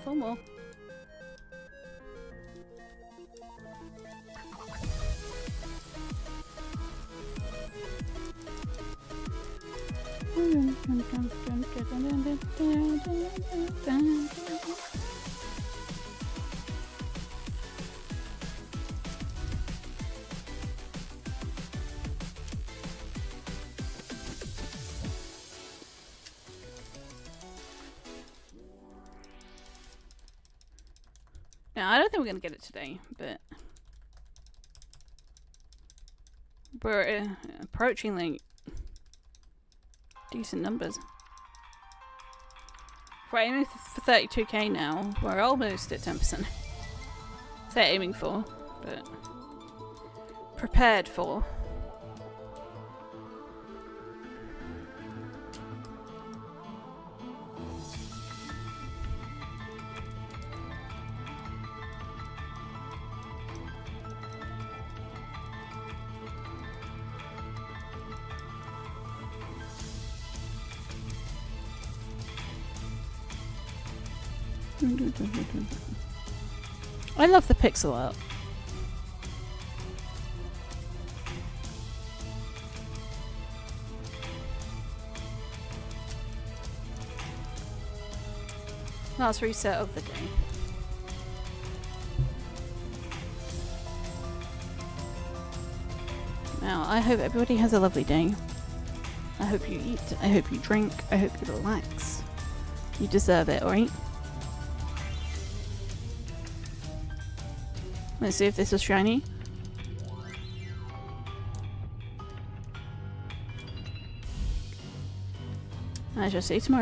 Four more. Now, I don't think we're going to get it today, but we're approaching like decent numbers. If we're aiming for 32k now, we're almost at 10%. Say aiming for, but prepared for. I love the pixel art. Last reset of the day. Now, I hope everybody has a lovely day. I hope you eat, I hope you drink, I hope you relax. You deserve it, alright? Let's see if this is shiny. I shall see you tomorrow.